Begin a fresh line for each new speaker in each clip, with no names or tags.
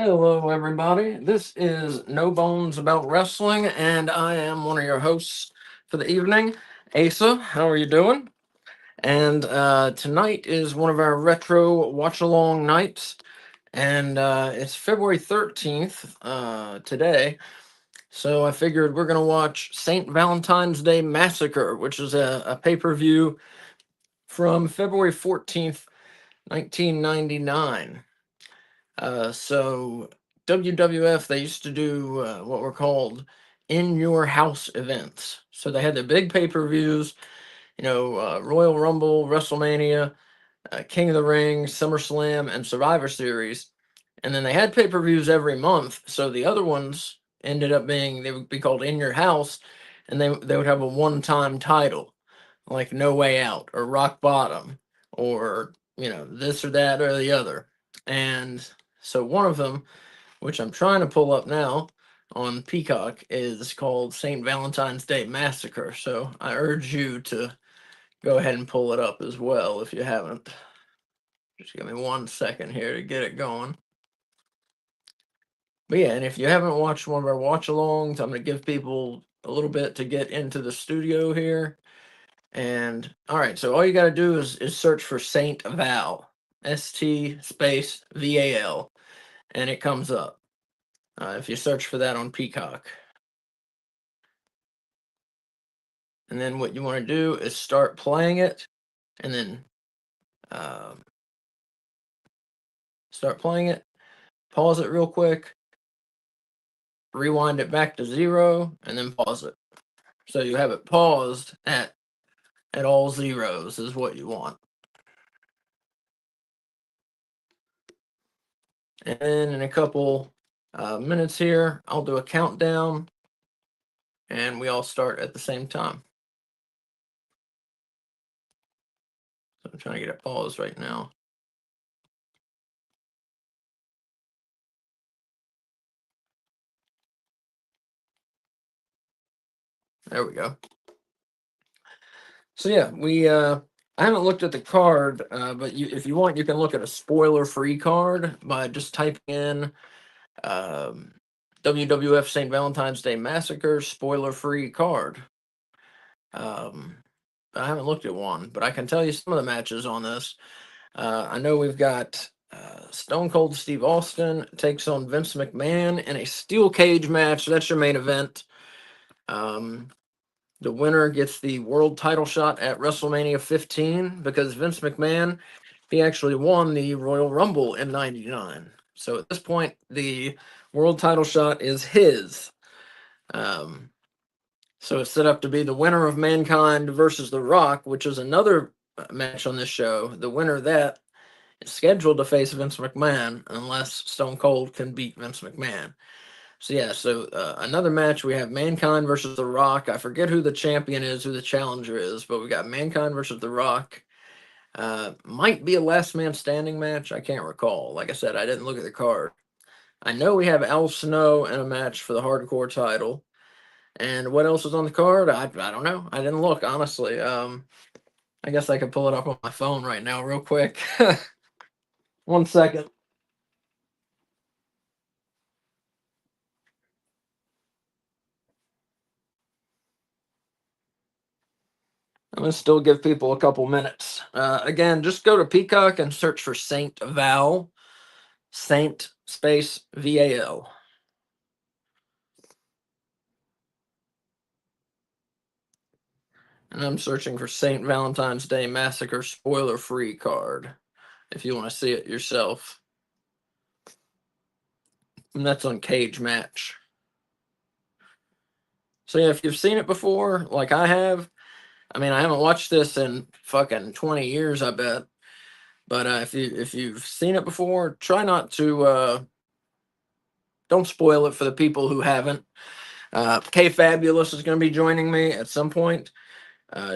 Hello, everybody. This is No Bones About Wrestling, and I am one of your hosts for the evening. Asa, how are you doing? And tonight is one of our retro watch along nights, and it's February 13th today. So I figured we're going to watch St. Valentine's Day Massacre, which is a pay per view from February 14th, 1999. So WWF, they used to do what were called in your house events. So they had the big pay-per-views, Royal Rumble, WrestleMania, King of the Ring, SummerSlam, and Survivor Series. And then they had pay-per-views every month. So the other ones ended up being, they would be called in your house, and they would have a one-time title, like No Way Out or Rock Bottom or, this or that or the other. And so one of them, which I'm trying to pull up now on Peacock, is called St. Valentine's Day Massacre. So I urge you to go ahead and pull it up as well if you haven't. Just give me 1 second here to get it going. But yeah, and if you haven't watched one of our watch alongs, I'm going to give people a little bit to get into the studio here. And all right, so all you got to do is search for Saint Val, ST space VAL, and it comes up. If you search for that on Peacock. And then what you want to do is start playing it, and then um, start playing it, pause it real quick, rewind it back to 0, and then pause it. So you have it paused at all zeros is what you want. And then in a couple minutes here, I'll do a countdown, and we all start at the same time. So I'm trying to get it paused right now. There we go. So yeah, I haven't looked at the card, but if you want, you can look at a spoiler-free card by just typing in WWF St. Valentine's Day Massacre spoiler-free card. I haven't looked at one, but I can tell you some of the matches on this. I know we've got Stone Cold Steve Austin takes on Vince McMahon in a steel cage match. That's your main event. The winner gets the world title shot at WrestleMania 15 because Vince McMahon, he actually won the Royal Rumble in 99. So at this point, the world title shot is his. So it's set up to be the winner of Mankind versus The Rock, which is another match on this show. The winner of that is scheduled to face Vince McMahon unless Stone Cold can beat Vince McMahon. So yeah, another match, we have Mankind versus The Rock. I forget who the champion is, who the challenger is, but we got Mankind versus The Rock. Might be a last man standing match. I can't recall. Like I said, I didn't look at the card. I know we have Al Snow in a match for the hardcore title. And what else is on the card? I don't know. I didn't look, honestly. I guess I could pull it up on my phone right now, real quick. 1 second. I'm going to still give people a couple minutes. Again, just go to Peacock and search for Saint Val, Saint space VAL. And I'm searching for St. Valentine's Day Massacre spoiler-free card, if you want to see it yourself. And that's on Cage Match. So yeah, if you've seen it before, like I have, I mean, I haven't watched this in fucking 20 years, I bet. But if you've seen it before, try not to don't spoil it for the people who haven't. Kay Fabulous is going to be joining me at some point.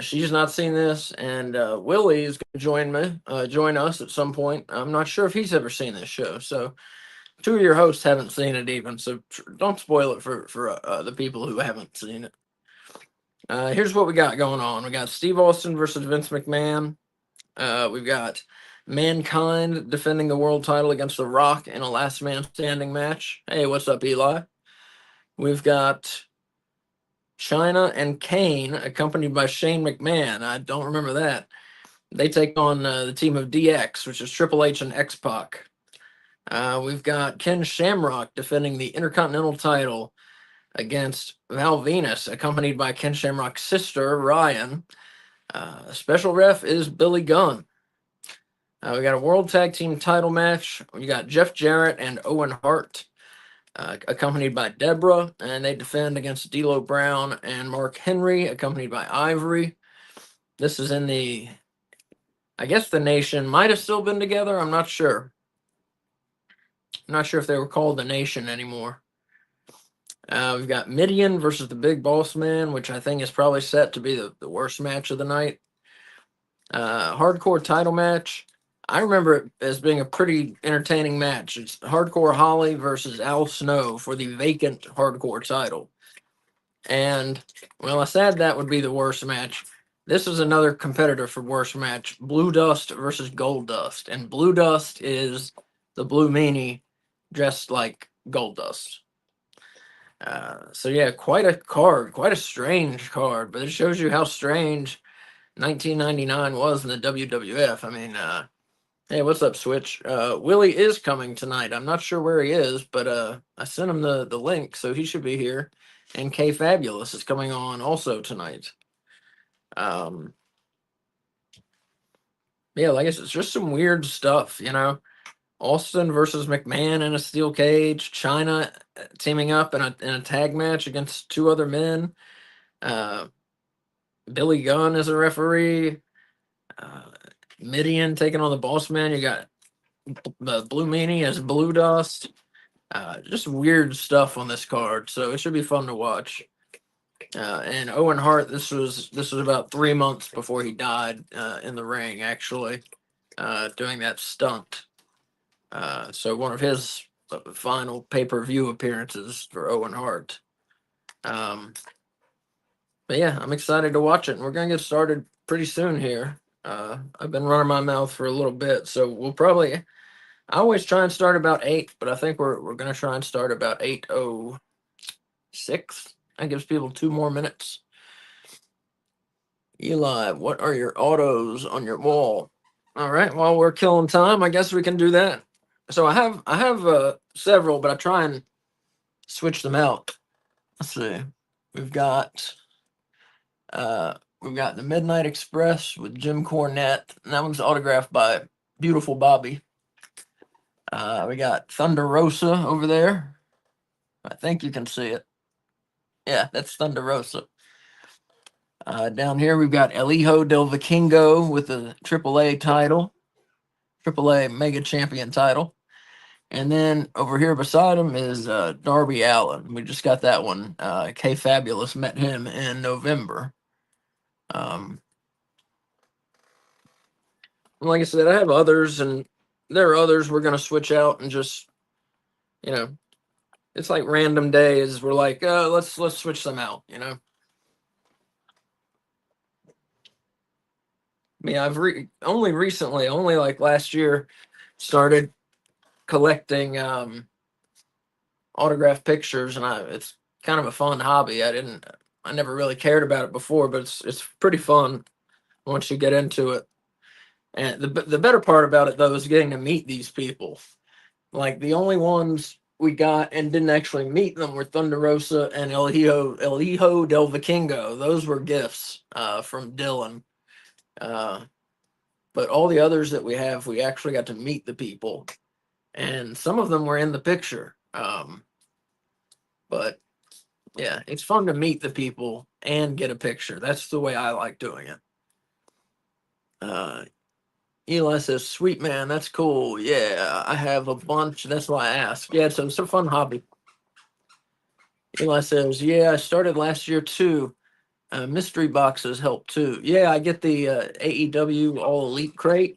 She's not seen this, and Willie is going to join us at some point. I'm not sure if he's ever seen this show, so two of your hosts haven't seen it even. So don't spoil it for the people who haven't seen it. Here's what we got going on. We got Steve Austin versus Vince McMahon. We've got Mankind defending the world title against The Rock in a last man standing match. Hey, what's up, Eli? We've got China and Kane, accompanied by Shane McMahon. I don't remember that. They take on the team of DX, which is Triple H and X-Pac. We've got Ken Shamrock defending the Intercontinental title against Val Venus, accompanied by Ken Shamrock's sister, Ryan. Special ref is Billy Gunn. We got a World Tag Team title match. We got Jeff Jarrett and Owen Hart, accompanied by Deborah, and they defend against D'Lo Brown and Mark Henry, accompanied by Ivory. This is in the, I guess the Nation might have still been together. I'm not sure. I'm not sure if they were called the Nation anymore. We've got Midian versus the Big Boss Man, which I think is probably set to be the worst match of the night. Hardcore title match. I remember it as being a pretty entertaining match. It's Hardcore Holly versus Al Snow for the vacant hardcore title. And, well, I said that would be the worst match. This is another competitor for worst match. Blue Dust versus Gold Dust. And Blue Dust is the Blue Meanie dressed like Gold Dust. So yeah, quite a card, quite a strange card, but it shows you how strange 1999 was in the WWF. I mean, hey, what's up, Switch? Willie is coming tonight. I'm not sure where he is, but I sent him the link, so he should be here. And K Fabulous is coming on also tonight. Yeah, like I said, it's just some weird stuff, you know. Austin versus McMahon in a steel cage. China teaming up in a tag match against two other men. Billy Gunn is a referee. Midian taking on the Boss Man. You got Blue Meanie as Blue Dust. Just weird stuff on this card, so it should be fun to watch. And Owen Hart, this was about 3 months before he died in the ring, actually, doing that stunt. So one of his final pay-per-view appearances for Owen Hart. But yeah, I'm excited to watch it, and we're gonna get started pretty soon here. I've been running my mouth for a little bit, so we'll probably. I always try and start about 8, but I think we're gonna try and start about 8:06. That gives people 2 more minutes. Eli, what are your autos on your wall? All right, while we're killing time, I guess we can do that. So I have several, but I try and switch them out. Let's see. We've got the Midnight Express with Jim Cornette, and that one's autographed by Beautiful Bobby. We got Thunder Rosa over there. I think you can see it. Yeah, that's Thunder Rosa. Down here we've got El Hijo del Vikingo with the AAA title, AAA Mega Champion title. And then over here beside him is Darby Allin. We just got that one. K Fabulous met him in November. Like I said, I have others, and there are others we're gonna switch out and just, you know, it's like random days. We're like, let's switch them out, you know. I mean, I've only recently, only like last year, started collecting autographed pictures, and it's kind of a fun hobby. I never really cared about it before, but it's pretty fun once you get into it. And the better part about it though is getting to meet these people. Like the only ones we got and didn't actually meet them were Thunder Rosa and El Hijo del Vikingo. Those were gifts from Dylan. But all the others that we have, we actually got to meet the people, and some of them were in the picture. But yeah, it's fun to meet the people and get a picture. That's the way I like doing it. Eli says, "Sweet man, that's cool. Yeah, I have a bunch. That's why I asked. Yeah, it's a fun hobby." Eli says, "Yeah, I started last year too. Mystery boxes help too. Yeah, I get the AEW All Elite crate.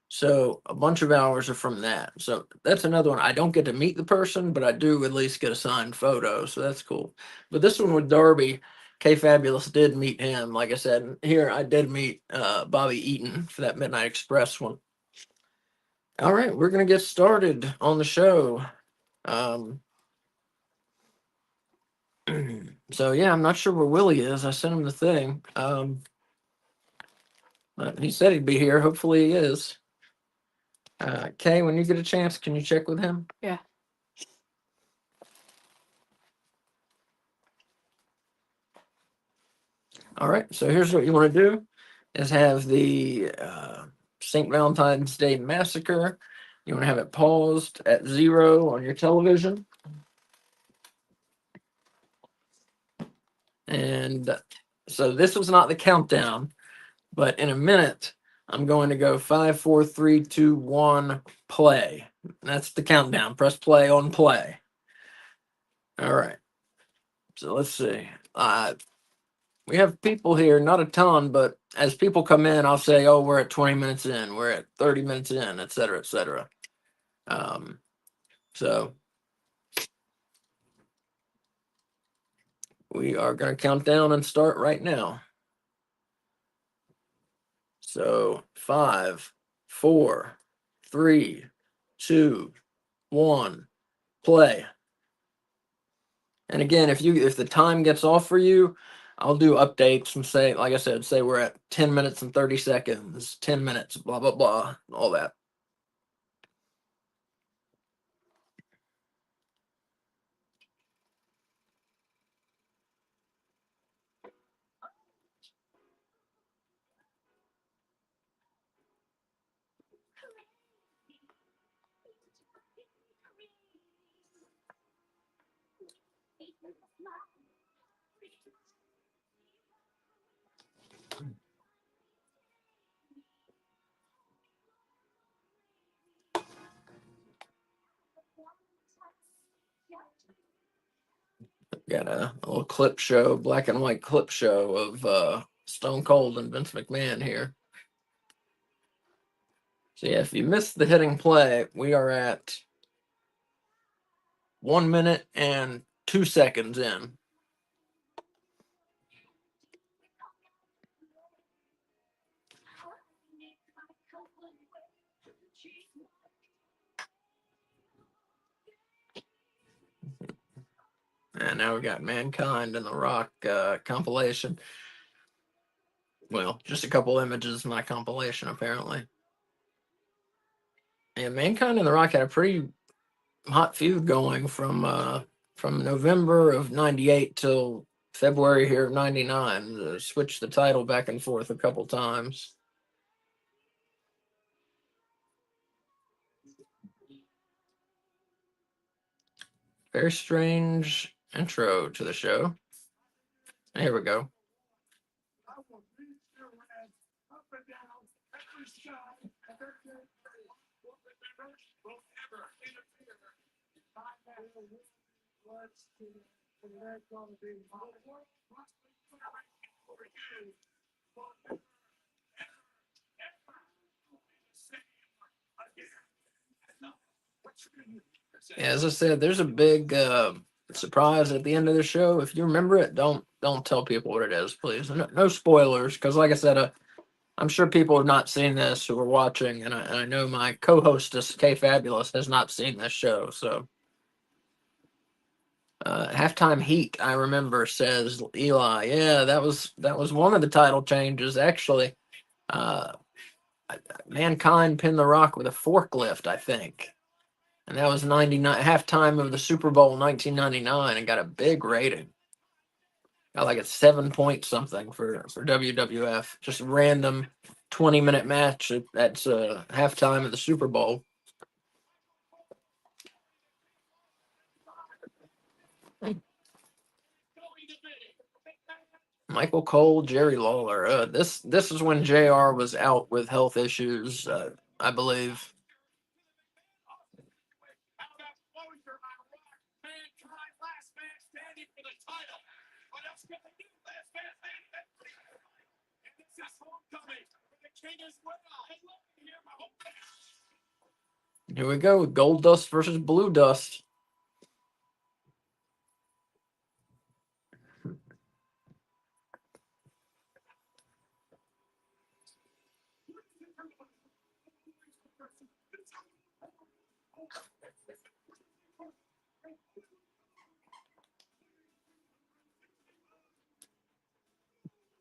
So a bunch of hours are from that. So that's another one. I don't get to meet the person, but I do at least get a signed photo. So that's cool. But this one with Darby, K Fabulous did meet him. Like I said, here I did meet Bobby Eaton for that Midnight Express one. All right, we're gonna get started on the show. Um, so yeah, I'm not sure where Willie is. I sent him the thing. But he said he'd be here. Hopefully he is. Kay, when you get a chance, can you check with him?
Yeah.
All right. So here's what you want to do: is have the St. Valentine's Day Massacre. You want to have it paused at 0 on your television. And so this was not the countdown, but in a minute, I'm going to go 5, 4, 3, 2, 1, play. That's the countdown. Press play on play. All right. So let's see. We have people here, not a ton, but as people come in, I'll say, oh, we're at 20 minutes in, we're at 30 minutes in, et cetera, et cetera. So we are going to count down and start right now. So 5, 4, 3, 2, 1, play. And again, if the time gets off for you, I'll do updates and say, like I said, say we're at 10 minutes and 30 seconds, 10 minutes, blah, blah, blah, all that. Got a little clip show, black and white clip show of Stone Cold and Vince McMahon here. So yeah, if you missed the hitting play, we are at 1 minute and 2 seconds in. And now we got Mankind and The Rock compilation. Well, just a couple images in my compilation, apparently. And Mankind and The Rock had a pretty hot feud going from November of '98 till February here of '99. Switched the title back and forth a couple times. Very strange intro to the show. Here we go. Yeah, as I said, there's a big surprise at the end of the show. If you remember it, don't tell people what it is, please. No spoilers, because like I said, I'm sure people have not seen this who are watching, and I know my co-hostess Kay Fabulous has not seen this show. So, halftime heat, I remember, says Eli. Yeah, that was one of the title changes actually. Uh, Mankind pinned The Rock with a forklift, I think. And that was 99 halftime of the Super Bowl 1999 and got a big rating. Got like a 7 point something for WWF. Just a random 20-minute match that's halftime of the Super Bowl. Michael Cole, Jerry Lawler. This is when JR was out with health issues, I believe. Here we go. Gold Dust versus Blue Dust.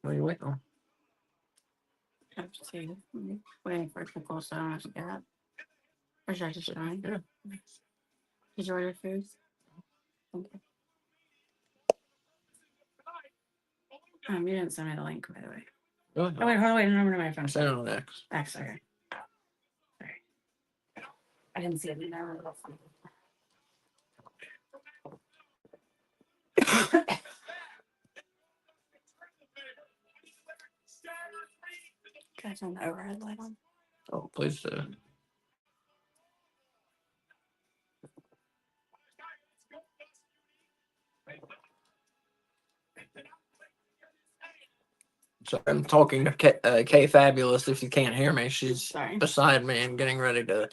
What are you waiting on?
I'm waiting for Nicole so I don't have to get up. Or should I just join?
Yeah.
Did you order food? Okay. You didn't send me the link, by the way.
Oh,
wait, hold on, wait, no, my phone.
Send it on X.
X, okay. Sorry. I didn't see it in there. Can I turn the overhead light on?
Oh, please do. So I'm talking to K Fabulous. If you can't hear me, she's beside me and getting ready to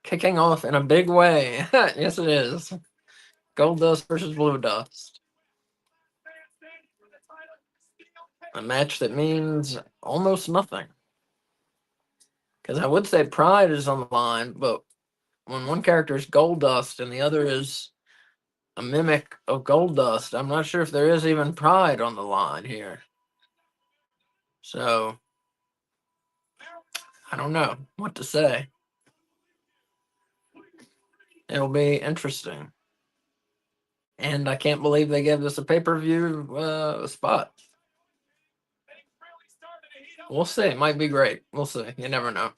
kicking off in a big way. Yes, it is. Gold Dust versus Blue Dust. A match that means almost nothing. Because I would say Pride is on the line, but when one character is Gold Dust and the other is a mimic of Gold Dust, I'm not sure if there is even Pride on the line here. So I don't know what to say. It'll be interesting. And I can't believe they gave this a pay-per-view spot. We'll see. It might be great. We'll see. You never know.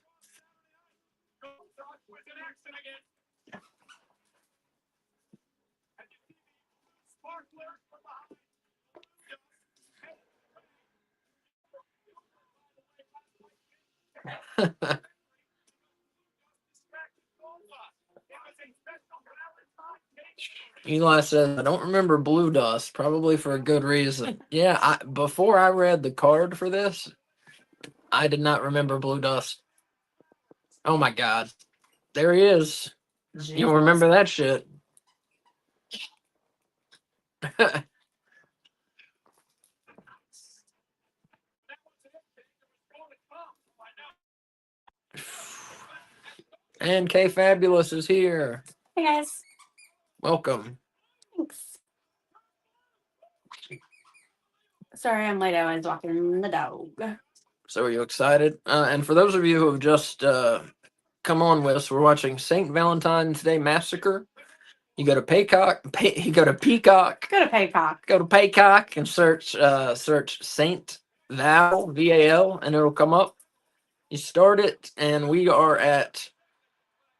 Eli says, I don't remember Blue Dust, probably for a good reason. Yeah, before I read the card for this, I did not remember Blue Dust. Oh my God. There he is. Jesus. You don't remember that shit. And K Fabulous is here.
Hey guys.
Welcome.
Thanks. Sorry, I'm late. I was walking the dog.
So are you excited? And for those of you who have just come on with us, we're watching St. Valentine's Day Massacre. You go to Peacock. You go to Peacock.
Go to Peacock.
Go to Peacock and search Saint Val VAL, and it'll come up. You start it, and we are at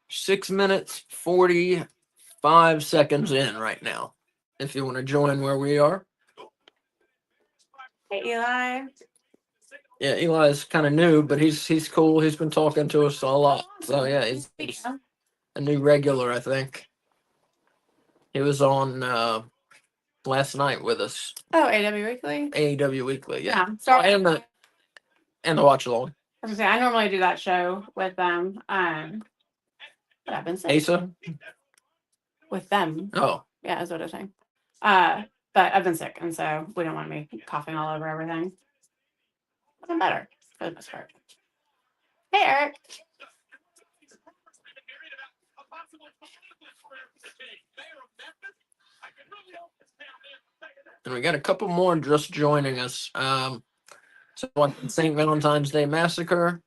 6 minutes 45 seconds in right now. If you want to join where we are.
Hey Eli.
Yeah, Eli's kind of new, but he's cool. He's been talking to us a lot. So yeah, he's a new regular, I think. He was on last night with us.
Oh, AW Weekly?
AEW Weekly, yeah.
Sorry.
And the watch along.
I was gonna say, I normally do that show with them. But I've been sick.
Asa?
With them.
Oh.
Yeah, that's what I was saying. But I've been sick, and so we don't want me coughing all over everything. I'm better for the most part. Hey, Eric.
And we got a couple more just joining us. So on St. Valentine's Day Massacre.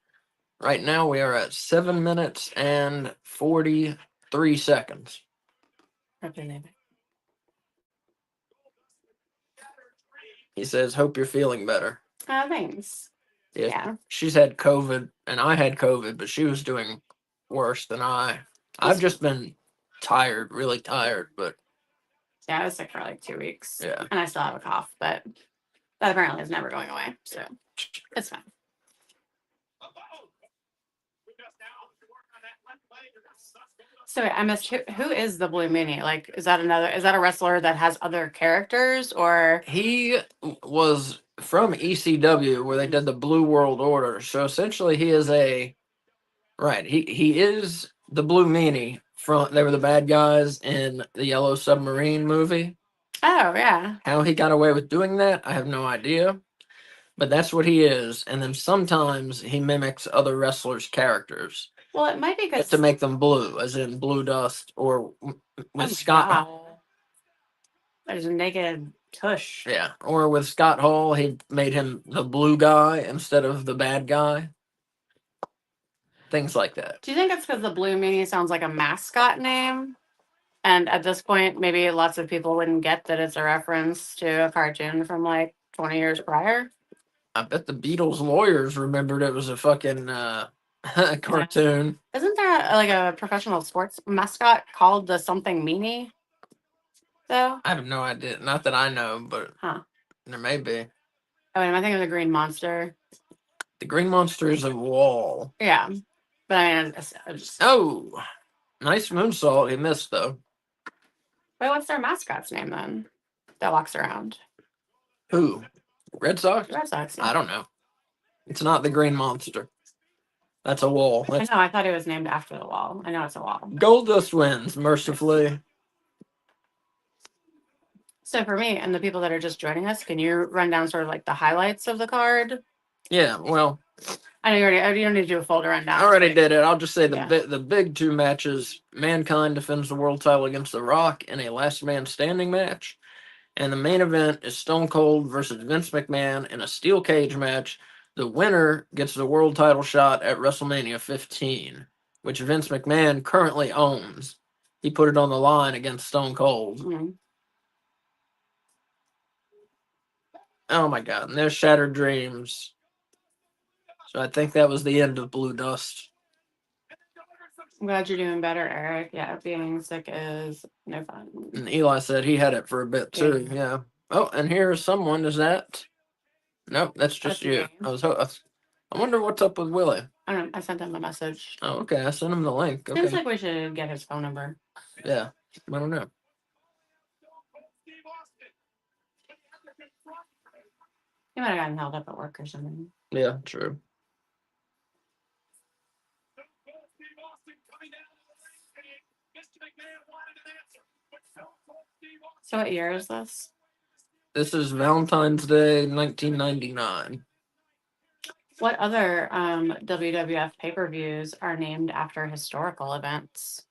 Right now we are at 7 minutes and 43 seconds. He says, hope you're feeling better.
Thanks.
Yeah. She's had COVID, and I had COVID, but she was doing worse than I. I've just been tired, really tired, but.
Yeah, I was sick for like 2 weeks.
Yeah.
And I still have a cough, but that apparently is never going away. So it's fine. So I missed who is the Blue Meanie? Like, is that a wrestler that has other characters, or?
He was from ECW where they did the Blue World Order. So essentially he is he is the Blue Meanie they were the bad guys in the Yellow Submarine movie.
Oh, yeah.
How he got away with doing that, I have no idea. But that's what he is. And then sometimes he mimics other wrestlers' characters.
Well, it might be
But
because
to make them blue, as in blue dust, or
oh
with
my
Scott.
God. There's a naked tush.
Yeah, or with Scott Hall, he made him the blue guy instead of the bad guy. Things like that.
Do you think it's because the Blue Meanie sounds like a mascot name? And at this point, maybe lots of people wouldn't get that it's a reference to a cartoon from like 20 years prior.
I bet the Beatles lawyers remembered it was a fucking cartoon.
Isn't there like a professional sports mascot called the something meanie? Though?
I have no idea. Not that I know, but
Huh.
there may be.
Oh, wait, am I thinking of the Green Monster?
The Green Monster is a wall.
Yeah. But I mean, I just.
Oh, nice moonsault. He missed, though.
Wait, what's their mascot's name then? That walks around.
Who? Red Sox?
The Red Sox. Yeah.
I don't know. It's not the Green Monster. That's a wall.
I
That's
know. I thought it was named after the wall. I know it's a wall.
Goldust wins, mercifully.
So for me and the people that are just joining us, can you run down sort of like the highlights of the card?
Yeah, well,
I know you don't need to do a full rundown.
I already did it. I'll just say
Yeah.
the big two matches. Mankind defends the world title against The Rock in a last man standing match. And the main event is Stone Cold versus Vince McMahon in a steel cage match. The winner gets the world title shot at WrestleMania 15, which Vince McMahon currently owns. He put it on the line against Stone Cold.
Mhm.
Oh my God. And there's Shattered Dreams. So I think that was the end of Blue Dust.
I'm glad you're doing better, Eric. Yeah, being sick is no fun.
And Eli said he had it for a bit too. Yeah. Oh, and here's someone. Is that? Nope, that's just
That's
you.
me.
I wonder what's up with Willie.
I don't know. I sent him a message.
Oh, okay. I sent him the link.
Seems
Okay.
like we should get his phone number.
Yeah. I don't know.
He might have gotten held up at work or something.
Yeah, true.
So what year is this?
This is Valentine's Day, 1999.
What other WWF pay-per-views are named after historical events?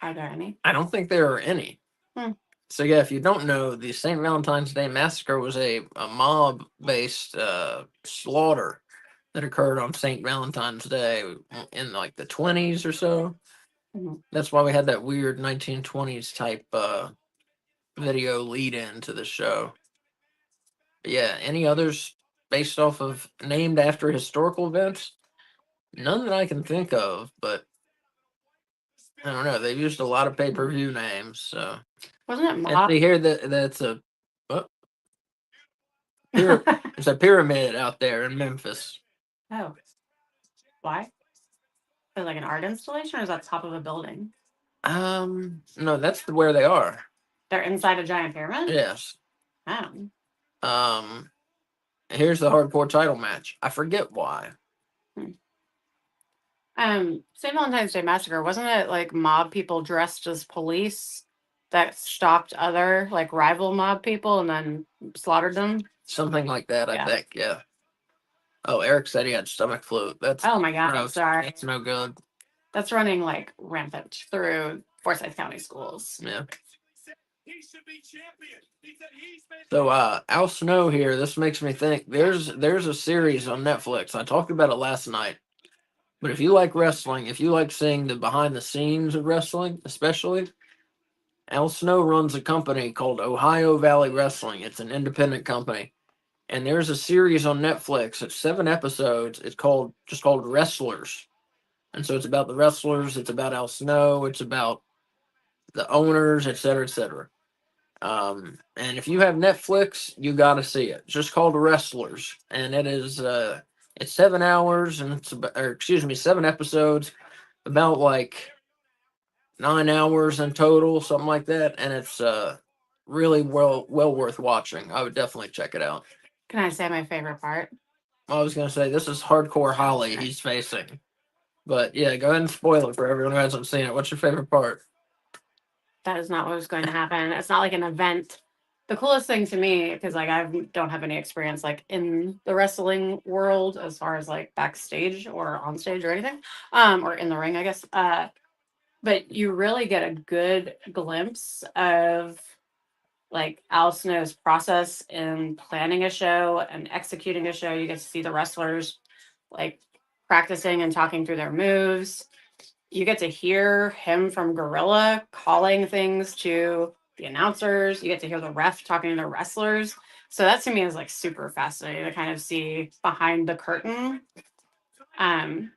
Are there any?
I don't think there are any. So yeah, if you don't know, the St. Valentine's Day Massacre was a mob-based slaughter that occurred on St. Valentine's Day in like the 20s or so.
Mm-hmm.
That's why we had that weird 1920s type video lead in to the show. But yeah, any others based off of named after historical events? None that I can think of, but I don't know. They've used a lot of pay-per-view names, so.
Wasn't it
And
Mob?
see here that's a there's a pyramid out there in Memphis.
Oh. Why? Is it like an art installation or is that top of a building?
No, that's where they are.
They're inside a giant pyramid?
Yes.
Oh.
Here's the hardcore title match. I forget why.
St. Valentine's Day Massacre, wasn't it like mob people dressed as police that stopped other like rival mob people and then slaughtered them?
Something like that,
Yeah.
I think, yeah. Oh, Eric said he had stomach flu. That's
Oh my God,
gross.
sorry.
That's no good.
That's running like rampant through Forsyth County schools.
Yeah. So Al Snow here, this makes me think there's a series on Netflix. I talked about it last night. But if you like wrestling, if you like seeing the behind the scenes of wrestling, especially, Al Snow runs a company called Ohio Valley Wrestling. It's an independent company. And there's a series on Netflix. It's 7 episodes. It's called Wrestlers. And so it's about the wrestlers, it's about Al Snow, it's about the owners, et cetera, et cetera. And if you have Netflix, you got to see it. It's just called Wrestlers, and it is it's 7 hours, and it's about, 7 episodes, about like 9 hours in total, something like that, and it's really well worth watching. I would definitely check it out.
Can I say my favorite part?
I was gonna say this is Hardcore Holly he's facing, but yeah, go ahead and spoil it for everyone who hasn't seen it. What's your favorite part?
That is not what was going to happen. It's not like an event the coolest thing to me, because like I don't have any experience like in the wrestling world as far as like backstage or on stage or anything, or in the ring, I guess. But you really get a good glimpse of like Al Snow's process in planning a show and executing a show. You get to see the wrestlers like practicing and talking through their moves. You get to hear him from Gorilla calling things to the announcers. You get to hear the ref talking to the wrestlers. So that to me is like super fascinating to kind of see behind the curtain. Um,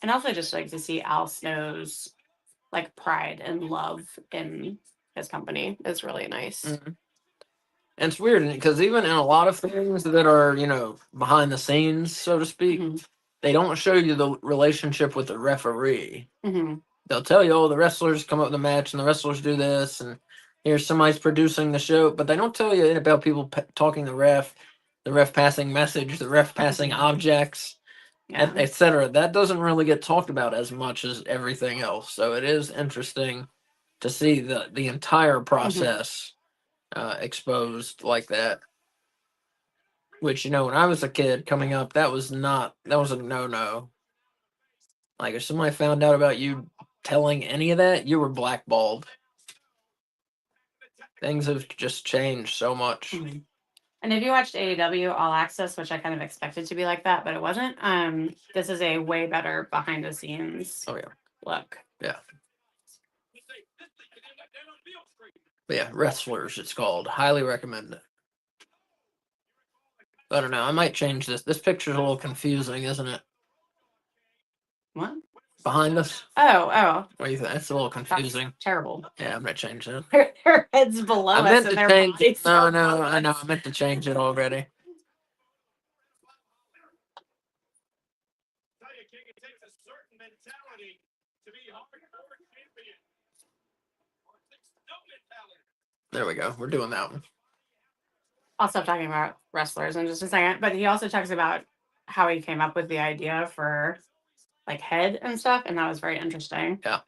and also just like to see Al Snow's like pride and love in his company is really nice.
Mhm. And it's weird because even in a lot of things that are, behind the scenes, so to speak,
Mhm.
they don't show you the relationship with the referee.
Mhm.
They'll tell you, oh, the wrestlers come up with the match and the wrestlers do this, and here's somebody's producing the show, but they don't tell you about people talking to the ref passing message, the ref passing
Mhm.
objects,
Yeah.
etc. That doesn't really get talked about as much as everything else. So it is interesting to see the entire process exposed like that. Which, when I was a kid coming up, that was a no. Like, if somebody found out about you telling any of that, you were blackballed. Things have just changed so much.
Mhm. And if you watched AEW All Access, which I kind of expected to be like that, but it wasn't, this is a way better behind the scenes
Oh, yeah.
look.
Yeah. But yeah, Wrestlers, it's called. Highly recommend it. I don't know. I might change this. This picture's a little confusing, isn't it?
What?
Behind us?
Oh.
What do you think? That's a little confusing.
That's terrible.
Yeah, I'm going to change that.
Their heads below
I
us
meant
and
to
their
change it.
bodies.
No, I know. I meant to change it already. There we go. We're doing that one.
I'll stop talking about wrestlers in just a second. But he also talks about how he came up with the idea for like head and stuff, and that was very interesting.
Yeah.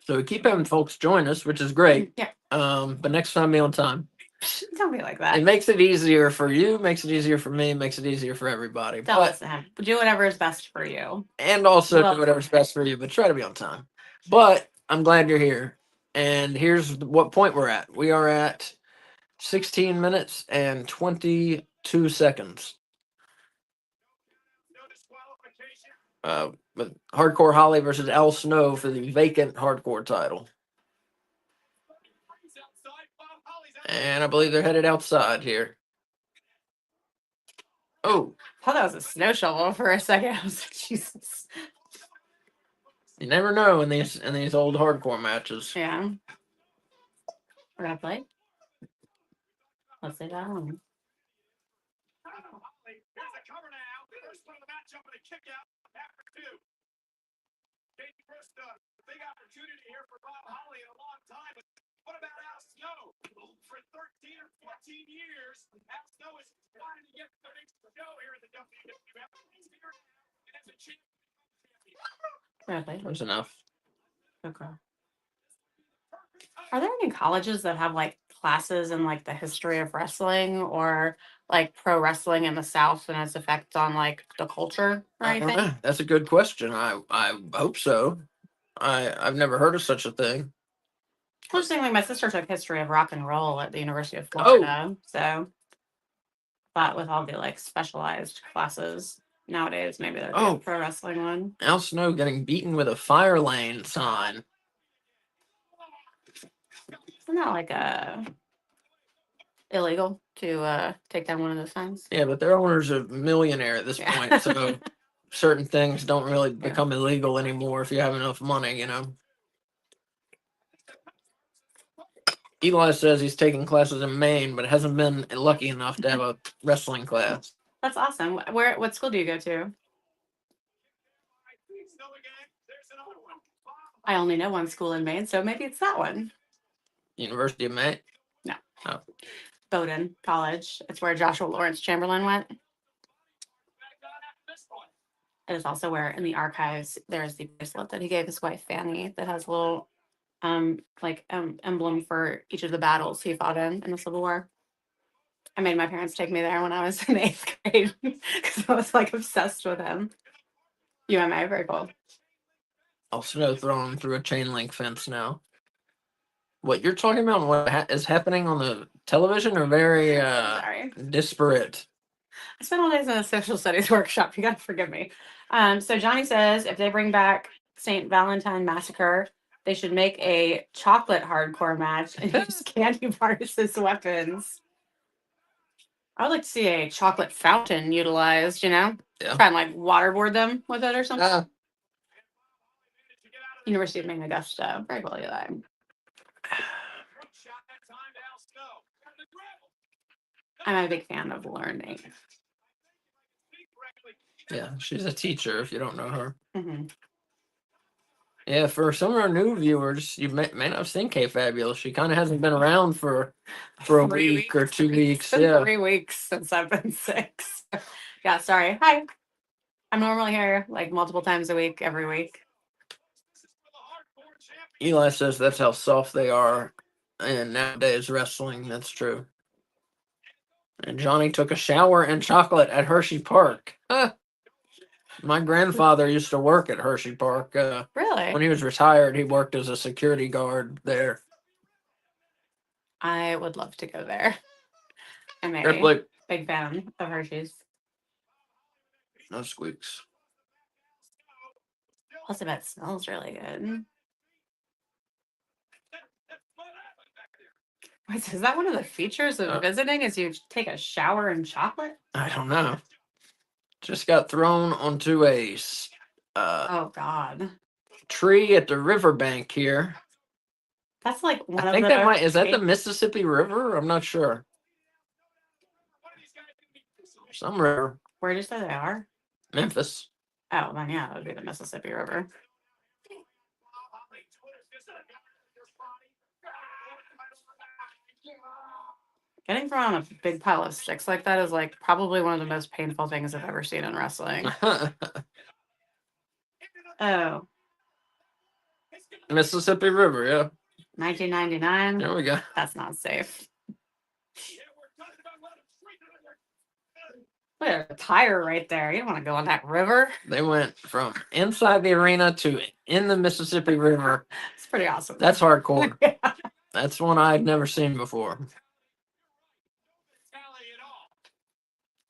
So we keep having folks join us, which is great.
Yeah.
But next time be on time.
Don't be like that.
It makes it easier for you, makes it easier for me, makes it easier for everybody.
Don't listen to him. Do whatever is best for you.
And also do whatever's best for you, but try to be on time. But I'm glad you're here. And here's what point we're at. We are at 16 minutes and 22 seconds. With Hardcore Holly versus Al Snow for the vacant hardcore title. And I believe they're headed outside here. Oh.
I thought that was a snow shovel for a second. I was like, Jesus.
You never know in these old hardcore matches.
Yeah. We're gonna play. Let's say that one. Big opportunity here for Bob Holly in a long time. But what about Al Snow? For 13 or 14 years, Al Snow is trying to get the next show here in the WWF. And as a champion.
That's enough.
Okay. Are there any colleges that have like classes in like the history of wrestling or like pro wrestling in the South and its effect on like the culture or anything?
That's a good question. I hope so. I've never heard of such a thing.
Interestingly, my sister took history of rock and roll at the University of Florida. So, but with all the like specialized classes nowadays, maybe there'd be a pro wrestling one.
Al Snow getting beaten with a fire lane sign.
Isn't that like illegal to take down one of those signs?
Yeah, but their owner's a millionaire at this point, so certain things don't really become illegal anymore if you have enough money, Eli says he's taking classes in Maine, but hasn't been lucky enough to have a wrestling class.
That's awesome. What school do you go to? I only know one school in Maine, so maybe it's that one.
University of Maine?
No.
Oh.
Bowdoin College. It's where Joshua Lawrence Chamberlain went. It is also where in the archives there's the bracelet that he gave his wife Fanny that has a little emblem for each of the battles he fought in the Civil War. I made my parents take me there when I was in 8th grade because I was like obsessed with him. UMA, very cool.
Also thrown through a chain link fence now. What you're talking about and what is happening on the television are very
Sorry.
disparate.
I spent all days in a social studies workshop. You gotta forgive me. So Johnny says if they bring back St. Valentine Massacre, they should make a chocolate hardcore match and use candy bars as weapons. I would like to see a chocolate fountain utilized,
Yeah.
Try and like waterboard them with it or something. University of Maine, Augusta. Very cool, Eli. I'm a big fan of learning.
Yeah, she's a teacher if you don't know her.
Mm-hmm.
Yeah, for some of our new viewers, you may not have seen K Fabulous. She kind of hasn't been around for a week or 2 weeks.
It's been 3 weeks since I've been 6. Yeah, sorry. Hi. I'm normally here like multiple times a week, every week.
Eli says that's how soft they are in nowadays wrestling. That's true. And Johnny took a shower in chocolate at Hershey Park. My grandfather used to work at Hershey Park.
Really?
When he was retired, he worked as a security guard there.
I would love to go there. I'm a big fan of Hershey's.
No squeaks.
Plus, I bet it smells really good. Wait, is that one of the features of visiting? Is you take a shower in chocolate?
I don't know. Just got thrown onto a
oh God,
tree at the riverbank here.
That's like one
I
of
think
the.
that might is that the Mississippi River? I'm not sure. Some river.
Where did you say they are?
Memphis.
Oh, then yeah, that would be the Mississippi River. Getting thrown on a big pile of sticks like that is like probably one of the most painful things I've ever seen in wrestling. Oh.
Mississippi River, yeah.
1999.
There we go.
That's not safe. Look at a tire right there. You don't want to go on that river.
They went from inside the arena to in the Mississippi River.
It's pretty awesome.
That's hardcore.
Yeah.
That's one I'd never seen before.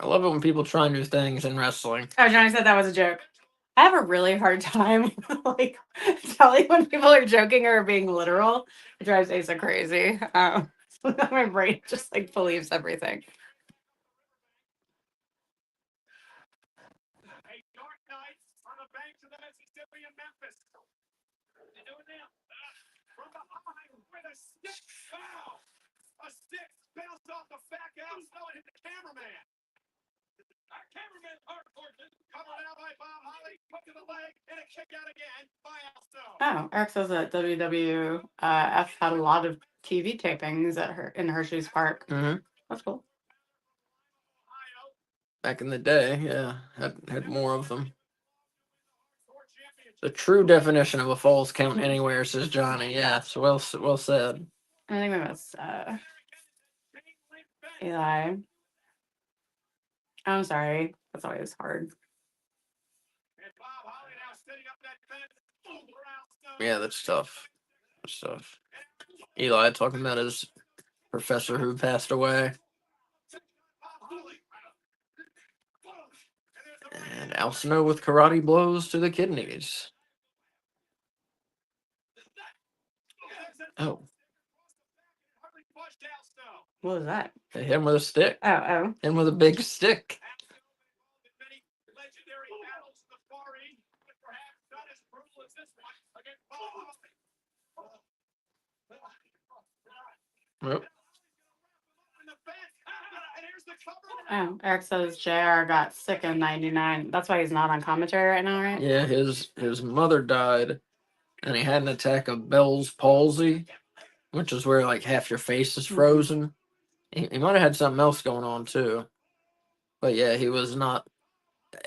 I love it when people try new things in wrestling.
Oh, Johnny said that was a joke. I have a really hard time like telling when people are joking or being literal. It drives Asa crazy. My brain just like believes everything.
A stick bounced off the back out snow and hit the cameraman. Our cameraman covered out by Bob Holly, hook to the leg, and a kick out again by Al Snow.
Oh, Eric says that WWF had a lot of TV tapings in Hershey's Park.
Mm-hmm.
That's cool.
Back in the day, yeah, had more of them. The true definition of a falls count anywhere, says Johnny. Yes, well said.
I think that was Eli. I'm sorry. That's always hard.
Yeah, that's tough. That's tough. Eli talking about his professor who passed away. And Al Snow with karate blows to the kidneys. Oh.
What was that?
They hit him with a stick.
Oh.
Hit him with a big stick. Yep.
Oh, Eric says JR got sick in 99. That's why he's not on commentary right now, right?
Yeah, his mother died, and he had an attack of Bell's palsy, which is where like half your face is frozen. He might have had something else going on too. But yeah, he was not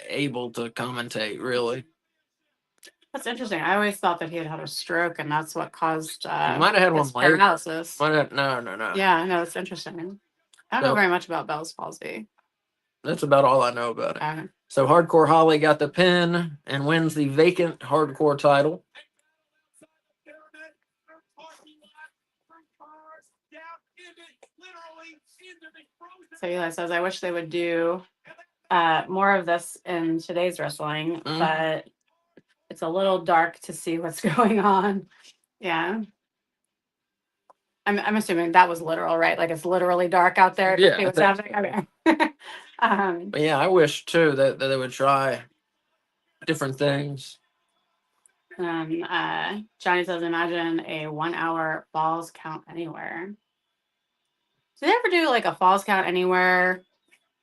able to commentate really.
That's interesting. I always thought that he had had a stroke, and that's what caused
He might have had one
his
later.
paralysis.
No.
Yeah, no, it's interesting. I don't know
So-
very much about Bell's palsy.
That's about all I know about it.
Okay.
So Hardcore Holly got the pin and wins the vacant hardcore title.
So Eli says, I wish they would do more of this in today's wrestling, but it's a little dark to see what's going on. Yeah. I'm assuming that was literal, right? Like it's literally dark out there to
Yeah,
see
I
what's
think
happening. Okay.
But yeah, I wish too that they would try different things.
Johnny says, imagine a 1 hour falls count anywhere. Do they ever do like a falls count anywhere?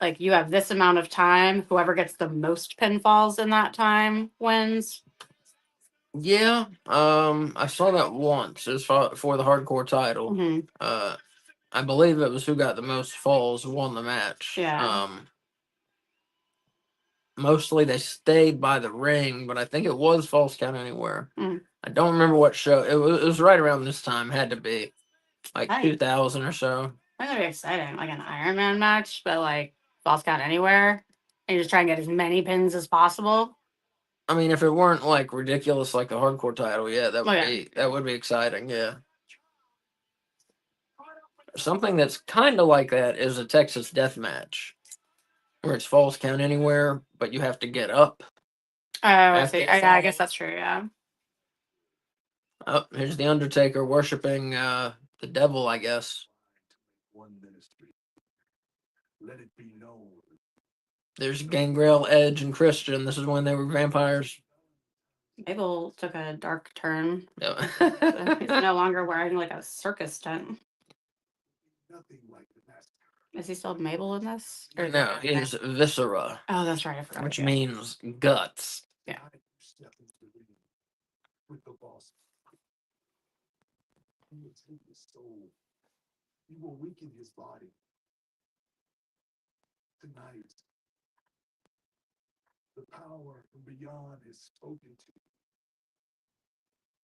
Like you have this amount of time, whoever gets the most pinfalls in that time wins.
Yeah, I saw that once. It was for the hardcore title.
Mhm.
I believe it was who got the most falls won the match.
Yeah.
Mostly they stayed by the ring, but I think it was falls count anywhere.
Mm.
I don't remember what show. It was right around this time. Had to be like
Nice.
2000 or so.
That's gonna be exciting, like an Iron Man match, but like falls count anywhere, and you just try and get as many pins as possible.
I mean, if it weren't like ridiculous like the hardcore title, yeah, that would
Oh, yeah.
be exciting. Yeah. Something that's kind of like that is a Texas death match, where it's falls count anywhere, but you have to get up.
Oh, I
After
see.
you
Yeah, I
fall.
guess that's true. Yeah.
Oh, here's the Undertaker worshiping the devil, I guess.
One ministry. Let it be known.
There's Gangrel, Edge, and Christian. This is when they were vampires.
Mabel took a dark turn.
Yeah.
He's no longer wearing like a circus tent.
Nothing like the master.
Is he still Mabel in this? Or is
No,
it-
he's Viscera,
Oh, that's right. I forgot.
which
Yeah.
means guts.
Yeah.
Step into the ring with the boss. You will take his soul. You will weaken his body. Tonight, the power from beyond is spoken to.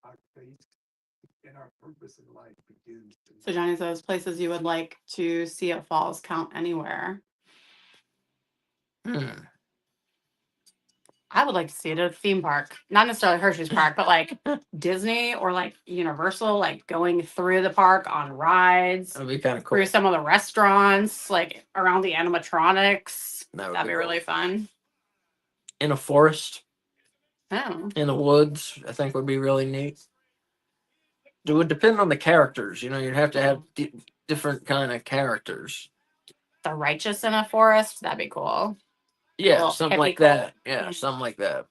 Our faith and our purpose in life begins tonight.
So Johnny says places you would like to see a falls count anywhere. I would like to see it at a theme park, not necessarily Hershey's Park, but like Disney or like Universal, like going through the park on rides,
That'd be kind of cool.
through some of the restaurants, like around the animatronics.
That would
That'd
be
be
cool.
really fun.
In a forest,
Oh,
in the woods, I think would be really neat. It would depend on the characters. You know, you'd have to have different kind of characters.
the righteous in a forest. That'd be cool.
Yeah,
Little
something
hippie
like
cult.
that. Yeah, something like that.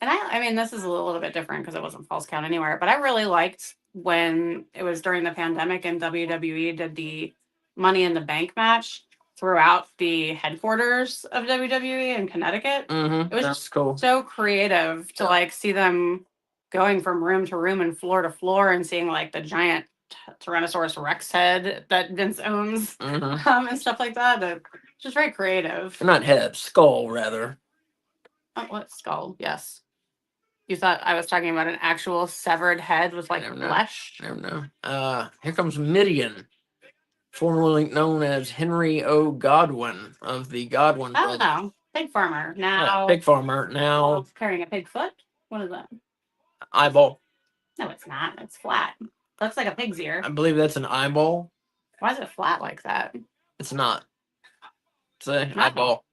And I mean, this is a little bit different because it wasn't false count anywhere, but I really liked when it was during the pandemic and WWE did the Money in the Bank match throughout the headquarters of WWE in Connecticut.
Mm-hmm.
It was
That's
just
cool.
so creative to like see them going from room to room and floor to floor and seeing like the giant Tyrannosaurus Rex head that Vince owns
Mm-hmm.
and stuff like that. Just very creative.
Not head, skull, rather.
Oh, what skull? Yes. You thought I was talking about an actual severed head with like
Never know.
flesh?
Never know. Here comes Midian, formerly known as Henry O. Godwin of the Godwin
Oh,
brothers.
no. Pig farmer. Now
Pig farmer. Now
carrying a pig foot? What is that?
eyeball.
No, it's not. It's flat. Looks like a pig's ear.
I believe that's an eyeball.
Why is it flat like that?
It's not. It's an
No.
eyeball.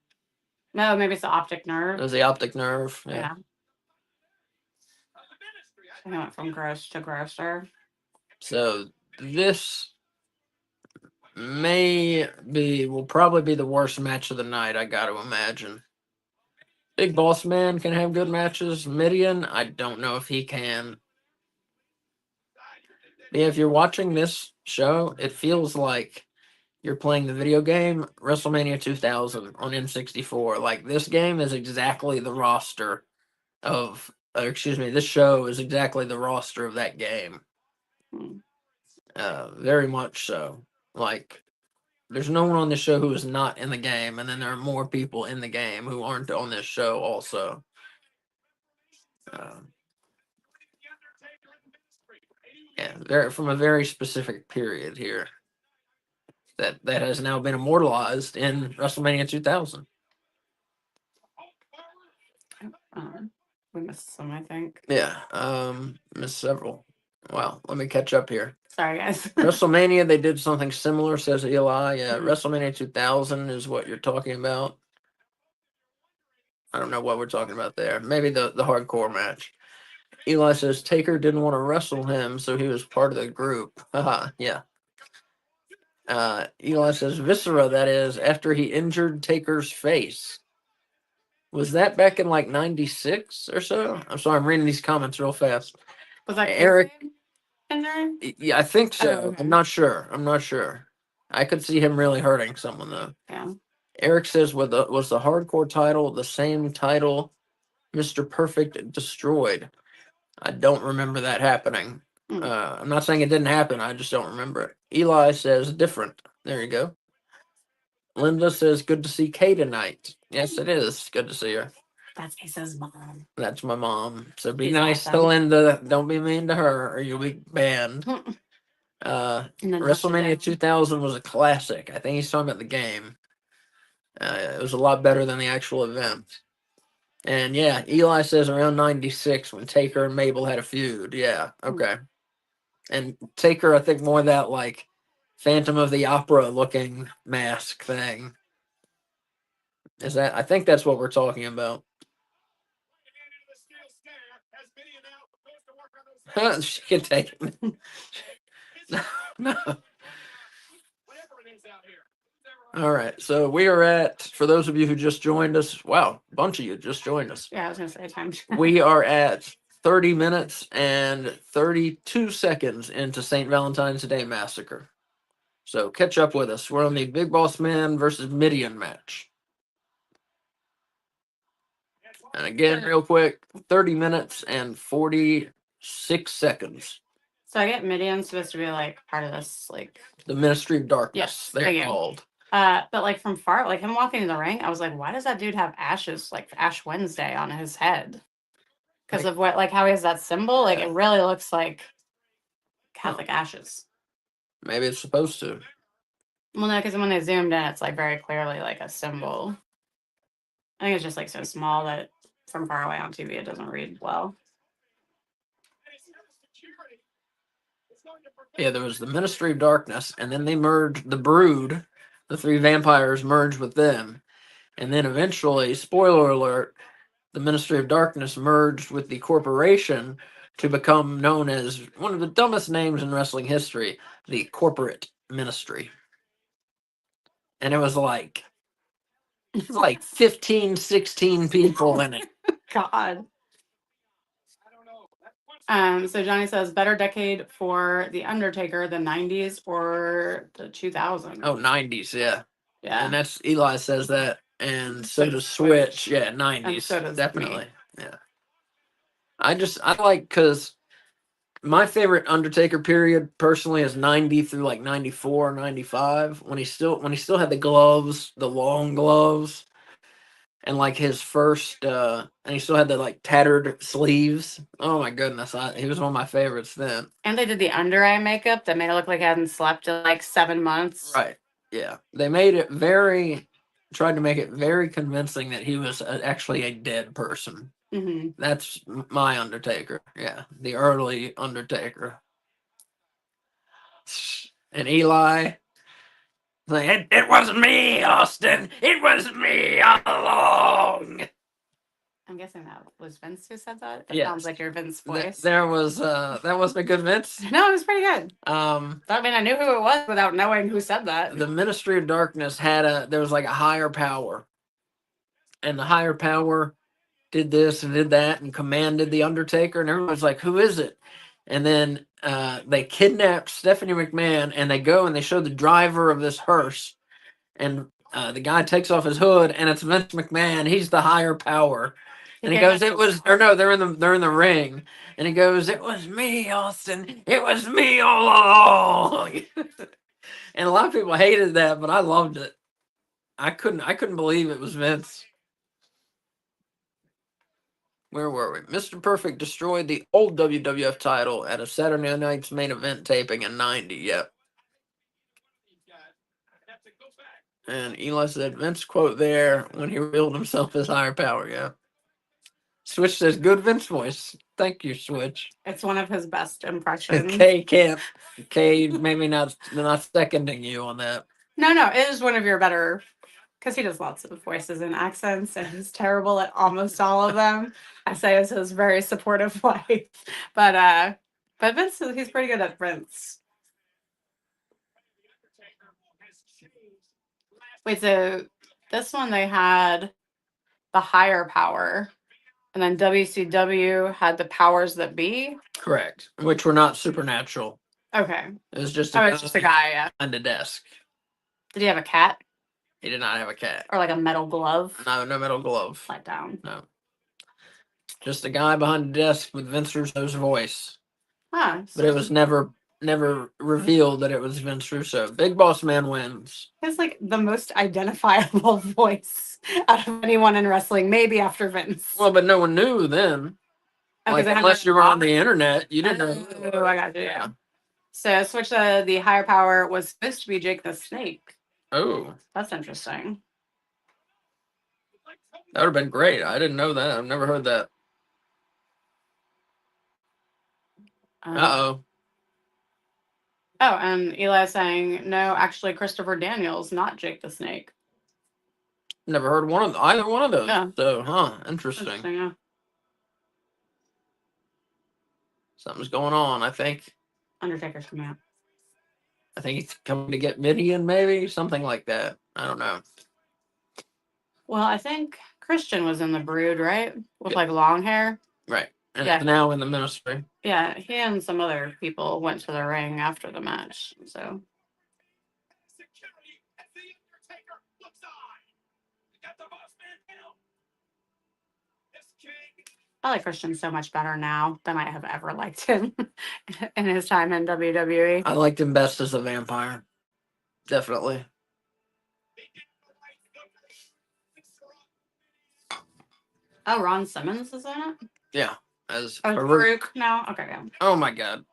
No, maybe it's the optic nerve.
There's the optic nerve. Yeah.
Yeah. I went from gross to grosser.
So this will probably be the worst match of the night, I got to imagine. Big Boss Man can have good matches. Midian, I don't know if he can. But yeah, if you're watching this show, it feels like you're playing the video game WrestleMania 2000 on N64. Like, this game is exactly the roster of, this show is exactly the roster of that game.
Hmm.
Very much so. Like, there's no one on this show who is not in the game, and then there are more people in the game who aren't on this show also. Yeah, they're from a very specific period here that has now been immortalized in WrestleMania 2000.
We missed some, I think.
Yeah, missed several. Well, let me catch up here.
Sorry, guys.
WrestleMania, they did something similar, says Eli. Yeah,
Mhm.
WrestleMania 2000 is what you're talking about. I don't know what we're talking about there. Maybe the hardcore match. Eli says Taker didn't want to wrestle him, so he was part of the group. Haha, yeah. Eli says Viscera, that is, after he injured Taker's face. Was that back in like 96 or so? I'm sorry, I'm reading these comments real fast.
Was that
Eric?
in there?
Yeah, I think so.
Oh, okay.
I'm not sure. I could see him really hurting someone though.
Yeah.
Eric says, was the hardcore title the same title Mr. Perfect destroyed? I don't remember that happening. I'm not saying it didn't happen. I just don't remember it. Eli says different. There you go. Linda says, good to see Kay tonight. Yes, it is. Good to see her.
That's Asa's mom.
That's my mom. So be
She's
nice to
awesome.
Linda. Don't be mean to her or you'll be banned. WrestleMania 2000 was a classic. I think he's talking about the game. It was a lot better than the actual event. And yeah, Eli says around 96 when Taker and Mabel had a feud. Yeah, okay. And Taker, I think more that like Phantom of the Opera looking mask thing. Is that? I think that's what we're talking about. She can take it. No. All right, so we are at, for those of you who just joined us, wow, a bunch of you just joined us.
Yeah, I was gonna say time.
We are at 30 minutes and 32 seconds into St. Valentine's Day Massacre. So catch up with us. We're on the Big Boss Man versus Midian match. And again, real quick, 30 minutes and 46 seconds.
So I get Midian's supposed to be like part of this, like
The Ministry of Darkness,
yes,
they're called.
But like from far, like him walking in the ring, I was like, why does that dude have ashes, like Ash Wednesday, on his head? Because of what, like how he has that symbol, like it really looks like Catholic ashes.
Maybe it's supposed to.
Well, no, because when they zoomed in, it's like very clearly like a symbol. I think it's just like so small that from far away on TV it doesn't read well.
Yeah, there was the Ministry of Darkness, and then they merged the Brood. The three vampires merged with them. And then eventually, spoiler alert, the Ministry of Darkness merged with the Corporation to become known as one of the dumbest names in wrestling history, the Corporate Ministry. And it was like 15, 16 people in it.
God. So Johnny says, better decade for The Undertaker, the 90s or the 2000s?
Oh, 90s, yeah.
Yeah.
And that's, Eli says that, and so does Switch. Yeah, 90s.
And so does
definitely.
me.
Yeah. I like, because my favorite Undertaker period personally is 90 through like 94, 95, when he still had the gloves, the long gloves, and like his first and he still had the like tattered sleeves. Oh my goodness, he was one of my favorites then.
And they did the under eye makeup that made it look like he hadn't slept in like 7 months.
Right. Yeah. They tried to make it very convincing that he was actually a dead person.
Mm-hmm.
That's my Undertaker. Yeah, the early Undertaker. And Eli, like, it wasn't me, Austin. It was me all along.
I'm guessing that was Vince who said that. It
Yes.
sounds like your Vince voice.
There was that wasn't a good Vince.
No, it was pretty good.
I
mean, I knew who it was without knowing who said that.
The Ministry of Darkness there was like a higher power, and the higher power did this and did that and commanded the Undertaker, and everyone's like, who is it? And then they kidnapped Stephanie McMahon, and they go and they show the driver of this hearse, and the guy takes off his hood, and it's Vince McMahon. He's the higher power. And he goes, they're in the ring. And he goes, it was me, Austin. It was me all along. And a lot of people hated that, but I loved it. I couldn't believe it was Vince. Where were we? Mr. Perfect destroyed the old WWF title at a Saturday Night's Main Event taping in '90. Yep. And Eli said Vince quote there when he revealed himself as higher power. Yeah. Switch says good Vince voice. Thank you, Switch.
It's one of his best impressions.
Kay can't. Kay maybe not seconding you on that.
No, it is one of your better, because he does lots of voices and accents, and he's terrible at almost all of them. I say as his very supportive wife, but Vince, he's pretty good at Vince. Wait, so this one they had the higher power, and then WCW had the powers that be.
Correct. Which were not supernatural.
Okay.
It was just
it's just a guy, yeah.
on the desk.
Did he have a cat?
He did not have a cat.
Or like a metal glove?
No metal glove.
Let down.
No. Just a guy behind the desk with Vince Russo's voice.
Huh.
But it was never revealed that it was Vince Russo. Big Boss Man wins.
He has like the most identifiable voice out of anyone in wrestling, maybe after Vince.
Well, but no one knew then. Like, unless you were on the internet, you didn't know.
Oh, I got you. Yeah. So switch the higher power was supposed to be Jake the Snake.
Oh.
That's interesting.
That would have been great. I didn't know that. I've never heard that. Uh-oh.
Oh, and Eli saying, no, actually Christopher Daniels, not Jake the Snake.
Never heard either one of those.
Yeah.
So, interesting.
Yeah.
Something's going on, I think.
Undertaker's coming out.
I think he's coming to get Midian, maybe? Something like that. I don't know.
Well, I think Christian was in the Brood, right? With like long hair.
Right. And now in the ministry.
Yeah, he and some other people went to the ring after the match. So.
Security as the Undertaker looks on. Got the boss man down. This king.
I like Christian so much better now than I have ever liked him in his time in WWE.
I liked him best as a vampire. Definitely.
Oh, Ron Simmons is in it?
Yeah. As
Farouk now? Okay, yeah.
Oh my God.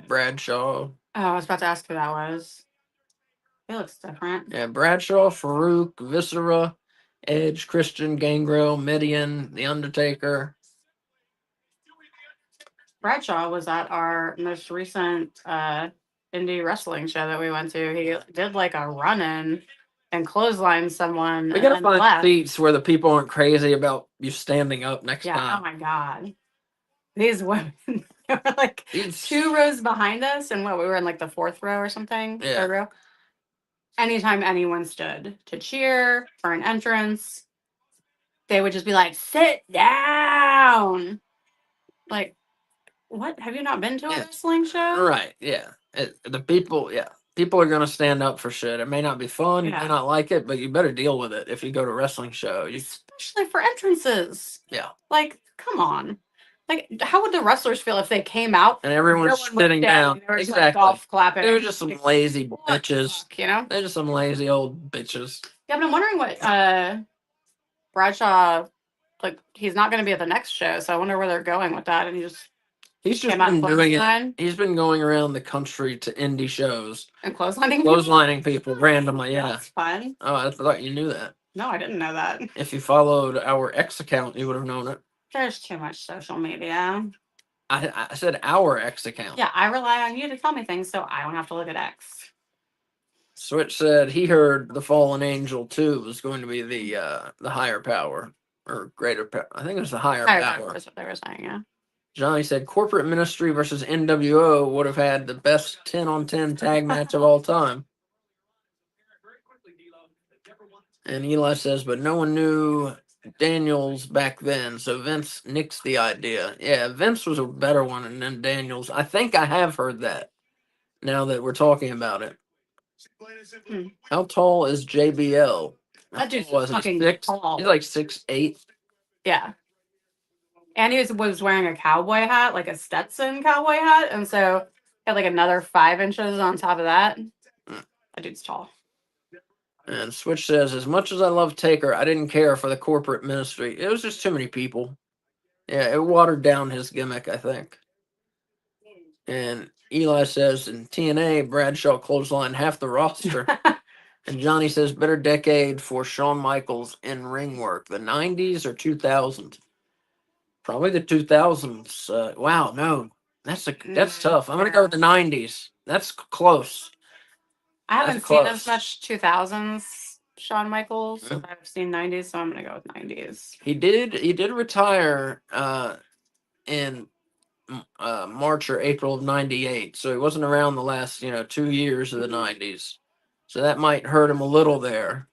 Bradshaw.
Oh, I was about to ask who that was. He looks different.
Yeah, Bradshaw, Farouk, Viscera, Edge, Christian, Gangrel, Midian, The Undertaker.
Bradshaw was at our most recent indie wrestling show that we went to. He did like a run-in and clothesline someone.
We gotta find seats where the people aren't crazy about you standing up next time.
Oh my God. These women they were like 2 rows behind us, and we were in like the 4th row or something.
Yeah.
3rd row. Anytime anyone stood to cheer for an entrance, they would just be like, sit down. Like, what? Have you not been to a wrestling show?
Right, yeah. People are going to stand up for shit. It may not be fun, you may not like it, but you better deal with it if you go to a wrestling show.
Especially for entrances.
Yeah.
Like, come on. Like, how would the wrestlers feel if they came out
and everyone's sitting down?
They were just,
exactly.
like, golf clapping.
They were just some lazy bitches.
You know?
They're just some lazy old bitches.
Yeah, but I'm wondering what Bradshaw, like, he's not going to be at the next show, so I wonder where they're going with that. And
He's just been doing it. He's been going around the country to indie shows
and clotheslining
people randomly. Yeah,
that's fun.
Oh, I thought you knew that.
No, I didn't know that.
If you followed our X account, you would have known it.
There's too much social media.
I said our X account.
Yeah, I rely on you to tell me things, so I don't have to look at X.
Switch said he heard the Fallen Angel 2 was going to be the higher power or greater power. I think it was the higher power.
That's what they were saying. Yeah.
Johnny said corporate ministry versus NWO would have had the best 10-on-10 tag match of all time. And Eli says, but no one knew Daniels back then, so Vince nixed the idea. Yeah, Vince was a better one than Daniels. I think I have heard that now that we're talking about it. How tall is JBL?
That dude's fucking tall.
He's like 6'8".
Yeah. And he was wearing a cowboy hat, like a Stetson cowboy hat. And so Got like another 5 inches on top of that.
Mm.
That dude's tall.
And Switch says, as much as I love Taker, I didn't care for the corporate ministry. It was just too many people. Yeah, it watered down his gimmick, I think. And Eli says, in TNA, Bradshaw clothesline half the roster. And Johnny says, better decade for Shawn Michaels in ring work, the 90s or 2000s? Probably the 2000s. Wow, no, that's tough. I'm gonna go with the 90s. That's close.
I haven't
That's
seen
close.
as much 2000s Shawn Michaels.
Mm.
I've seen 90s, so I'm gonna go with 90s.
He did retire in March or April of '98, so he wasn't around the last 2 years of the '90s. So that might hurt him a little there.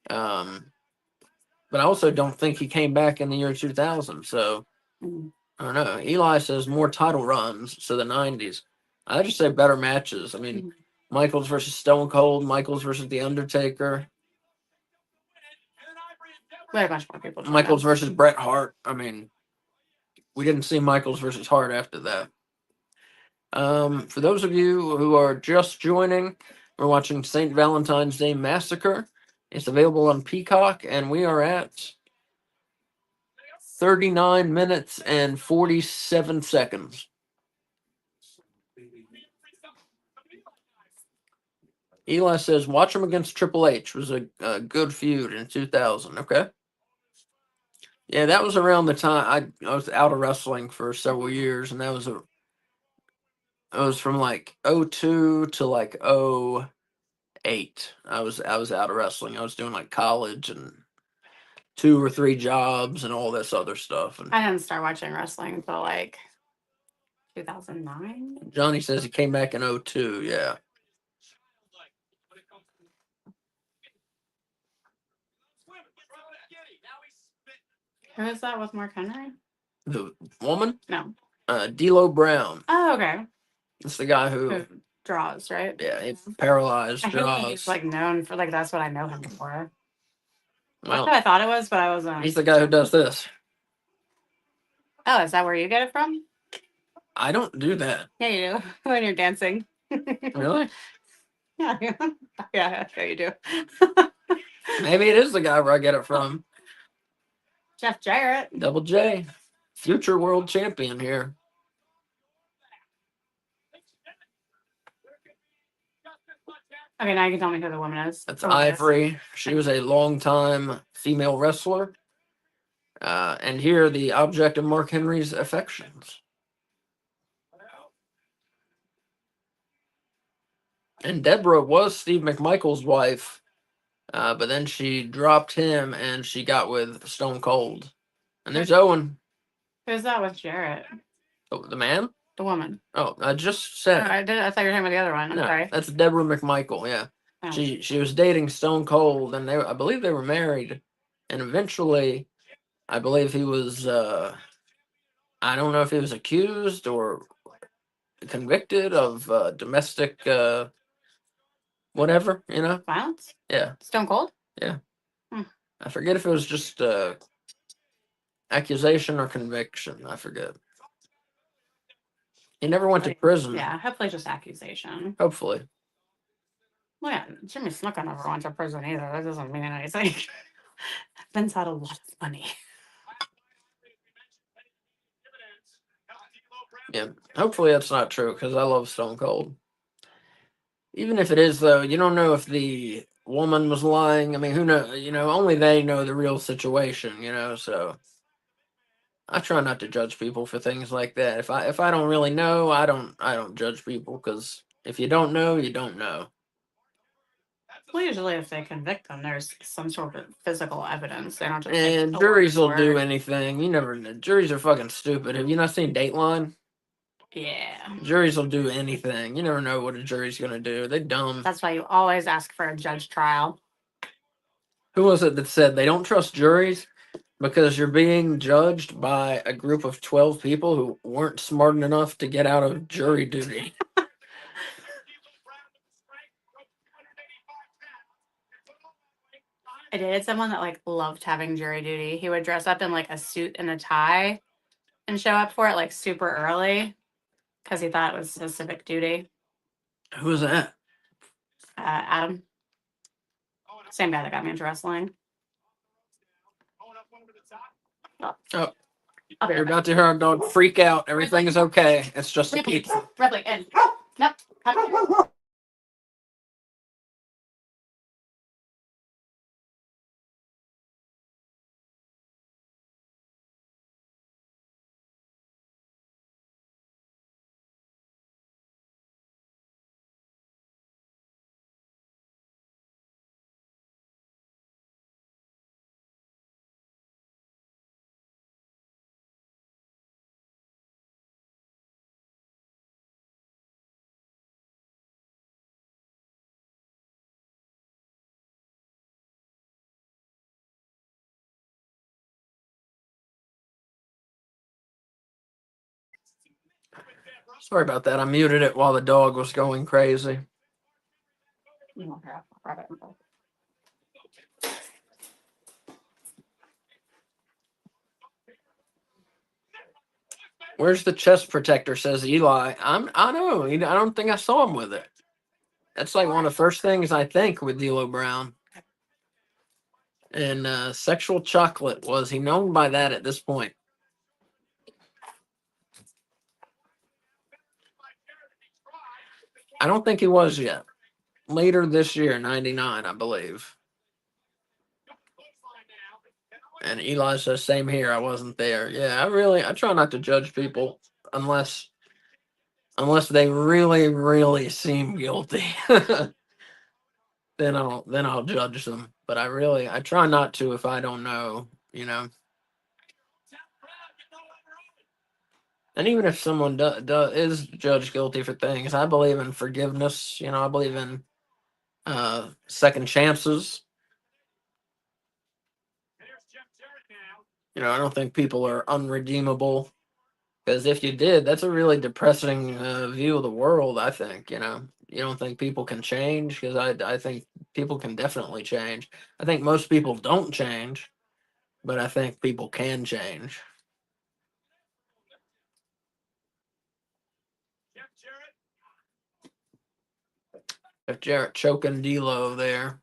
But I also don't think he came back in the year 2000. So
Mm.
I don't know. Eli says more title runs, so the '90s. I just say better matches. I mean,
Mhm.
Michaels versus Stone Cold, Michaels versus The Undertaker,
We had a bunch more people. join
Michaels
us.
versus Bret Hart. I mean, we didn't see Michaels versus Hart after that. For those of you who are just joining, we're watching St. Valentine's Day Massacre. It's available on Peacock, and we are at 39 minutes and 47 seconds. Eli says, watch him against Triple H. Was a good feud in 2000. Okay. Yeah, that was around the time I was out of wrestling for several years, and it was from like '02 to like '08. I was out of wrestling. I was doing like college and 2 or 3 jobs and all this other stuff. And
I didn't start watching wrestling until like 2009.
Johnny says he came back in '02. Yeah.
Who is that with Mark Henry?
The woman?
No.
D'Lo Brown.
Oh, okay.
That's the guy
Who
who,
draws, right?
yeah, he's paralyzed,
I hate that he's
draws.
like known for like that's what I know him for. That's
Well,
what I thought it was, but I wasn't.
he's the guy who does this.
Oh, is that where you get it from?
I don't do that.
Yeah, you do when you're dancing.
Really?
Yeah, yeah, you do.
Maybe it is the guy where I get it from.
Jeff Jarrett.
Double J. Future world champion here.
Okay, now you can tell me who the woman is.
That's
The woman is.
Ivory. She was a longtime female wrestler. And here, the object of Mark Henry's affections. And Deborah was Steve McMichael's wife, but then she dropped him and she got with Stone Cold. And there's Owen.
Who's that with Jarrett?
Oh, the man?
The woman.
Oh, I just
Oh,
said.
I thought you were talking about the other one. I'm
No,
sorry.
that's Deborah McMichael. Yeah,
Oh.
she was dating Stone Cold, and I believe they were married, and eventually, I believe he was. I don't know if he was accused or convicted of domestic whatever.
Violence?
Yeah,
Stone Cold?
I forget if it was just accusation or conviction. I forget. He never went to prison.
Yeah, hopefully just accusation.
Hopefully.
Well, yeah, Jimmy Snuka never went to prison either. That doesn't mean anything. Vince had a lot of money.
Yeah, hopefully that's not true because I love Stone Cold. Even if it is, though, you don't know if the woman was lying. I mean, who knows? Only they know the real situation. So I try not to judge people for things like that. If I don't really know, I don't judge people because if you don't know, you don't know.
Well, usually if they convict them, there's some sort of physical evidence. They don't just
And juries will do anything. You never know. Juries are fucking stupid. Have you not seen Dateline?
Yeah.
Juries will do anything. You never know what a jury's gonna do. They're dumb.
That's why you always ask for a judge trial.
Who was it that said they don't trust juries because you're being judged by a group of 12 people who weren't smart enough to get out of jury duty?
I dated someone that like loved having jury duty. He would dress up in like a suit and a tie and show up for it like super early. because he thought it was his civic duty.
Who was that?
Adam, same guy that got me into wrestling.
Oh,
I'll be
you're
right back.
about to hear our dog freak out. Everything is okay. It's just a pizza.
Ripley, in. Nope.
Sorry about that. I muted it while the dog was going crazy. Where's the chest protector? Says Eli. I know. I don't think I saw him with it. That's like one of the first things I think with D'Lo Brown. And sexual chocolate, was he known by that at this point? I don't think he was yet. Later this year, 99, I believe. And Eli says, same here. I wasn't there. Yeah, I try not to judge people unless they really, really seem guilty. then I'll judge them. But I try not to if I don't know, And even if someone is judged guilty for things, I believe in forgiveness. I believe in second chances. I don't think people are unredeemable. Because if you did, that's a really depressing view of the world, I think. You don't think people can change? Because I think people can definitely change. I think most people don't change, but I think people can change. If Jarrett choking D'Lo there.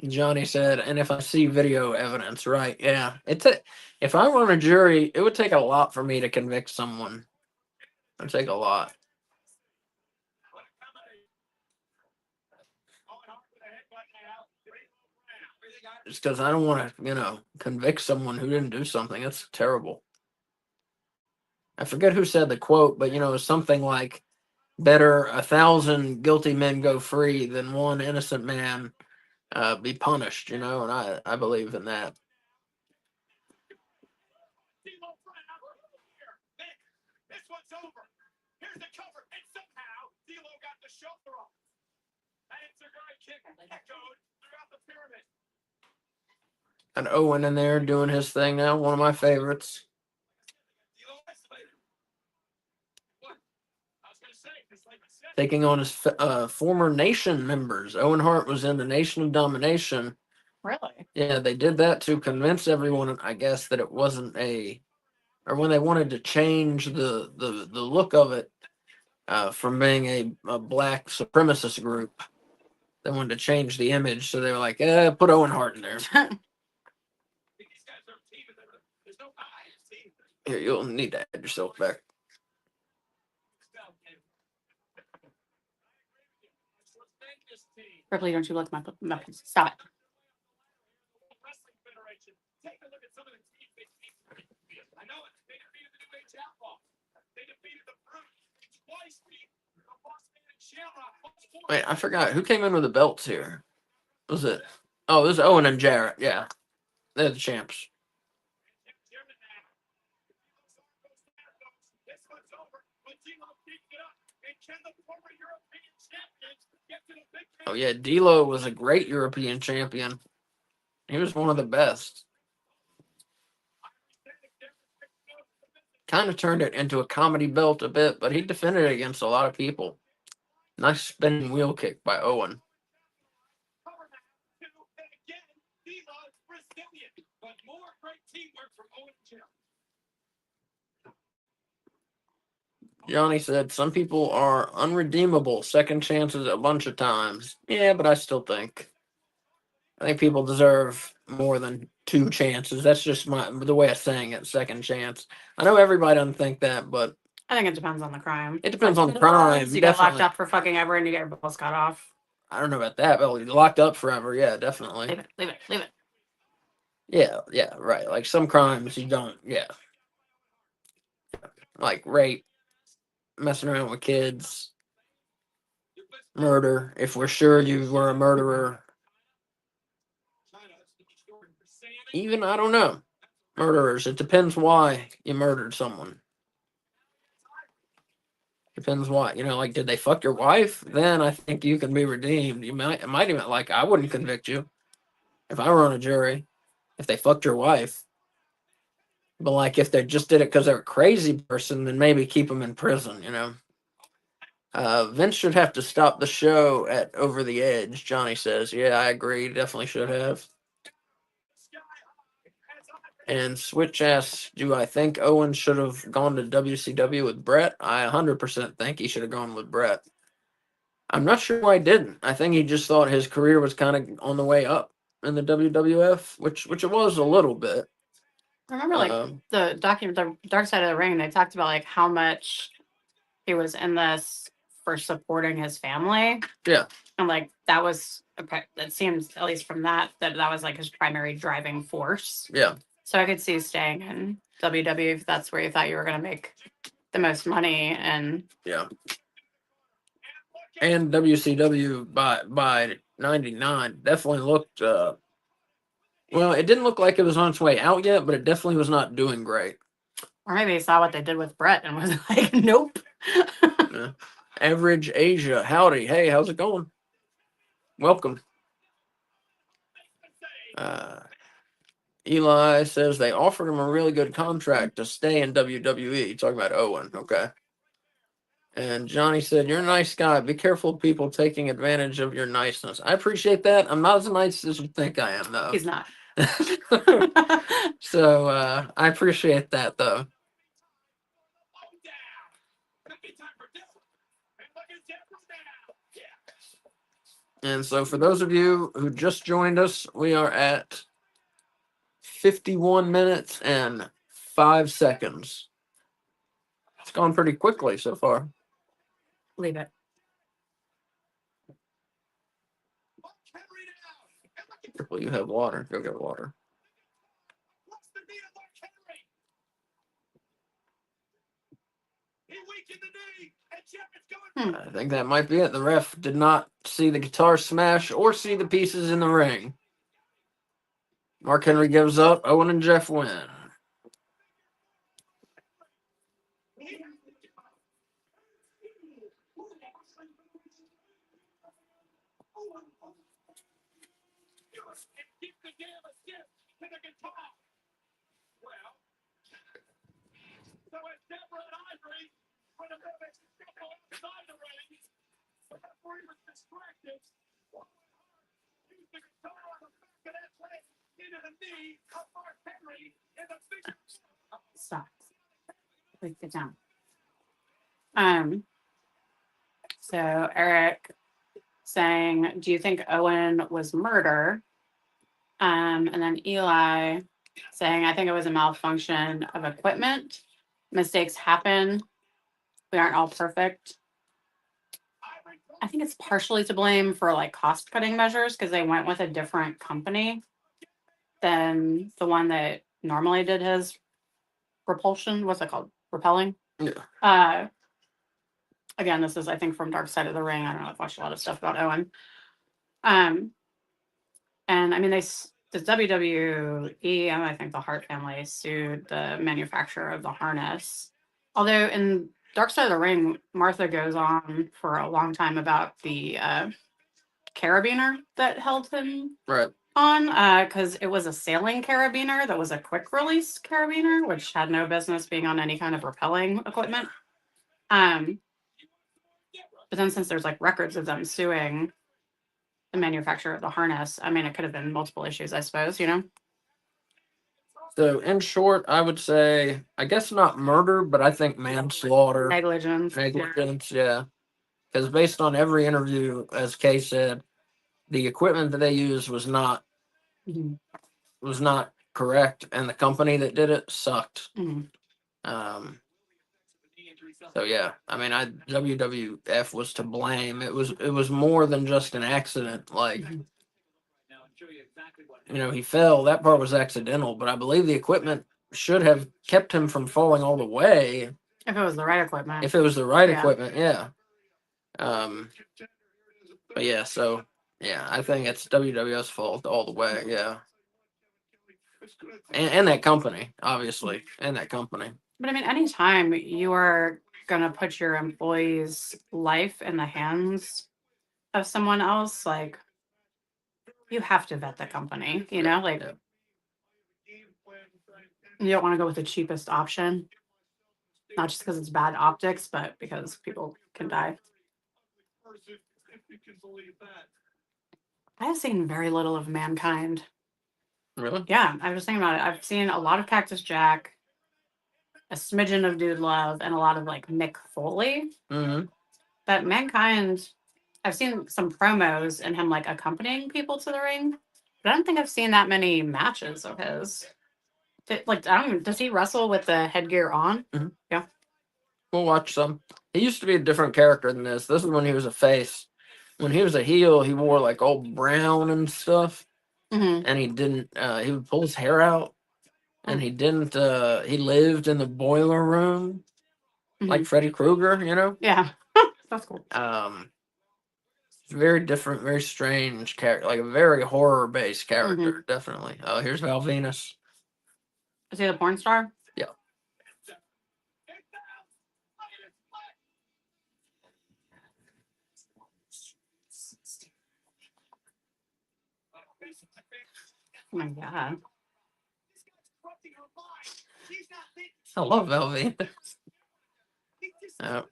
Johnny said, and if I see video evidence, right? Yeah, if I were on a jury, it would take a lot for me to convict someone. It'd take a lot. Just because I don't want to, convict someone who didn't do something. That's terrible. I forget who said the quote, but something like, "Better 1,000 guilty men go free than one innocent man be punished." And I believe in that.
This one's over. Here's the cover, and somehow D'Lo got the shoulder off. And it's a great kick echoed throughout the pyramid.
And Owen in there doing his thing now, one of my favorites. Taking on his former Nation members. Owen Hart was in the Nation of Domination.
Really?
Yeah, they did that to convince everyone, I guess, that it wasn't or when they wanted to change the look of it from being a black supremacist group. They wanted to change the image, so they were like, put Owen Hart in there. Here, you'll need to add yourself back.
Ripley, don't you like my stop it.
I know it. They defeated the New Age Outlaw. They defeated the Brute twice. The Boss Man and Shamrock.
Wait, I forgot who came in with the belts here. Was it? Oh, it was Owen and Jarrett. Yeah, they're the champs. Oh yeah, D'Lo was a great European champion. He was one of the best. Kind of turned it into a comedy belt a bit, but he defended it against a lot of people. Nice spinning wheel kick by Owen.
teamwork from Owen and Jeff.
Johnny said some people are unredeemable, second chances a bunch of times. Yeah, but I think people deserve more than two chances. That's just the way of saying it, second chance. I know everybody doesn't think that, but
I think it depends on the crime.
it depends on the crime.
You get locked
Definitely.
up for fucking ever and you get your balls cut off.
I don't know about that, but locked up forever. Yeah, definitely.
Leave it.
Yeah, right. Like some crimes you don't. Yeah, like rape, messing around with kids, murder. If we're sure you were a murderer, even I don't know, murderers. It depends why you murdered someone. Depends why. Like did they fuck your wife? Then I think you can be redeemed. It might even like I wouldn't convict you if I were on a jury if they fucked your wife. But like if they just did it because they're a crazy person, then maybe keep them in prison. Vince should have to stop the show at Over the Edge. Johnny says, "Yeah, I agree. Definitely should have." And Switch asks, "Do I think Owen should have gone to WCW with Brett?" I 100% think he should have gone with Brett. I'm not sure why he didn't. I think he just thought his career was kind of on the way up in the WWF, which it was a little bit.
I remember the Dark Side of the Ring. They talked about like how much he was in this for supporting his family.
Yeah.
And like that was it seems at least from that was like his primary driving force.
Yeah.
So I could see staying in WWE if that's where you thought you were going to make the most money. And
yeah. And WCW by 99 definitely looked well, it didn't look like it was on its way out yet, but it definitely was not doing great.
Or maybe he saw what they did with Brett and was like, nope.
Yeah. Average Asia, howdy. Hey, how's it going? Welcome. Eli says they offered him a really good contract to stay in WWE. Talking about Owen, okay. And Johnny said, "You're a nice guy. Be careful of people taking advantage of your niceness." I appreciate that. I'm not as nice as you think I am, though.
He's not.
So I appreciate that, though. And so for those of you who just joined us, we are at 51 minutes and 5 seconds. It's gone pretty quickly so far.
Leave it.
Well, you have water. Go get water. I think that might be it. The ref did not see the guitar smash or see the pieces in the ring. Mark Henry gives up. Owen and Jeff win.
Stop. Please sit down. So Eric saying, "Do you think Owen was murder?" And then Eli saying, "I think it was a malfunction of equipment. Mistakes happen. We aren't all perfect." I think it's partially to blame for like cost cutting measures because they went with a different company than the one that normally did his repulsion. What's it called? Repelling?
Yeah.
Again, this is I think from Dark Side of the Ring. I don't know. I've watched a lot of stuff about Owen. And I mean the WWE and I think the Hart family sued the manufacturer of the harness. Although in Dark Side of the Ring, Martha goes on for a long time about the carabiner that held him
Right.
on because it was a sailing carabiner that was a quick release carabiner, which had no business being on any kind of rappelling equipment. But then since there's like records of them suing the manufacturer of the harness, I mean, it could have been multiple issues, I suppose,
So, in short, I would say, I guess not murder, but I think manslaughter,
Negligence.
negligence, yeah. Because based on every interview, as Kay said, the equipment that they used
Mhm.
was not correct, and the company that did it sucked.
Mhm.
Um, so yeah, I mean, WWF was to blame. It was more than just an accident. Like,
Mhm.
he fell. That part was accidental, but I believe the equipment should have kept him from falling all the way
If it was the right equipment.
if it was the right
Yeah.
equipment. Yeah. But yeah, so yeah, I think it's WWF's fault all the way. Yeah. And that company, obviously, and that company.
But I mean, anytime you are gonna put your employee's life in the hands of someone else, like you have to vet the company, like
Yeah.
you don't want to go with the cheapest option, not just because it's bad optics, but because people can die. I have seen very little of Mankind.
Really?
Yeah, I was thinking about it. I've seen a lot of Cactus Jack, a smidgen of Dude Love, and a lot of like Mick Foley.
Mm-hmm.
But Mankind, I've seen some promos and him like accompanying people to the ring, but I don't think I've seen that many matches of his. I don't even, does he wrestle with the headgear on?
Mhm.
Yeah.
We'll watch some. He used to be a different character than this. This is when he was a face. When he was a heel, he wore like all brown and stuff,
Mm-hmm.
and he didn't. He would pull his hair out, and he didn't. He lived in the boiler room, like Freddy Krueger.
Yeah. That's cool.
Very different, very strange character, like a very horror based character.
Mm-hmm.
Definitely. Oh, here's Val Venus.
Is he the porn star?
Yeah.
Oh my god.
I love Val Venus. Oh.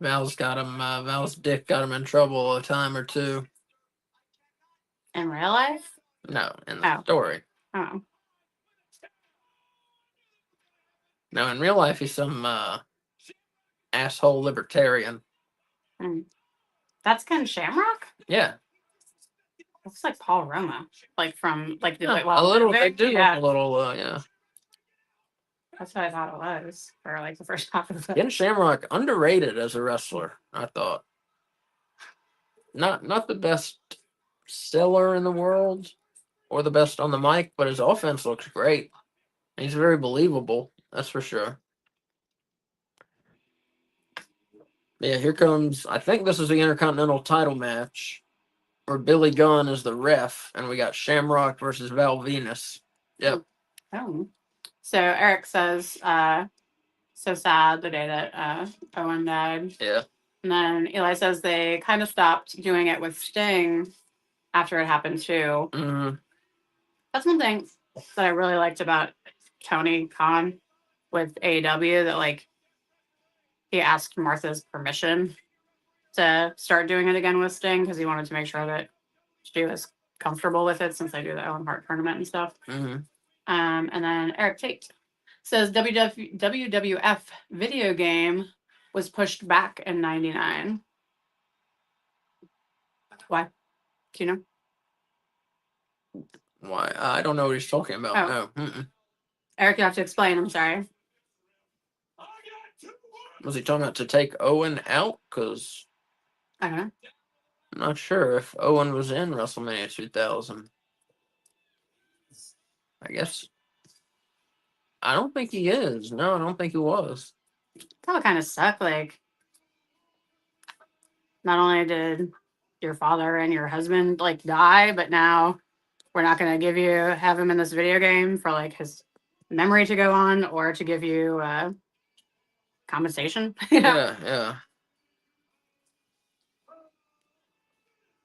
Val's dick got him in trouble a time or two.
In real life?
No, in the story.
Oh.
No, in real life, he's some asshole libertarian.
That's Ken Shamrock?
Yeah.
Looks like Paul Roma. Like from like the
A little, they do
yeah.
look a little, yeah.
That's what I thought it was for like the first half of it.
Ken Shamrock, underrated as a wrestler, I thought. Not the best seller in the world or the best on the mic, but his offense looks great. He's very believable, that's for sure. Yeah, here comes, I think this is the Intercontinental title match where Billy Gunn is the ref, and we got Shamrock versus Val Venus. Yep.
Oh. So Eric says, so sad the day that Owen died.
Yeah.
And then Eli says they kind of stopped doing it with Sting after it happened too.
Mm-hmm.
That's one thing that I really liked about Tony Khan with AEW, that like he asked Martha's permission to start doing it again with Sting because he wanted to make sure that she was comfortable with it since they do the Owen Hart tournament and stuff.
Mm-hmm.
And then Eric Tate says WWF video game was pushed back in '99. Why? Do you know?
Why? I don't know what he's talking about.
Oh.
No. Mm-mm.
Eric, you have to explain. I'm sorry.
Was he talking about to take Owen out? Because
I don't know.
I'm not sure if Owen was in WrestleMania 2000. I guess. I don't think he is. No, I don't think he was.
That would kind of suck. Like, not only did your father and your husband like die, but now we're not going to have him in this video game for like his memory to go on or to give you compensation.
Yeah.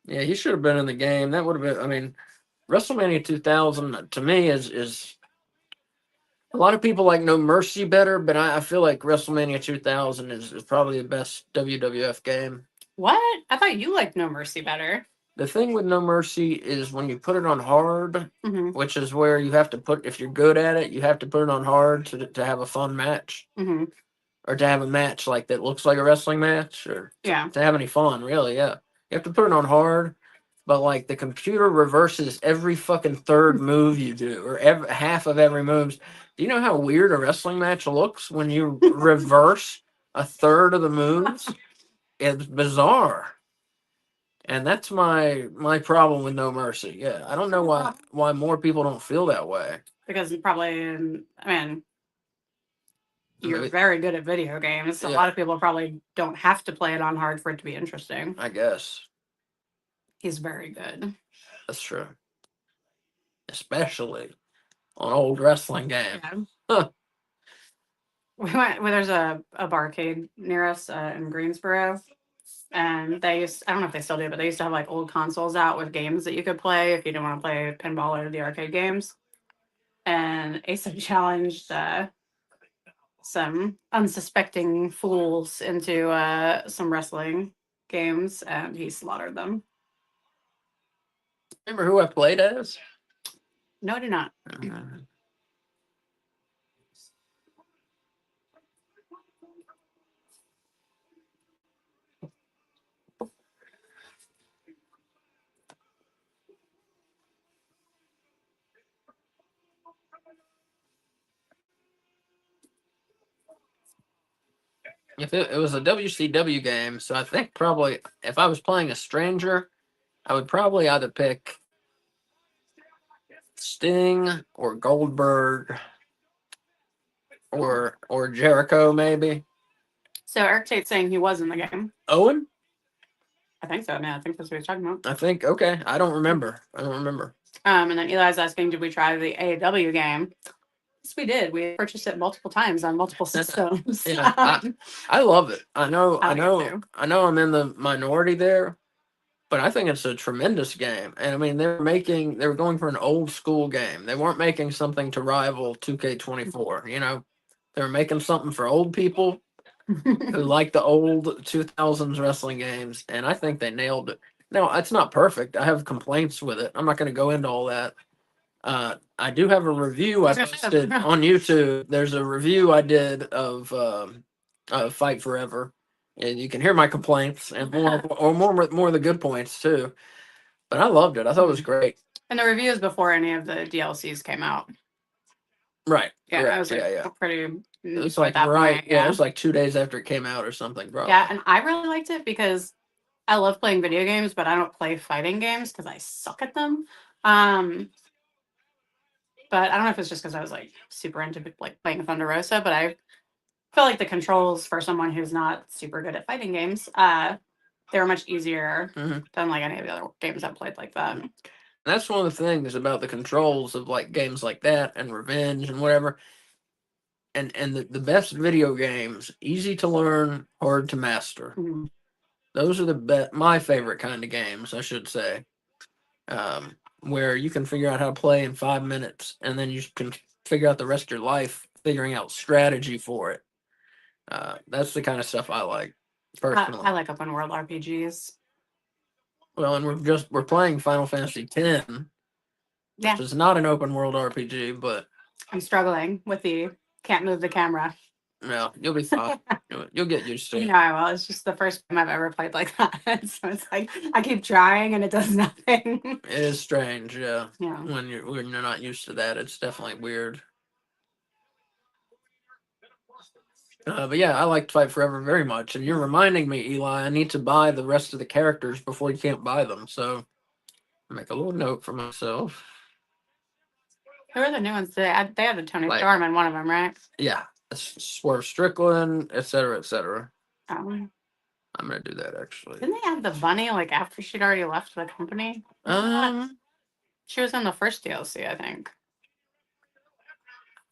Yeah, he should have been in the game. That would have been. I mean, WrestleMania 2000 to me is A lot of people like No Mercy better, but I feel like WrestleMania 2000 is probably the best WWF game.
What? I thought you liked No Mercy better.
The thing with No Mercy is when you put it on hard,
Mm-hmm.
which is where you have to put, if you're good at it, you have to put it on hard to have a fun match,
Mm-hmm.
or to have a match like that looks like a wrestling match, or
Yeah.
to have any fun, really. Yeah, you have to put it on hard, but like the computer reverses every fucking third move you do, or half of every move. Do you know how weird a wrestling match looks when you reverse a third of the moves? It's bizarre. And that's my problem with No Mercy. Yeah, I don't know why more people don't feel that way.
Because probably, I mean, you're
Maybe,
very good at video games. A
yeah,
lot of people probably don't have to play it on hard for it to be interesting.
I guess
He's very good.
that's true, especially on old wrestling games.
Yeah.
Huh.
We went. Well, there's a barcade near us in Greensboro, and they used. I don't know if they still do, but they used to have like old consoles out with games that you could play if you didn't want to play pinball or the arcade games. And Asa challenged some unsuspecting fools into some wrestling games, and he slaughtered them.
Remember who I played as?
No, I do not.
If it was a WCW game, so I think probably if I was playing a stranger, I would probably either pick Sting or Goldberg or Jericho, maybe.
So Eric Tate's saying he was in the game.
Owen?
I think so. Yeah, I think that's what he's talking about.
I think, okay. I don't remember.
And then Eli's asking, did we try the AEW game? Yes, we did. We purchased it multiple times on multiple systems.
Yeah, I love it. I know
I like it too.
I'm in the minority there, but I think it's a tremendous game. And I mean, they were going for an old school game. They weren't making something to rival 2K24, you know. They were making something for old people who like the old 2000s wrestling games, and I think they nailed it. Now, it's not perfect. I have complaints with it. I'm not going to go into all that. I do have a review I posted on YouTube. There's a review I did of Fight Forever, and you can hear my complaints and more of the good points too. But I loved it. I thought it was great.
And the reviews before any of the DLCs came out.
Right.
Yeah,
correct.
I was like,
yeah.
pretty.
It was like right. Point, yeah, it was like 2 days after it came out or something, bro.
Yeah, and I really liked it because I love playing video games, but I don't play fighting games because I suck at them. But I don't know if it's just because I was like super into like playing Thunder Rosa, but I feel like the controls for someone who's not super good at fighting games, they were much easier than like any of the other games I've played like that.
And that's one of the things about the controls of like games like that and Revenge and whatever. And the best video games, easy to learn, hard to master.
Mm-hmm.
Those are my favorite kind of games, I should say. Where you can figure out how to play in 5 minutes, and then you can figure out the rest of your life figuring out strategy for it. That's the kind of stuff I like personally.
I like open world RPGs.
Well, and we're playing Final Fantasy X, which is not an open world RPG, but
I'm struggling with the can't move the camera.
No, you'll be fine. You'll get used to it.
You know I will. It's just the first time I've ever played like that. So it's like I keep trying and it does nothing.
It is strange, yeah.
Yeah.
When you're not used to that, it's definitely weird. But yeah, I liked Fight Forever very much, and you're reminding me, Eli, I need to buy the rest of the characters before you can't buy them. So I'll make a little note for myself.
Who are the new ones today? They had a Tony Storm in one of them, right?
Yeah. Swerve Strickland, etc., etc.
I'm
gonna do that actually.
Didn't they have the bunny like after she'd already left the company? She was in the first DLC, I think.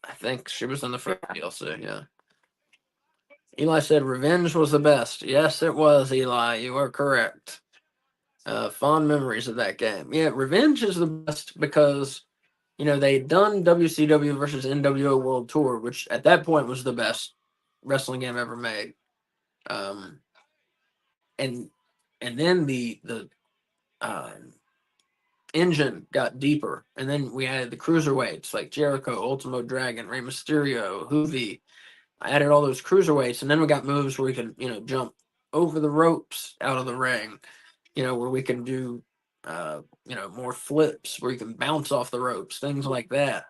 I think she was in the first DLC, yeah. Eli said Revenge was the best. Yes, it was, Eli. You are correct. Fond memories of that game. Yeah, Revenge is the best because they'd done WCW versus NWO World Tour, which at that point was the best wrestling game ever made. Um, and then the engine got deeper, and then we added the cruiserweights like Jericho, Ultimo Dragon, Rey Mysterio, Hoovy. I added all those cruiserweights, and then we got moves where we could, jump over the ropes out of the ring, where we can do, more flips, where you can bounce off the ropes, things like that.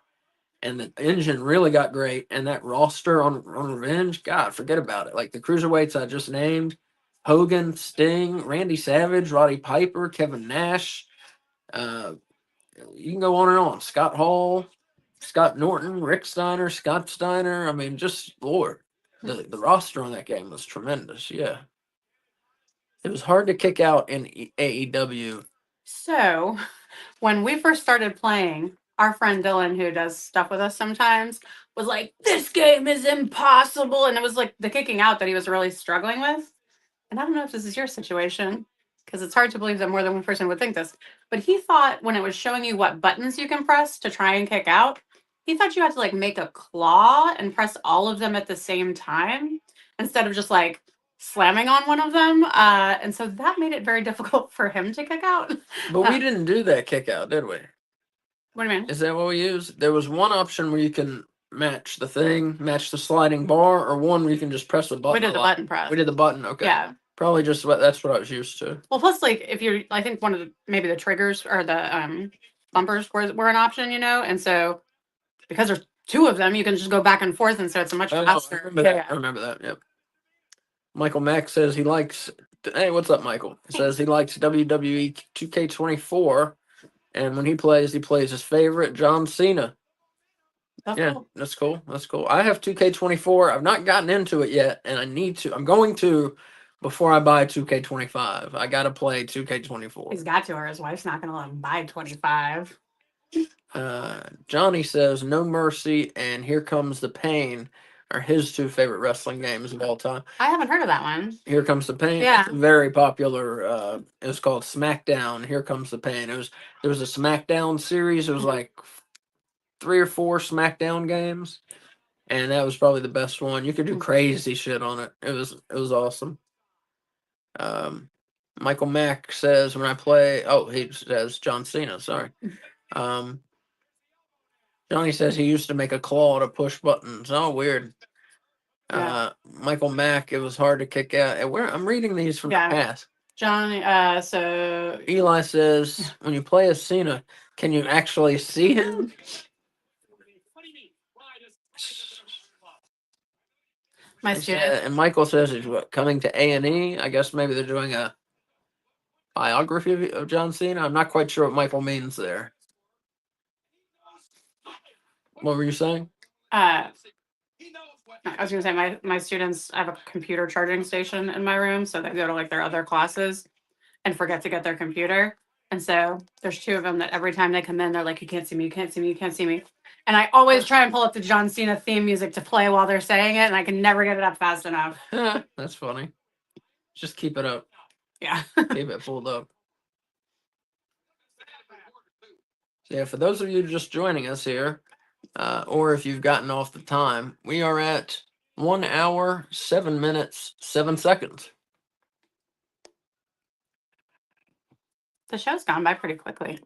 And the engine really got great, and that roster on Revenge, God, forget about it. Like the cruiserweights I just named, Hogan, Sting, Randy Savage, Roddy Piper, Kevin Nash. Uh, you can go on and on. Scott Hall, Scott Norton, Rick Steiner, Scott Steiner. I mean, just Lord, the roster on that game was tremendous. Yeah, it was hard to kick out in AEW.
So, when we first started playing, our friend Dylan, who does stuff with us sometimes, was like, "This game is impossible," and it was like the kicking out that he was really struggling with. And I don't know if this is your situation, because it's hard to believe that more than one person would think this, but he thought when it was showing you what buttons you can press to try and kick out, he thought you had to like make a claw and press all of them at the same time instead of just like slamming on one of them. And so that made it very difficult for him to kick out.
But we didn't do that kick out, did we?
What do you mean?
Is that what we used? There was one option where you can match the sliding bar, or one where you can just press the button.
We did the button press.
We did the button, okay.
Yeah.
Probably just that's what I was used to.
Well, plus, like, if you're, I think one of the, maybe the triggers or the bumpers were an option, and so because there's two of them, you can just go back and forth, and so it's a much faster.
I remember that. Yep. Michael Mack says he likes. Hey, what's up, Michael? He says he likes WWE 2K24, and when he plays his favorite, John Cena.
That's
Yeah,
cool.
that's cool. That's cool. I have 2K24. I've not gotten into it yet, and I need to. I'm going to before I buy 2K25. I got to play 2K24.
He's got to, or his wife's not going to let him buy 25.
Johnny says No Mercy and Here Comes the Pain are his two favorite wrestling games of all time.
I haven't heard of that one.
Here Comes the Pain.
Yeah.
It's very popular. It was called SmackDown. Here Comes the Pain. There was a SmackDown series. It was like 3 or 4 SmackDown games, and that was probably the best one. You could do crazy shit on it. It was awesome. Michael Mack says when I play. Oh, he says John Cena. Sorry. Johnny says he used to make a claw to push buttons. Oh, weird.
Yeah.
Michael Mack, it was hard to kick out. I'm reading these from the past.
Johnny, so
Eli says, when you play as Cena, can you actually see him?
My student.
And Michael says he's coming to A&E. I guess maybe they're doing a biography of John Cena. I'm not quite sure what Michael means there. What were you saying?
I was going to say my students, I have a computer charging station in my room, so they go to like their other classes and forget to get their computer. And so there's 2 of them that every time they come in, they're like, "You can't see me, you can't see me, you can't see me." And I always try and pull up the John Cena theme music to play while they're saying it, and I can never get it up fast enough.
That's funny. Just keep it up.
Yeah.
Keep it pulled up. So yeah, for those of you just joining us here, or if you've gotten off the time, we are at 1 hour, 7 minutes, 7 seconds.
The show's gone by pretty quickly.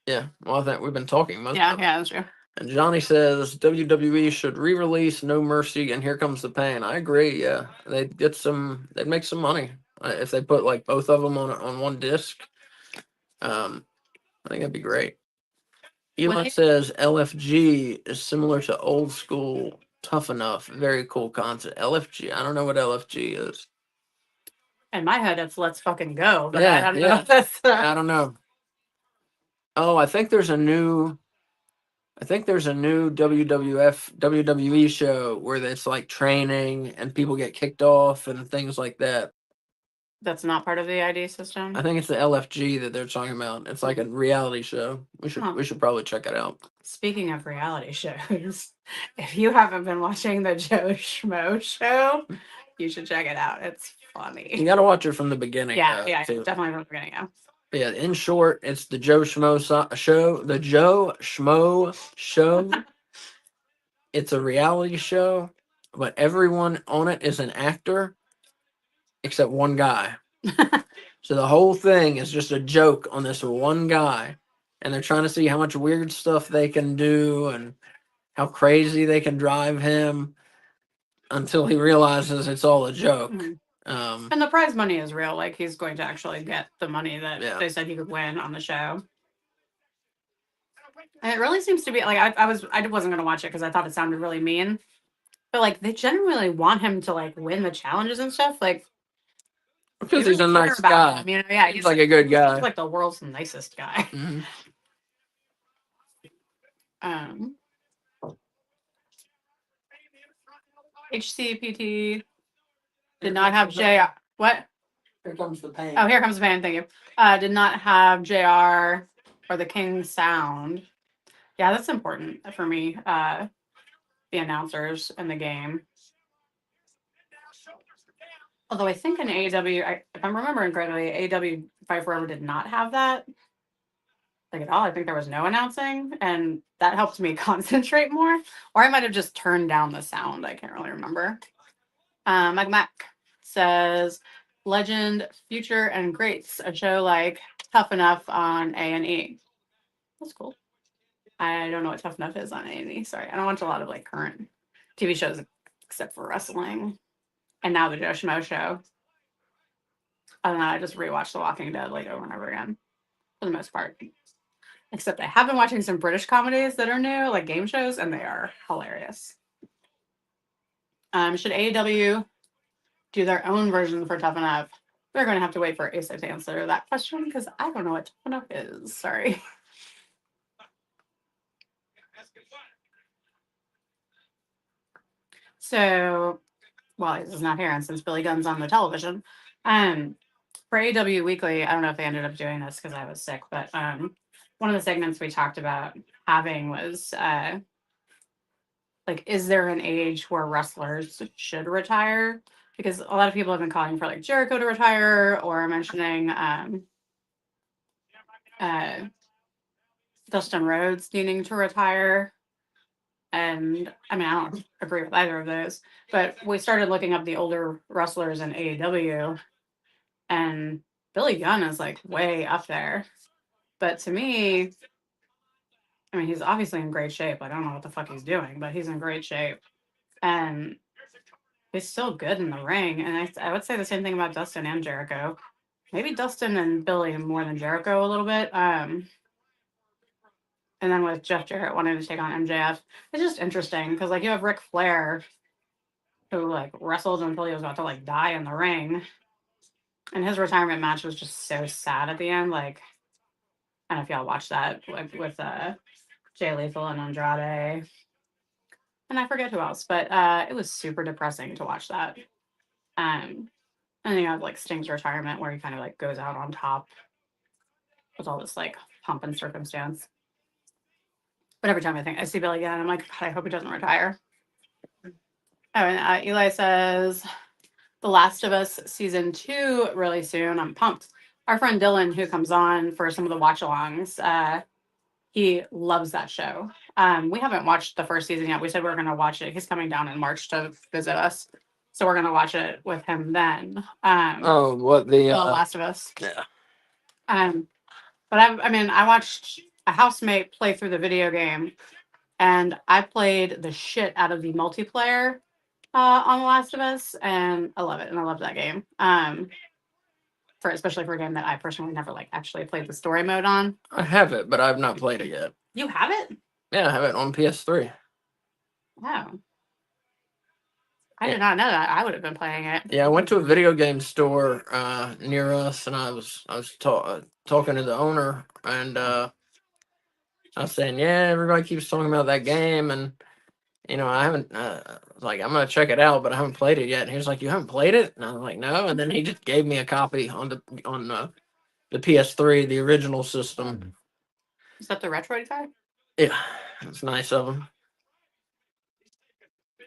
Yeah, well, I think we've been talking most of it.
Yeah, that's true.
And Johnny says WWE should re-release No Mercy and Here Comes the Pain. I agree. Yeah, they'd make some money if they put like both of them on one disc. I think that'd be great. Eli says LFG is similar to old school Tough Enough. Very cool concept. LFG. I don't know what LFG is.
In my head, it's Let's Fucking Go. But
Yeah,
I don't know if that's.
I don't know. Oh, I think there's a new WWE show where it's like training and people get kicked off and things like that.
That's not part of the ID system.
I think it's the LFG that they're talking about. It's like a reality show. We should probably check it out.
Speaking of reality shows, if you haven't been watching the Joe Schmo show, you should check it out. It's funny.
You got to watch it from the beginning.
Yeah, definitely from the beginning. Yeah.
But yeah, in short, it's the Joe Schmo show. The Joe Schmo show. It's a reality show, but everyone on it is an actor except one guy. So the whole thing is just a joke on this one guy, and they're trying to see how much weird stuff they can do and how crazy they can drive him until he realizes it's all a joke.
Mhm.
Um,
And the prize money is real. Like, he's going to actually get the money that
Yeah.
they said he could win on the show. And it really seems to be like I wasn't gonna watch it because I thought it sounded really mean. But like they genuinely want him to like win the challenges and stuff. Like
because
they
he's a
really care
nice
about
guy.
him, you know? Yeah,
He's like a good guy.
He's like the world's nicest guy.
Mhm.
HCPT did not have JR. What?
Here comes the pain.
Oh, here comes the fan. Thank you. Did not have JR or the King sound. Yeah, that's important for me. The announcers in the game. Although I think in AEW, if I'm remembering correctly, AEW Fight Forever did not have that like at all. I think there was no announcing, and that helped me concentrate more. Or I might have just turned down the sound. I can't really remember. Mac says Legend, Future, and Greats, a show like Tough Enough on A&E. That's cool. I don't know what Tough Enough is on A&E. Sorry, I don't watch a lot of like current TV shows except for wrestling, and now the Joe Schmo show. And then I just rewatch The Walking Dead like over and over again, for the most part. Except I have been watching some British comedies that are new, like game shows, and they are hilarious. Should AEW do their own version for Tough Enough? We're going to have to wait for Asa to answer that question because I don't know what Tough Enough is. Sorry. So, well, Asa's not here, and since Billy Gunn's on the television, for AEW Weekly, I don't know if they ended up doing this because I was sick, but one of the segments we talked about having was like, is there an age where wrestlers should retire? Because a lot of people have been calling for like Jericho to retire or mentioning Dustin Rhodes needing to retire. And I mean, I don't agree with either of those, but we started looking up the older wrestlers in AEW, and Billy Gunn is like way up there. But to me, I mean, he's obviously in great shape. Like, I don't know what the fuck he's doing, but he's in great shape. And he's still good in the ring. And I would say the same thing about Dustin and Jericho. Maybe Dustin and Billy more than Jericho a little bit. And then with Jeff Jarrett wanting to take on MJF, it's just interesting because like you have Ric Flair who like wrestled until he was about to like die in the ring. And his retirement match was just so sad at the end. Like, I don't know if y'all watched that with Jay Lethal and Andrade. And I forget who else, but it was super depressing to watch that. And then you have like Sting's retirement where he kind of like goes out on top with all this like pomp and circumstance. But every time I see Billy again, I'm like, God, I hope he doesn't retire. Oh, and Eli says, The Last of Us season 2 really soon. I'm pumped. Our friend Dylan, who comes on for some of the watch-alongs, he loves that show. We haven't watched the first season yet. We said we were going to watch it. He's coming down in March to visit us, so we're going to watch it with him then.
what the
The Last of Us.
Yeah.
But I watched a housemate play through the video game, and I played the shit out of the multiplayer on The Last of Us, and I love it, and I love that game. Especially for a game that I personally never like actually played the story mode on.
I have it, but I've not played it yet.
You have it?
Yeah, I have it on PS3.
Wow. I did not know that. I would have been playing it.
Yeah, I went to a video game store near us, and I was talking to the owner, and I was saying, yeah, everybody keeps talking about that game, and I haven't like I'm gonna check it out, but I haven't played it yet. And he was like, you haven't played it? And I was like, no. And then he just gave me a copy on the PS3, the original system.
Is that the Retroid guy?
Yeah, it's nice of him.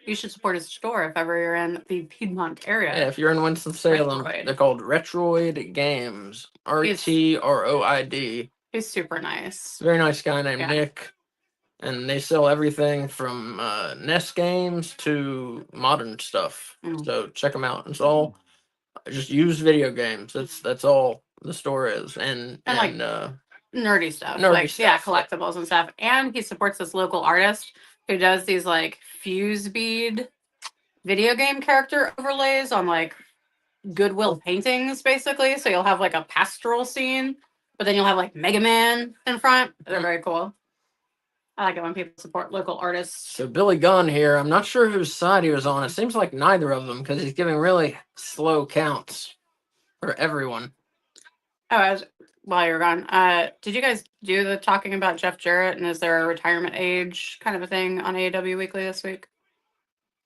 you should support his store if ever you're in the Piedmont area.
Yeah, if you're in Winston-Salem,
Retroid.
they're called Retroid Games. RTROID.
He's super nice.
Very nice guy named
Yeah.
Nick. And they sell everything from NES games to modern stuff. So check them out. It's all just used video games. That's all the store is. And
like nerdy stuff.
Nerdy stuff, yeah.
Collectibles and stuff. And he supports this local artist who does these like fuse bead video game character overlays on like Goodwill paintings, basically. So you'll have like a pastoral scene, but then you'll have like Mega Man in front. They're very cool. I like it when people support local artists.
So Billy Gunn here, I'm not sure whose side he was on. It seems like neither of them because he's giving really slow counts for everyone.
Oh, while you're gone, did you guys do the talking about Jeff Jarrett and is there a retirement age kind of a thing on AEW Weekly this week?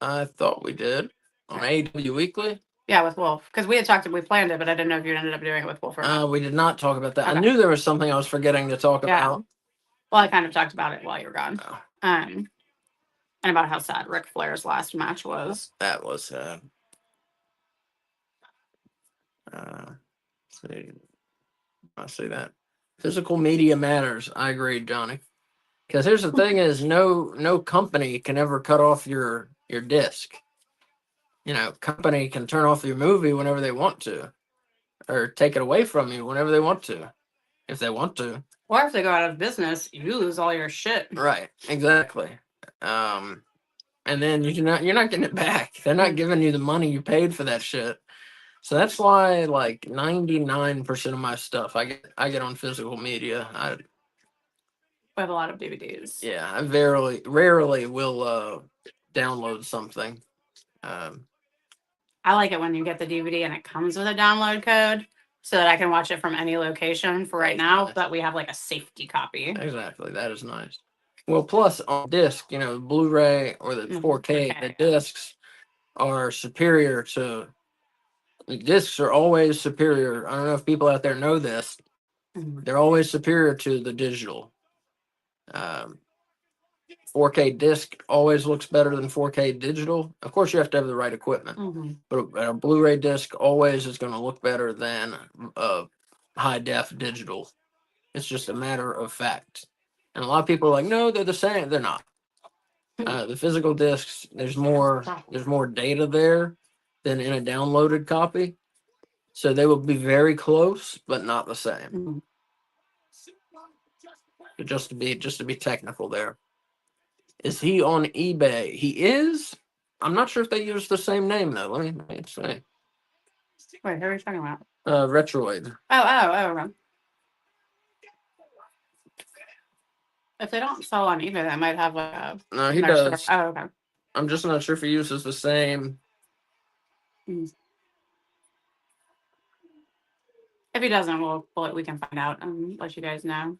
I thought we did on AEW Weekly.
Yeah, with Wolf, because we planned it, but I didn't know if you ended up doing it with Wolf or not.
We did not talk about that.
Okay.
I knew there was something I was forgetting to talk about.
Well, I kind of talked about it while you were gone.
Oh.
And about how sad Ric Flair's last match was.
That was sad. See, I see that. Physical media matters. I agree, Johnny. Because here's the thing: is no company can ever cut off your disc. You know, company can turn off your movie whenever they want to, or take it away from you whenever they want to, if they want to.
Or if they go out of business, you lose all your shit.
Right. Exactly. And then you're not getting it back. They're not giving you the money you paid for that shit. So that's why like 99% of my stuff I get on physical media.
We have a lot of DVDs.
Yeah, I rarely will download something.
I like it when you get the DVD and it comes with a download code so that I can watch it from any location for right now, but we have like a safety copy.
Exactly. That is nice. Well, plus on disc, you know, Blu-ray or the 4K, the discs are superior to. The discs are always superior. I don't know if people out there know this. They're always superior to the digital. 4K disc always looks better than 4K digital. Of course, you have to have the right equipment. But a Blu-ray disc always is going to look better than a high-def digital. It's just a matter of fact. And a lot of people are like, no, they're the same. They're not. The physical discs, there's more data there than in a downloaded copy. So they will be very close, but not the same. But just to be technical there. Is he on eBay? He is. I'm not sure if they use the same name though. Let me see.
Wait, who are you talking about?
Retroid.
Oh. If they don't sell on eBay, they might have like a.
No, he does.
Store. Oh, okay.
I'm just not sure if he uses the same.
If he doesn't, we can find out and let you guys know.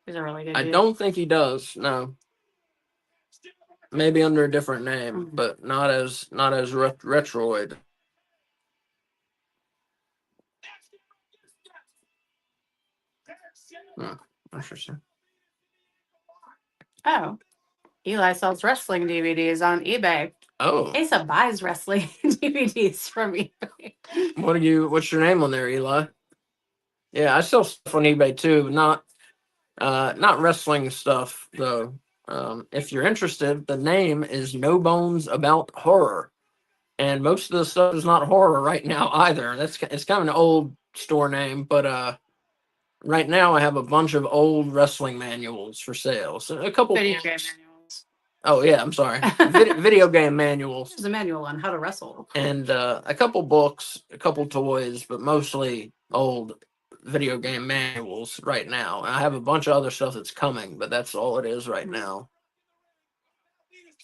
He's a really good dude.
I don't think he does. No. Maybe under a different name, but not as Retroid. Interesting.
Oh, Eli sells wrestling DVDs on eBay.
Oh,
Asa buys wrestling DVDs from eBay.
What's your name on there, Eli? Yeah, I sell stuff on eBay too, not wrestling stuff though. If you're interested, the name is No Bones About Horror, and most of the stuff is not horror right now either. It's kind of an old store name, but right now I have a bunch of old wrestling manuals for sale. So a couple
video game manuals.
Oh yeah, I'm sorry. Video game manuals.
There's a manual on how to wrestle.
And a couple books, a couple toys, but mostly old video game manuals right now. I have a bunch of other stuff that's coming, but that's all it is right now.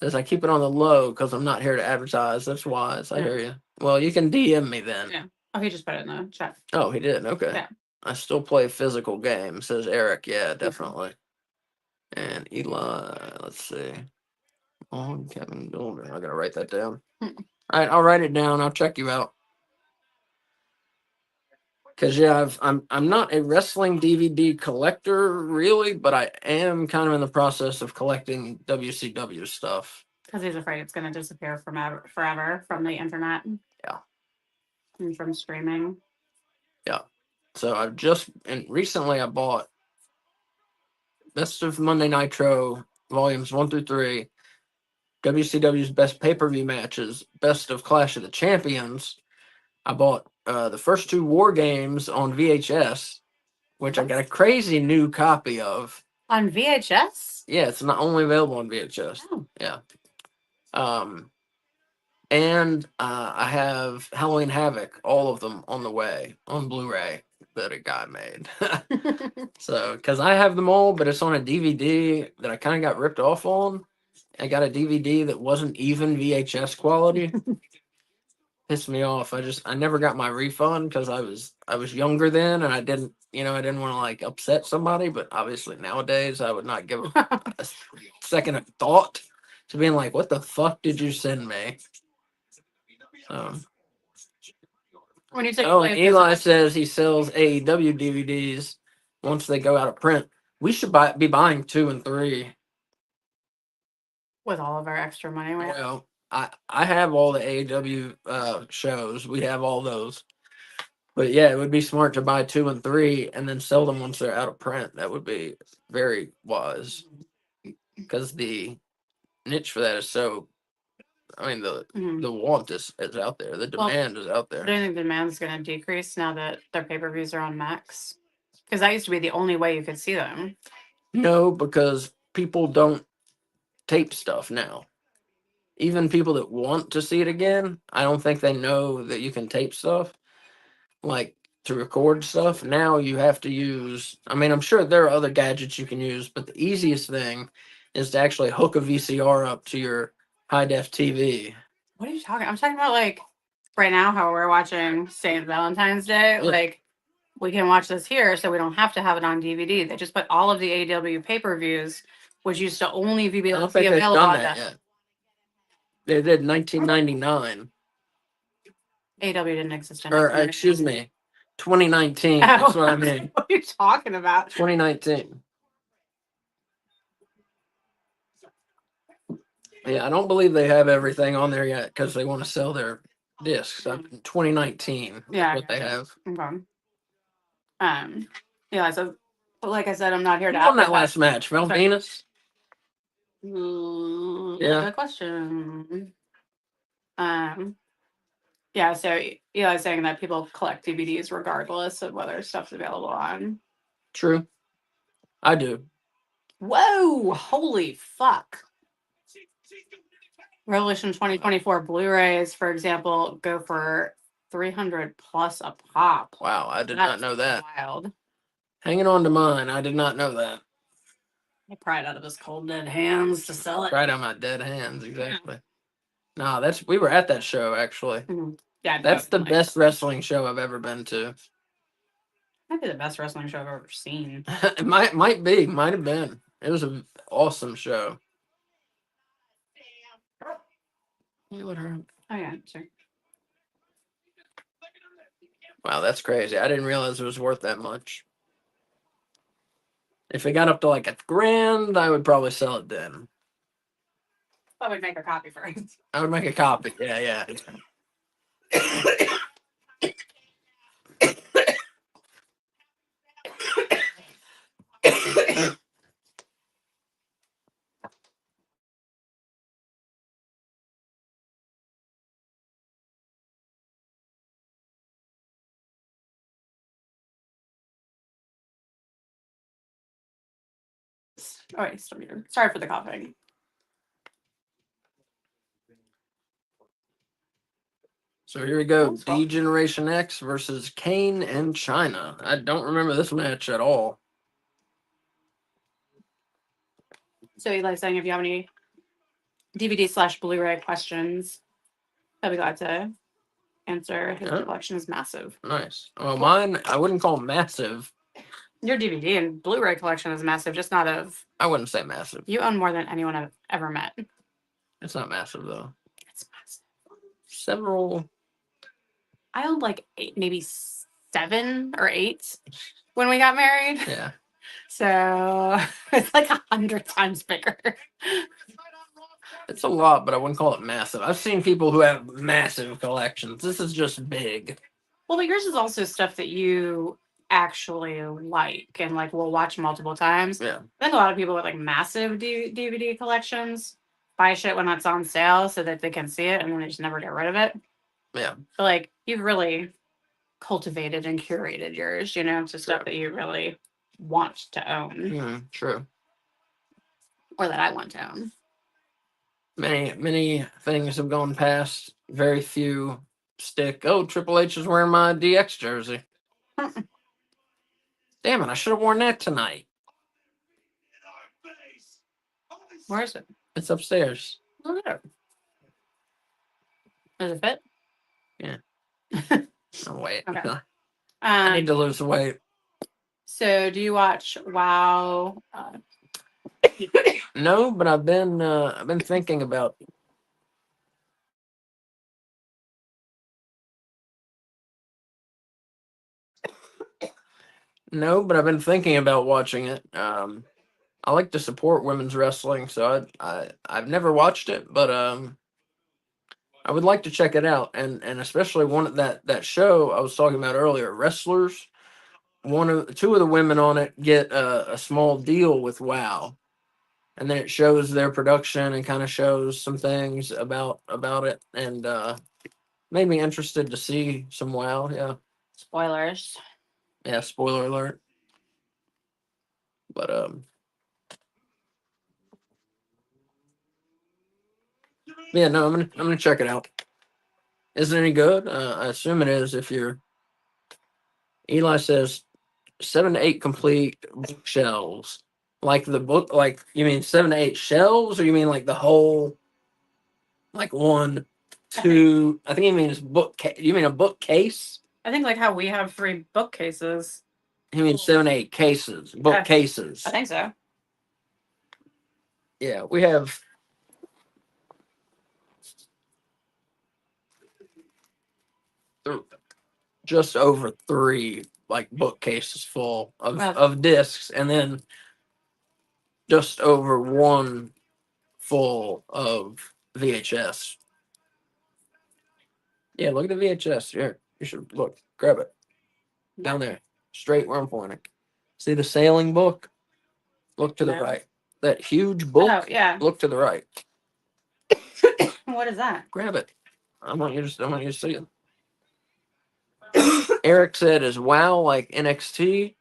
Says I keep it on the low because I'm not here to advertise. That's wise. I hear you. Well, you can DM me then.
Yeah. Oh, he just put it in the chat.
Oh, he did. Okay.
Yeah.
I still play physical games, says Eric. Yeah, definitely. And Eli, let's see. Oh, Kevin Builder. I gotta write that down. All right, I'll write it down. I'll check you out. Because I'm not a wrestling DVD collector really, but I am kind of in the process of collecting WCW stuff.
Because he's afraid it's going to disappear forever from the internet.
Yeah.
And from streaming.
Yeah. So and recently I bought Best of Monday Nitro volumes 1 through 3, WCW's best pay-per-view matches, Best of Clash of the Champions. I bought the first 2 War Games on VHS, which I got a crazy new copy of.
On VHS?
Yeah, it's not only available on VHS.
Oh.
Yeah. And I have Halloween Havoc, all of them on the way on Blu-ray that a guy made. So, because I have them all, but it's on a DVD that I kind of got ripped off on. I got a DVD that wasn't even VHS quality. Pissed me off. I never got my refund because I was younger then and I didn't want to like upset somebody, but obviously nowadays I would not give a second of thought to being like, what the fuck did you send me?
When you say
and Eli says he sells AEW DVDs once they go out of print. We should be buying 2 and 3.
With all of our extra money.
Well, I have all the AEW shows. We have all those. But yeah, it would be smart to buy 2 and 3 and then sell them once they're out of print. That would be very wise. Because the niche for that is so. I mean, the want is out there. The demand is out there.
Do you think the demand is going to decrease now that their pay-per-views are on Max? Because that used to be the only way you could see them.
No, because people don't tape stuff now. Even people that want to see it again, I don't think they know that you can tape stuff, like to record stuff. Now you have to use, I mean, I'm sure there are other gadgets you can use, but the easiest thing is to actually hook a VCR up to your high def TV.
What are you talking? I'm talking about like right now how we're watching St. Valentine's Day.
Yeah.
Like we can watch this here, so we don't have to have it on DVD. They just put all of the AEW pay-per-views, which used to only be
I don't
available
think they've
on
done that yet. They did 1999.
AEW didn't exist in
Or, excuse me, 2019. That's what I mean.
What are you talking about?
2019. Yeah, I don't believe they have everything on there yet because they want to sell their discs. 2019
Yeah,
is what they have.
Okay. Yeah, so but like I said, I'm not here to
Who won that last match? Val Venus?
Yeah. Good question. Yeah, so Eli's saying that people collect DVDs regardless of whether stuff's available on.
True. I do.
Whoa, holy fuck. Revolution 2024 Blu-rays, for example, go for $300 plus a pop.
Wow, I did not know that.
Wild.
Hanging on to mine. I did not know that.
He pried out of his cold dead hands to sell it.
Right on my dead hands, exactly. No, we were at that show actually.
Mm-hmm. Yeah,
that's the best wrestling show I've ever been to.
Might be the best wrestling show I've ever seen.
It might have been. It was an awesome show. What happened?
Oh yeah, sure.
Wow, that's crazy. I didn't realize it was worth that much. If it got up to like $1,000, I would probably sell it then.
I would make a copy first.
I would make a copy. Yeah.
Oh, wait, still muted. Sorry for the coughing.
So here we go. D-Generation X versus Kane and China. I don't remember this match at all.
So Eli's saying if you have any DVD/Blu-ray questions, I'd be glad to answer. His collection is massive.
Nice. Well, mine, I wouldn't call massive.
Your DVD and Blu-ray collection is massive, just not of...
I wouldn't say massive.
You own more than anyone I've ever met.
It's not massive, though.
It's massive.
Several...
I owned like 8, maybe 7 or 8 when we got married.
Yeah.
So it's like 100 times bigger.
It's a lot, but I wouldn't call it massive. I've seen people who have massive collections. This is just big.
Well, but yours is also stuff that you actually like and like will watch multiple times.
Yeah.
I think a lot of people with like massive DVD collections buy shit when it's on sale so that they can see it and then they just never get rid of it.
Yeah.
But like you've really cultivated and curated yours, you know, to stuff
True.
that you really want to own
True.
or that I want to own.
Many things have gone past. Very few stick. Oh, Triple H is wearing my DX jersey. Damn it! I should have worn that tonight.
Where is it?
It's upstairs.
Look at it. Does it fit?
Yeah. Oh wait.
Okay.
I need to lose weight.
So do you watch WoW?
No, but I've been thinking about. No, but I've been thinking about watching it. I like to support women's wrestling, so I've never watched it, but I would like to check it out, and especially one that show I was talking about earlier, wrestlers. Two of the women on it get a small deal with WoW, and then it shows their production and kind of shows some things about it, and made me interested to see some WoW. Yeah,
Spoilers.
yeah. Spoiler alert. But yeah. No, I'm gonna check it out. Is it any good? I assume it is. If you're Eli says 7 to 8 complete bookshelves. Like the book, like you mean 7 to 8 shelves, or you mean like the whole, like one, two? I think he means book. You mean a bookcase?
I think like how we have 3 bookcases.
He means 7 to 8 cases, bookcases.
I think so.
Yeah, we have. Just over 3 like bookcases full of discs, and then just over 1 full of VHS. Yeah, look at the VHS. Here, you should look. Grab it. Down there. Straight where I'm pointing. See the sailing book? Look to the
No.
right. That huge book?
Oh, yeah.
Look to the right.
What is that?
Grab it. I want you to see it. Eric said, is WoW like NXT?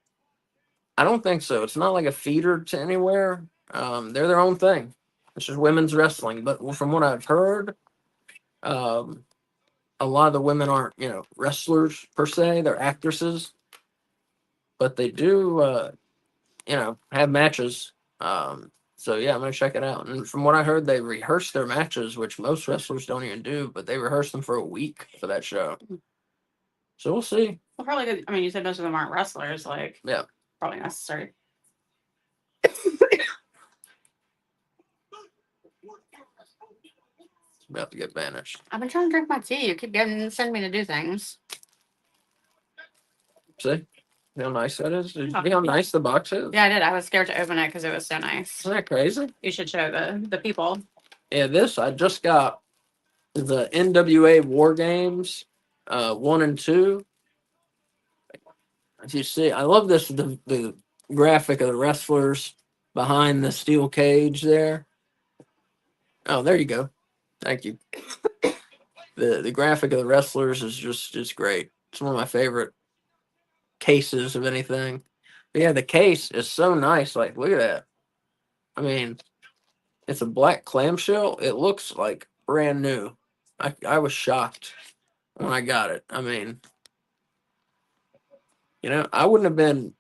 I don't think so. It's not like a feeder to anywhere. They're their own thing. It's just women's wrestling. But from what I've heard, um, a lot of the women aren't, wrestlers per se. They're actresses, but they do, have matches. So yeah, I'm gonna check it out. And from what I heard, they rehearse their matches, which most wrestlers don't even do. But they rehearse them for a week for that show. So we'll see.
Well, probably good. I mean, you said most of them aren't wrestlers. Like,
Yeah,
probably necessary.
it's about to get banished.
I've been trying to drink my tea. You keep sending me to do things.
See how nice that is? Did you see how nice the box is?
Yeah, I did. I was scared to open it because it was so nice.
Isn't that crazy?
You should show the people.
Yeah, this I just got the NWA War Games 1 and 2. As you see, I love this the graphic of the wrestlers behind the steel cage there. Oh, there you go. Thank you. The graphic of the wrestlers is just great. It's one of my favorite cases of anything. But yeah, the case is so nice. Like, look at that. I mean, it's a black clamshell. It looks like brand new. I was shocked when I got it. I mean, I would have been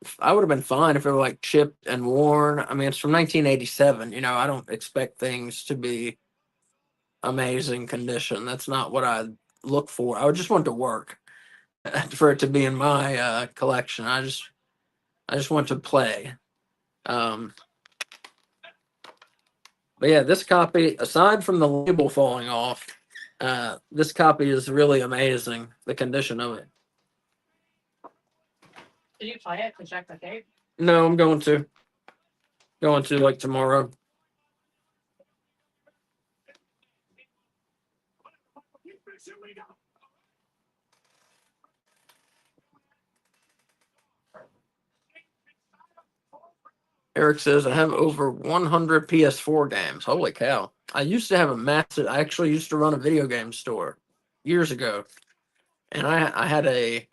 fine if it were like chipped and worn. I mean, it's from 1987. I don't expect things to be amazing condition. That's not what I look for. I would just want it to work for it to be in my collection. I just want to play. But yeah, this copy, aside from the label falling off, this copy is really amazing. The condition of it.
Did you play it to check the tape?
No, I'm going to like tomorrow. Eric says, I have over 100 PS4 games. Holy cow. I used to have I actually used to run a video game store years ago. And I had a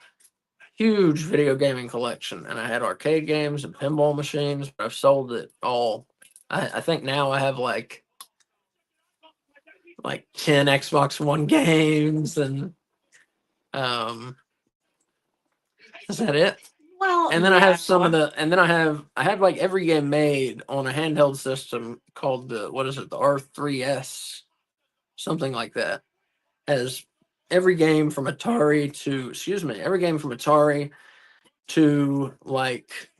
huge video gaming collection. And I had arcade games and pinball machines, but I've sold it all. I think now I have like 10 Xbox One games and is that it?
Well,
And then I have
no.
and then I have like every game made on a handheld system called the R3S, something like that. Has every game from Atari to like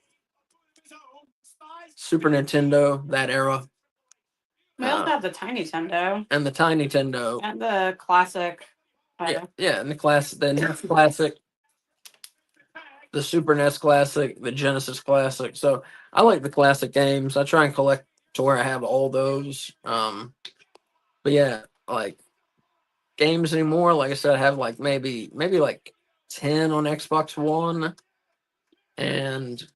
Super Nintendo, that era.
We also have the Tiny Nintendo
And the Tiny Nintendo.
and the classic.
Yeah, and the NES Classic, the Super NES Classic, the Genesis Classic. So I like the classic games. I try and collect to where I have all those. But yeah, like games anymore. Like I said, I have like maybe like 10 on Xbox One, and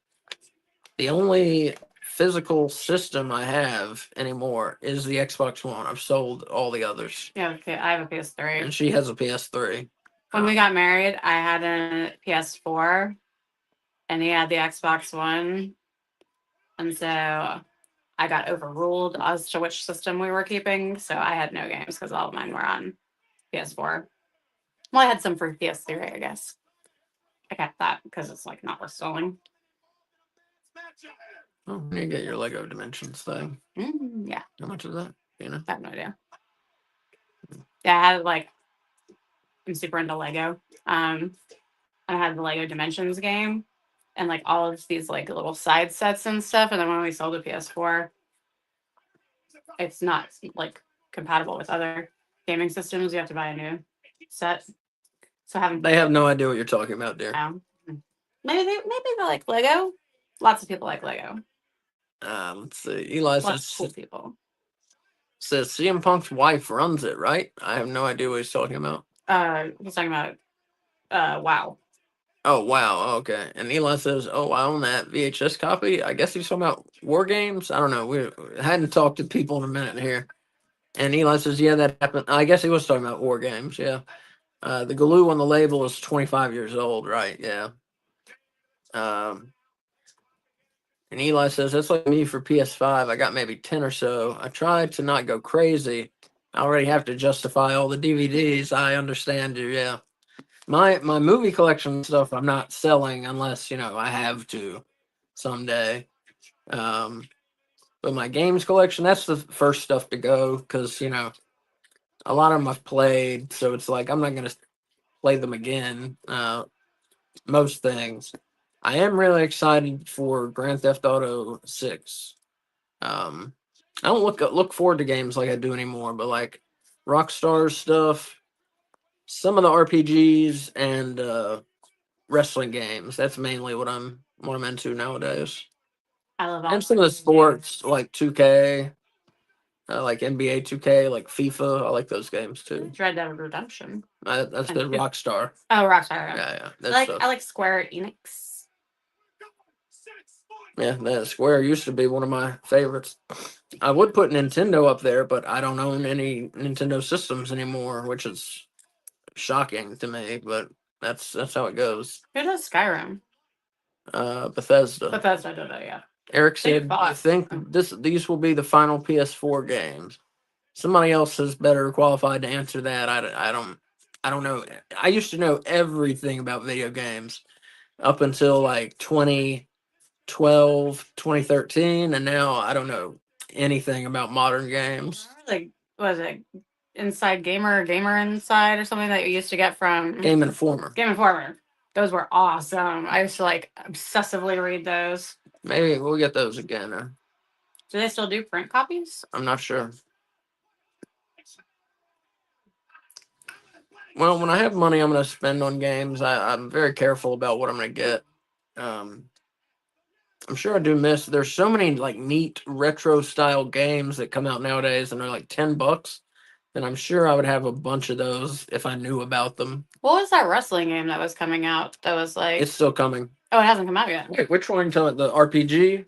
the only physical system I have anymore is the Xbox One. I've sold all the others.
Yeah, okay, I have a PS3.
And she has a PS3.
When we got married, I had a PS4 and he had the Xbox One. And so I got overruled as to which system we were keeping. So I had no games because all of mine were on PS4. Well, I had some for PS3, I guess. I kept that because it's like not worth selling.
Oh, you get your Lego Dimensions thing.
Yeah.
How much is that? You know?
I have no idea. Yeah, I had like, I'm super into Lego. I had the Lego Dimensions game and like all of these like little side sets and stuff. And then when we sold the PS4, it's not like compatible with other gaming systems. You have to buy a new set. So I haven't.
They have no idea what you're talking about, dear.
Maybe they like Lego. Lots of people like Lego.
Let's see. Eli
Lots of cool people.
Says CM Punk's wife runs it, right? I have no idea what he's talking about.
He's talking about WoW.
Oh wow, okay. And Eli says, "Oh, I own that VHS copy." I guess he's talking about War Games. I don't know. We hadn't talked to people in a minute here. And Eli says, "Yeah, that happened." I guess he was talking about War Games. Yeah. The glue on the label is 25 years old, right? Yeah. And Eli says, that's like me for PS5. I got maybe 10 or so. I tried to not go crazy. I already have to justify all the DVDs. I understand you, yeah. My movie collection stuff I'm not selling unless, I have to someday. But my games collection, that's the first stuff to go because, a lot of them I've played. So it's like I'm not going to play them again. Most things. I am really excited for Grand Theft Auto 6. I don't look forward to games like I do anymore, but like Rockstar stuff, some of the RPGs and wrestling games. That's mainly what I'm into nowadays.
I love
and some of the sports like 2K, like NBA 2K, like FIFA. I like those games too.
Red Dead Redemption.
That's the Rockstar.
Oh, Rockstar.
Yeah.
I like Square Enix.
Yeah, the Square used to be one of my favorites. I would put Nintendo up there, but I don't own any Nintendo systems anymore, which is shocking to me. But that's how it goes.
Who does Skyrim?
Bethesda.
Bethesda did it, yeah.
Eric said, "I think these will be the final PS4 games." Somebody else is better qualified to answer that. I don't know. I used to know everything about video games up until like 2012, 2013, and now I don't know anything about modern games.
Like, was it Inside Gamer, Gamer Inside, or something that you used to get from
Game Informer?
Game Informer. Those were awesome. I used to like obsessively read those.
Maybe we'll get those again.
Do they still do print copies?
I'm not sure. Well, when I have money I'm going to spend on games, I'm very careful about what I'm going to get. I'm sure I do miss. There's so many like neat retro style games that come out nowadays, and they're like $10. And I'm sure I would have a bunch of those if I knew about them.
What was that wrestling game that was coming out? That was like
It's still coming.
Oh, it hasn't come out yet.
Wait, which one? Tell it the RPG.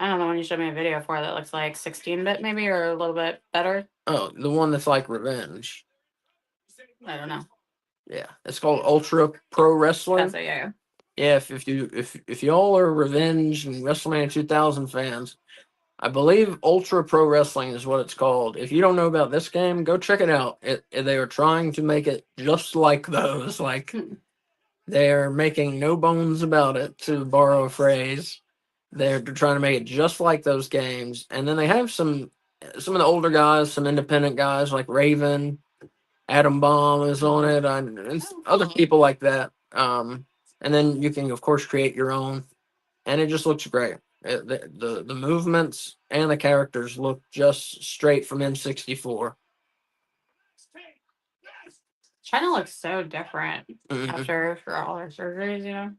I don't know, when you showed me a video for that looks like 16-bit maybe, or a little bit better.
Oh, the one that's like Revenge.
I don't know.
Yeah, it's called Ultra Pro Wrestling.
That's it, yeah.
Yeah, if y'all are Revenge and WrestleMania 2000 fans, I believe Ultra Pro Wrestling is what it's called. If you don't know about this game, go check it out. They are trying to make it just like those. Like, they're making no bones about it, to borrow a phrase. They're trying to make it just like those games. And then they have some of the older guys, some independent guys like Raven, Adam Bomb is on it, and other people like that. And then you can, of course, create your own, and it just looks great. The movements and the characters look just straight from N64.
China looks so different
Mhm.
after for all her surgeries, you know.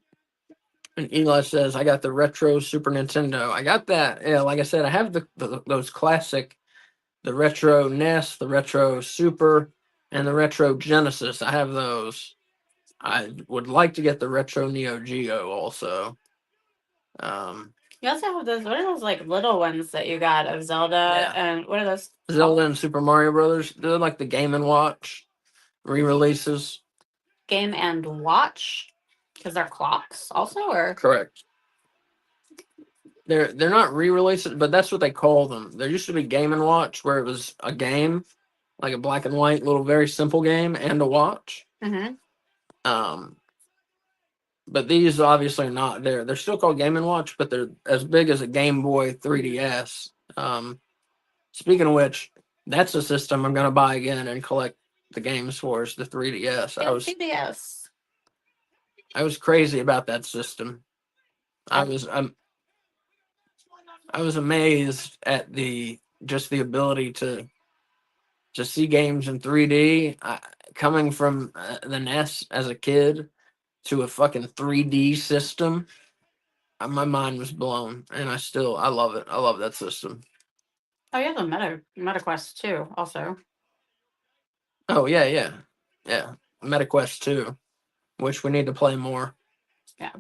And Eli says, "I got the retro Super Nintendo. I got that. Yeah, like I said, I have those classic, the retro NES, the retro Super, and the retro Genesis. I have those. I would like to get the retro Neo Geo also.
You also have those. What are those like little ones that you got of Zelda?
Yeah.
And what are those?
Zelda and Super Mario Brothers. They're like the Game and Watch re-releases.
Game and Watch, because they're clocks also, or
Correct. They're not re-releases, but that's what they call them. There used to be Game and Watch, where it was a game, like a black and white little very simple game, and a watch.
mm-hmm.
Um, but these obviously are not. They're still called Game and Watch, but they're as big as a Game Boy 3DS. Speaking of which, that's a system I'm gonna buy again and collect the games for. Is the 3DS.
CDS.
I was crazy about that system. I was amazed at the ability to see games in 3D. Coming from the NES as a kid to a fucking 3D system, my mind was blown, and I love it. I love that system.
Oh, you have the MetaQuest too, also.
Oh yeah. MetaQuest 2, which we need to play more.
Yeah.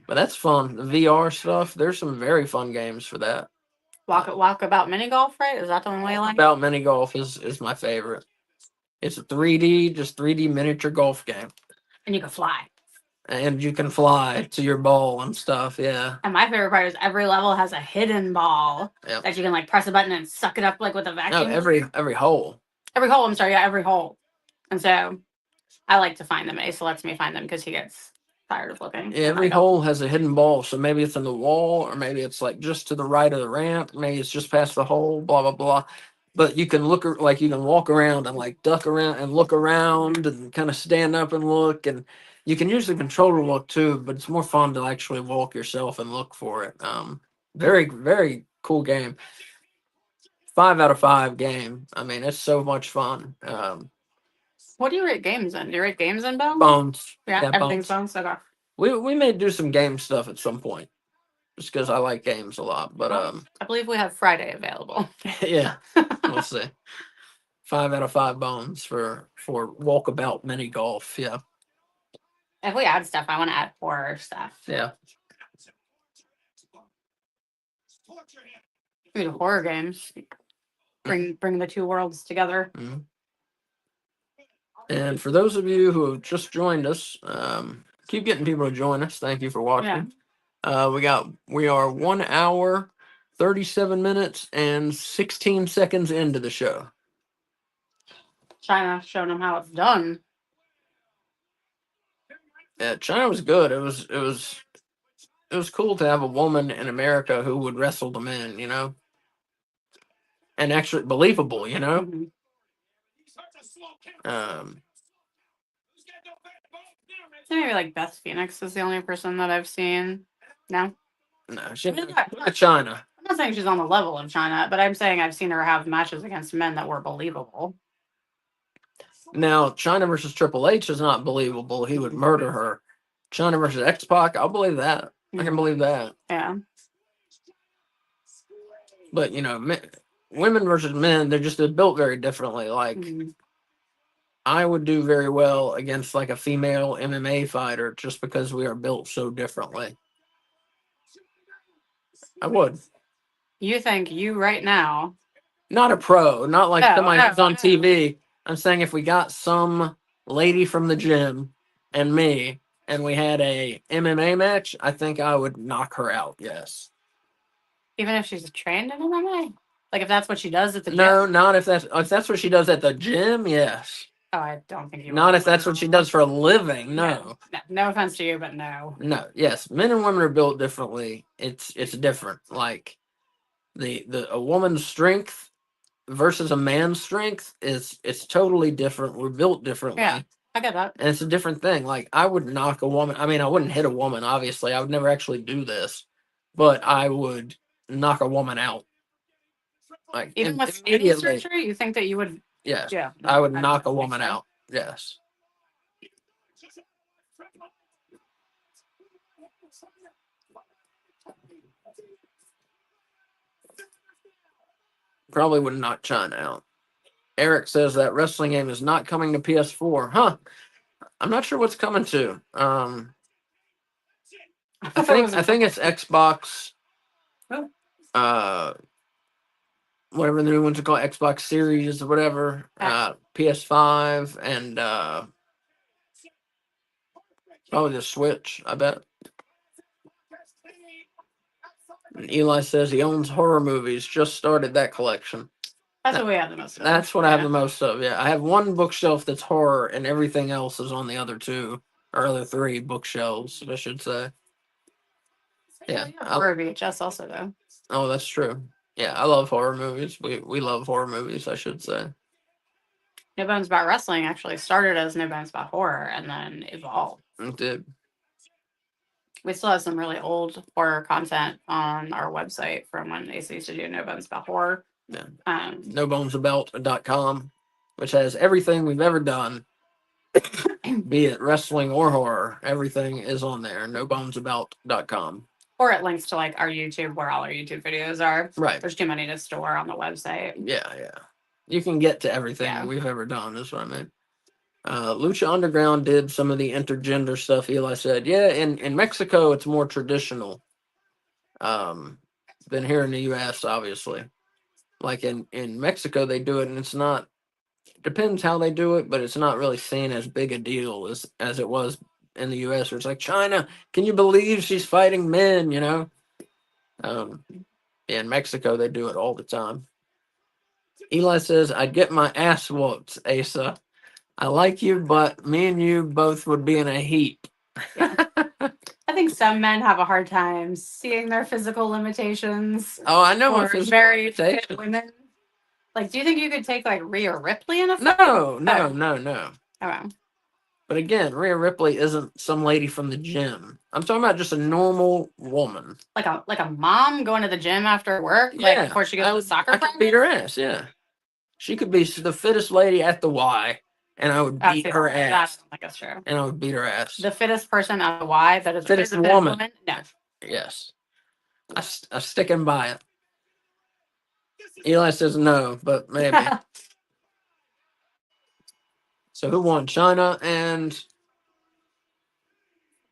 But that's fun. The VR stuff. There's some very fun games for that.
Walkabout Mini Golf, right? Is that the one we like?
About Mini Golf is my favorite. It's a 3D miniature golf game,
And you can fly.
and you can fly to your ball and stuff. Yeah.
And my favorite part is every level has a hidden ball
Yep.
that you can like press a button and suck it up like with a
No,
vacuum.
every hole.
Every hole. I'm sorry, yeah, every hole. And so I like to find them. Asa lets me find them because he gets tired of looking.
Yeah, every hole has a hidden ball, so maybe it's in the wall, or maybe it's like just to the right of the ramp. Maybe it's just past the hole. Blah blah blah. But you can you can walk around and like duck around and look around and kind of stand up and look, and you can use the controller look too. But it's more fun to actually walk yourself and look for it. Very cool game. 5 out of 5 game. I mean, it's so much fun.
What do you rate games in? Do you rate games in Bones?
Bones.
Yeah, everything's Bones. Okay.
We may do some game stuff at some point, just because I like games a lot. But
I believe we have Friday available.
yeah, we'll see. 5 out of 5 bones for walkabout mini golf. Yeah,
If we add stuff, I want to add horror stuff.
yeah.
We do horror games. Bring the two worlds together.
Mhm. And for those of you who have just joined us, keep getting people to join us. Thank you for watching. We are 1 hour, 37 minutes, and 16 seconds into the show.
China showing them how it's done.
Yeah, China was good. It was cool to have a woman in America who would wrestle the men, and actually believable,
Mm-hmm. Maybe like Beth Phoenix is the only person that I've seen. No,
No, she's not China.
I'm not saying she's on the level of China, but I'm saying I've seen her have matches against men that were believable.
Now, China versus Triple H is not believable. He would murder her. China versus X-Pac, I'll believe that. I can believe that.
Yeah.
But, women versus men, they're built very differently. Like, I would do very well against like a female MMA fighter just because we are built so differently. I would.
You think you right now?
Not a pro, not like
No,
somebody
no,
who's on
no.
TV. I'm saying if we got some lady from the gym and me, and we had a MMA match, I think I would knock her out. Yes.
Even if she's trained in MMA, like if that's what she does at the
No,
gym.
not if that's what she does at the gym. Yes.
Oh, I don't think you.
Not
would.
if that's what she does for a living. No.
No offense to you, but no.
No. Yes, men and women are built differently. It's different. Like a woman's strength versus a man's strength is it's totally different. We're built differently.
Yeah, I get that.
And it's a different thing. Like I would knock a woman. I mean, I wouldn't hit a woman, obviously. I would never actually do this, but I would knock a woman out. Like
Even with skin
immediately.
surgery, you think that you would?
Yes.
Yeah,
I would
I
knock a
don't think
woman
so.
out. Yes. Probably would knock China out. Eric says that wrestling game is not coming to PS4. Huh. I'm not sure what's coming to. I think it's Xbox.
Oh.
Whatever the new ones are called, Xbox Series or whatever. PS5 and probably the Switch, I bet. And Eli says he owns horror movies. Just started that collection.
That's what we have the most of.
That's what I have the most of. Yeah, I have one bookshelf that's horror, and everything else is on the other two or other three bookshelves, I should say. Yeah,
horror VHS also though.
Oh, that's true. Yeah, I love horror movies. We love horror movies, I should say.
No Bones About Wrestling actually started as No Bones About Horror and then evolved.
It did.
We still have some really old horror content on our website from when AC used to do No Bones About Horror.
Yeah. NoBonesAbout.com, which has everything we've ever done, be it wrestling or horror. Everything is on there. NoBonesAbout.com.
Or it links to like our YouTube where all our YouTube videos are.
Right.
There's too many to store on the website.
Yeah. You can get to everything we've ever done, is what I mean. Lucha Underground did some of the intergender stuff. Eli said, yeah, in Mexico, it's more traditional than here in the U.S., obviously. Like in Mexico, they do it, and it's not, depends how they do it, but it's not really seen as big a deal as it was in the U.S., where it's like, China, can you believe she's fighting men, you know? In Mexico, they do it all the time. Eli says, I'd get my ass whooped, Asa. I like you, but me and you both would be in a heap.
Yeah. I think some men have a hard time seeing their physical limitations.
Oh, I know.
Or very fit women. Like, do you think you could take like Rhea Ripley in a fight?
No.
Okay.
But again, Rhea Ripley isn't some lady from the gym. I'm talking about just a normal woman.
Like a mom going to the gym after work, like before she goes to soccer practice?
I could beat her ass, yeah. She could be the fittest lady at the Y, and I would beat her ass.
I guess true.
And I would beat her ass.
The fittest person at the Y that is the
fittest woman.
No.
Yes. I sticking by it. Eli says no, but maybe. So who won? China and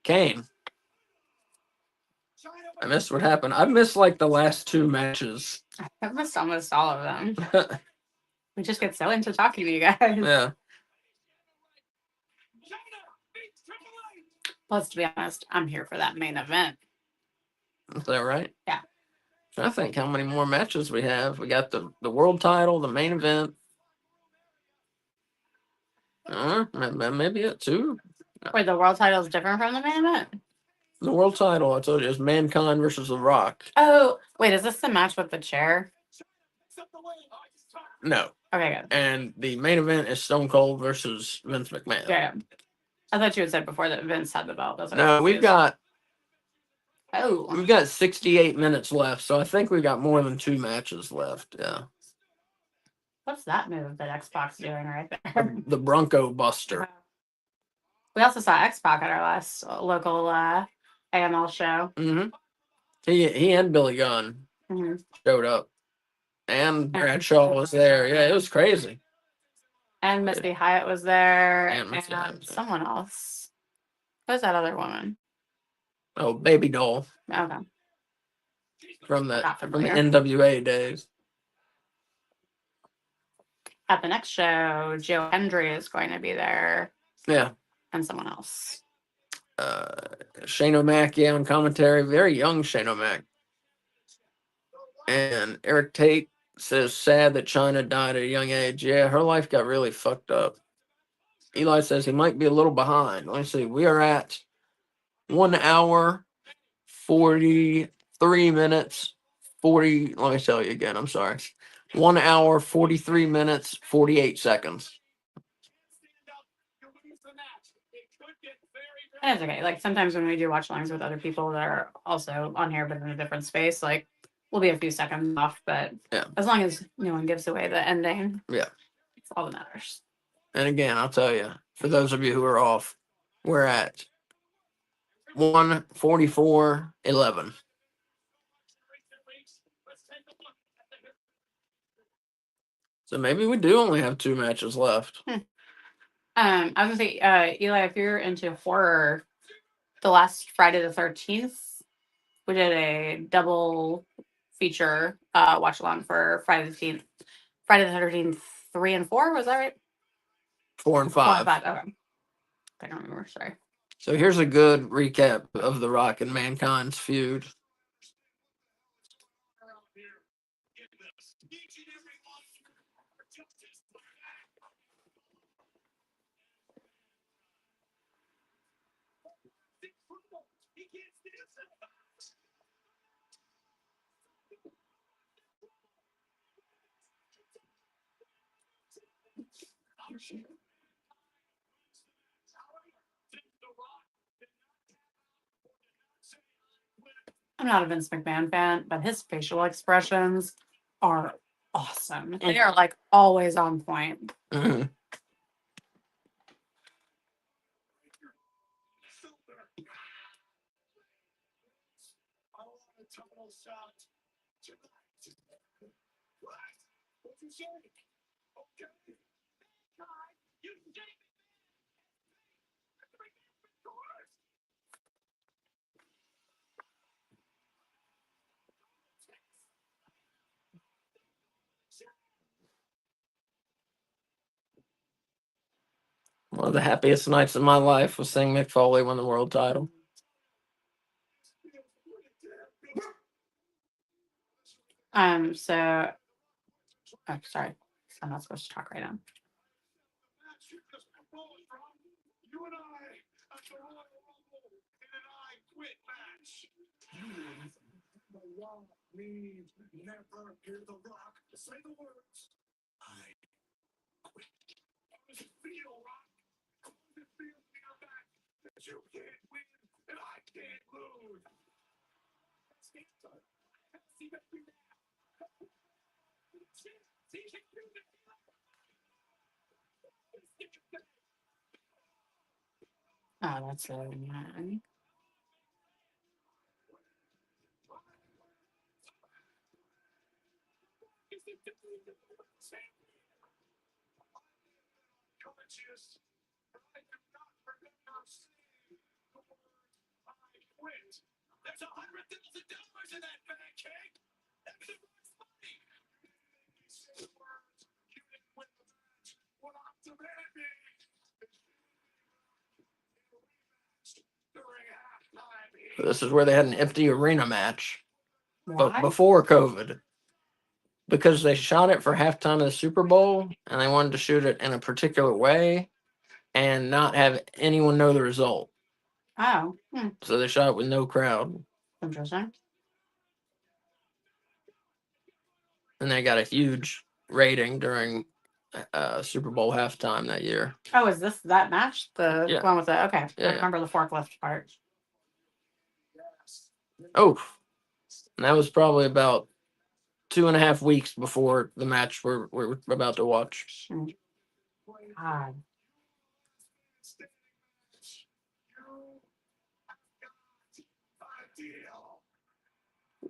Kane. I missed what happened. I missed like the last two matches.
I've missed almost all of them. We just get so into talking to you guys.
Yeah.
Plus, to be honest, I'm here for that main event.
Is that right?
Yeah.
I think how many more matches we have. We got the world title, the main event. Maybe it too.
Wait, the world title is different from the main event?
The world title, I told you, is Mankind versus The Rock.
Oh, wait, is this the match with the chair?
No.
Okay, good.
And the main event is Stone Cold versus Vince McMahon.
Yeah. I thought you had said before that Vince had the belt.
No, we've got
68
minutes left, so I think we've got more than 2 matches left. Yeah.
What's that move that X-Pac's doing right there?
The Bronco Buster.
We also saw X-Pac at our last local AML show.
Mm-hmm. He and Billy Gunn showed up. And Bradshaw was there. Yeah, it was crazy.
And Misty Hyatt was there.
And
someone else. Who's that other woman?
Oh, Baby Doll.
Okay.
from the
Not
from the
familiar.
NWA days.
At the next show, Joe Hendry is going to be there
Yeah.
and someone else.
Shane O'Mac, on commentary. Very young Shane O'Mac. And Eric Tate says, sad that China died at a young age. Yeah, her life got really fucked up. Eli says he might be a little behind. Let me see. We are at 1 hour, 43 minutes, 40. Let me tell you again. I'm sorry. 1 hour, 43 minutes, 48 seconds.
And it's okay. Like sometimes when we do watch alongs with other people that are also on here but in a different space, like we'll be a few seconds off, but
Yeah.
as long as no one gives away the ending,
Yeah.
it's all that matters.
And again, I'll tell you, for those of you who are off, we're at 1:44:11. So maybe we do only have 2 matches left.
I was gonna say, Eli, if you're into horror, the last Friday the 13th, we did a double feature watch along for Friday the 13th, 3 and 4. Was that right?
4 and
4
5.
and 5. Okay. I don't remember. Sorry.
So here's a good recap of The Rock and Mankind's feud.
I'm not a Vince McMahon fan, but his facial expressions are awesome. They are like always on point.
Mhm. One of the happiest nights of my life was seeing Mick Foley win the world title.
So oh, sorry. I'm not supposed to talk right now.
You and I at the Royal Rumble in an I Quit match. The Rock means never hear The Rock say the words I quit. How does it feel, Rock? How does it feel in your back that you can't win and I can't lose? See that we
Oh, that's so annoying.
conscious. I do not remember saying the word I quit. There's $100,000 in that bag, King. That's the most money. You say the words, you didn't win the match. What I'm demanding is during halftime.
This is where they had an empty arena match, but
Why?
before COVID, because they shot it for halftime of the Super Bowl and they wanted to shoot it in a particular way and not have anyone know the result.
Oh,
So they shot it with no crowd,
interesting.
and they got a huge rating during Super Bowl halftime that year.
Oh, is this that match? The
Yeah.
one with the okay.
Yeah,
I
yeah.
remember the forklift part.
Oh, and that was probably about 2.5 weeks before the match we're about to watch.
God.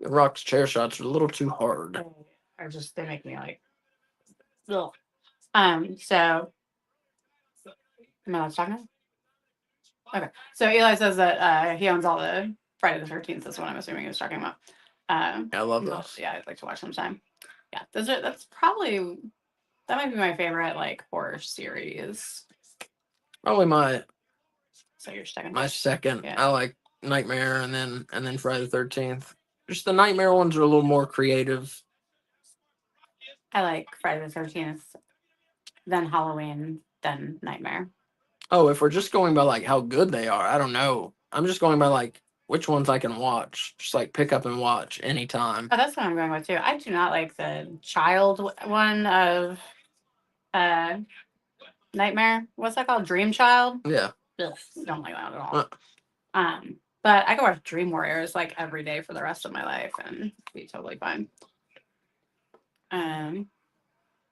The Rock's chair shots are a little too hard.
They make me like ugh. So am I allowed to talk now? Okay. So Eli says that he owns all the Friday the 13th is what I'm assuming he was talking about.
I love
well,
those.
yeah, I'd like to watch sometime. Yeah, that might be my favorite like horror series.
Probably my
So your second
my
favorite?
second.
Yeah.
I like Nightmare and then Friday the 13th. Just the Nightmare ones are a little more creative.
I like Friday the 13th, then Halloween, then Nightmare.
Oh, if we're just going by like how good they are, I don't know. I'm just going by like which ones I can watch. Just like pick up and watch anytime.
Oh, that's what I'm going with too. I do not like the child one of uh Nightmare. What's that called? Dream Child?
Yeah.
Ugh, don't like that at all.
Uh,
But I could watch Dream Warriors like every day for the rest of my life and be totally fine.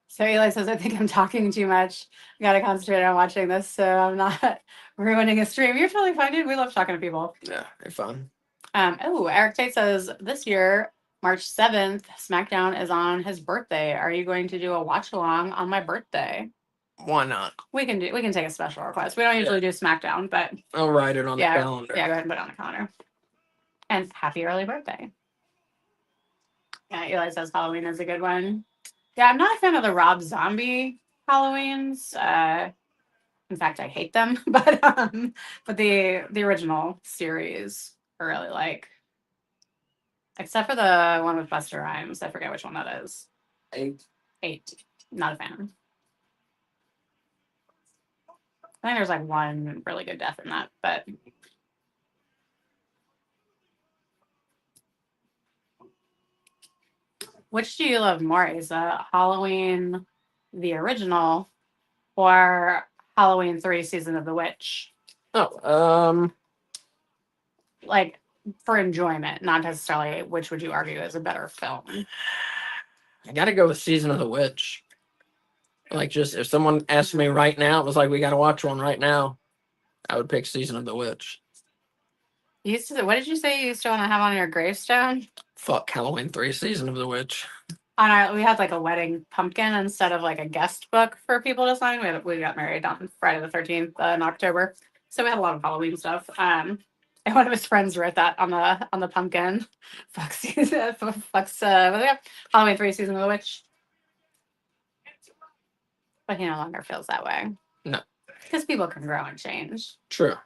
So Eli says, I think I'm talking too much. I gotta concentrate on watching this so I'm not ruining a stream. You're totally fine, dude. We love talking to people.
yeah, they're fun.
Eric Tate says this year, March 7th, SmackDown is on his birthday. Are you going to do a watch along on my birthday?
Why not?
We can take a special request. We don't usually do SmackDown, but
I'll write it on the calendar.
yeah, go ahead and put it on the calendar. And happy early birthday. Yeah, Eli says Halloween is a good one. Yeah, I'm not a fan of the Rob Zombie Halloweens. In fact, I hate them. But the original series I really like. Except for the one with Buster Rhymes. I forget which one that is.
8.
Not a fan. I think there's like one really good death in that, but which do you love more? Is Halloween the original or Halloween 3 Season of the Witch?
Oh,
Like for enjoyment, not necessarily which would you argue is a better film?
I gotta go with Season of the Witch. Like, just if someone asked me right now, it was like we gotta watch one right now, I would pick Season of the Witch.
What did you say you used to want to have on your gravestone?
Fuck Halloween 3 Season of the Witch.
We had like a wedding pumpkin instead of like a guest book for people to sign. We got married on Friday the 13th in October, so we had a lot of Halloween stuff. And one of his friends wrote that on the pumpkin. Halloween 3 Season of the Witch. But he no longer feels that way.
No.
Because people can grow and change.
True.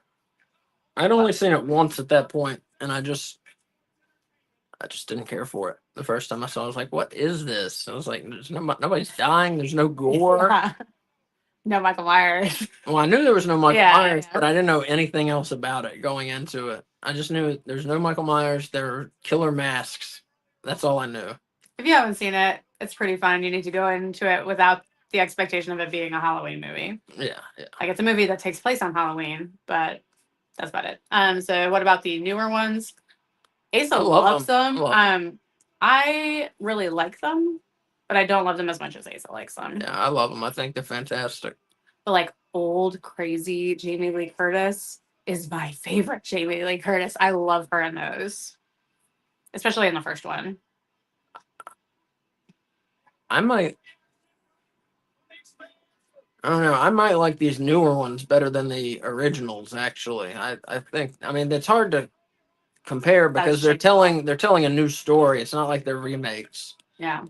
I'd only seen it once at that point, and I just didn't care for it. The first time I saw it, I was like, what is this? I was like, nobody's dying, there's no gore.
No Michael Myers.
Well, I knew there was no Michael Myers,
Yeah.
but I didn't know anything else about it going into it. I just knew there's no Michael Myers, there are killer masks. That's all I knew.
If you haven't seen it, it's pretty fun. You need to go into it without the expectation of it being a Halloween movie.
Yeah.
Like it's a movie that takes place on Halloween, but that's about it. So what about the newer ones? Asa loves them. I really like them, but I don't love them as much as Asa likes them.
Yeah, I love them. I think they're fantastic.
But like old crazy Jamie Lee Curtis is my favorite Jamie Lee Curtis. I love her in those, especially in the first one.
I don't know. I might like these newer ones better than the originals. Actually, I think. I mean, it's hard to compare because they're telling a new story. It's not like they're remakes.
Yeah.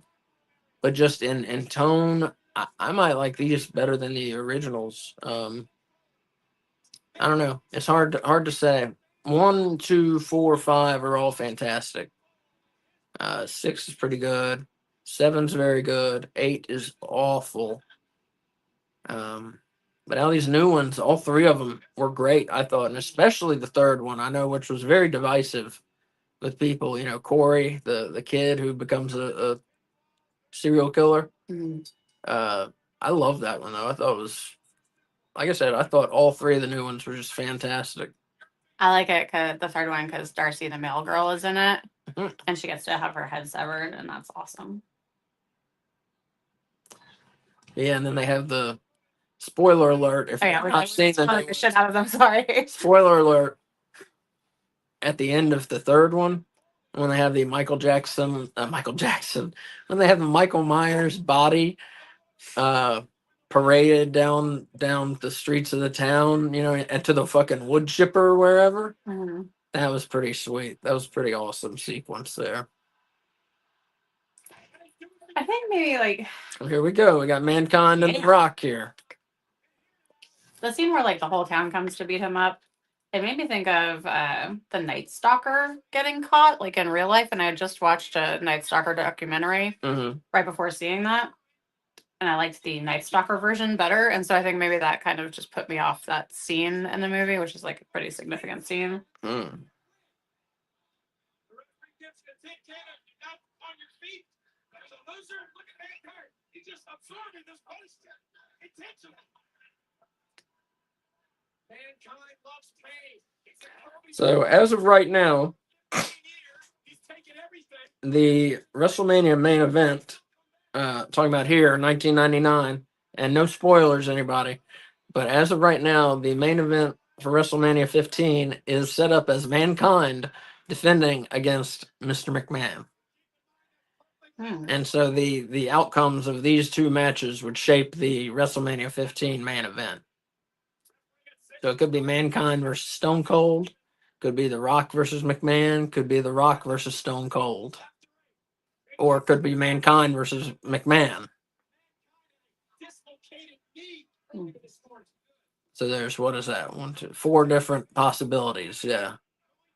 But just in tone, I might like these better than the originals. I don't know. It's hard to say. 1, 2, 4, 5 are all fantastic. 6 is pretty good. 7's very good. 8 is awful. But now these new ones, all 3 of them were great, I thought, and especially the third one, I know, which was very divisive with people. You know, Corey, the kid who becomes a serial killer.
Mm-hmm.
I love that one though. I thought it was, like I said, I thought all 3 of the new ones were just fantastic.
I like it the third one because Darcy the mail girl is in it,
Mhm.
and she gets to have her head severed, and that's awesome.
Yeah, and then they have the spoiler alert. If you've not seen
the shit out of them, sorry.
Spoiler alert. At the end of the third one, when they have the when they have the Michael Myers body paraded down the streets of the town, you know, and to the fucking wood chipper or wherever.
Mm-hmm.
That was pretty sweet. That was pretty awesome sequence there.
I think maybe like
Well, here we go. We got Mankind and The
Yeah.
Rock here.
the scene where like the whole town comes to beat him up. It made me think of the Night Stalker getting caught, like in real life. And I had just watched a Night Stalker documentary
Mm-hmm.
right before seeing that, and I liked the Night Stalker version better. And so I think maybe that kind of just put me off that scene in the movie, which is like a pretty significant scene.
Mm.
The referee gives you a 10 count. You're not on your feet. There's a loser. Look at Mankind. He's just absorbing this poster. Intentional. Mankind loves pain. He's a Kobe
So as of right now,
years. He's taking everything.
the WrestleMania main event, talking about here, 1999, and no spoilers, anybody. But as of right now, the main event for WrestleMania 15 is set up as Mankind defending against Mr. McMahon. And so the outcomes of these two matches would shape the WrestleMania 15 main event. So it could be Mankind versus Stone Cold, could be The Rock versus McMahon, could be The Rock versus Stone Cold, or it could be Mankind versus McMahon.
Dislocated knee.
Hmm.
So there's, what is that? 1, 2, 4 different possibilities, yeah,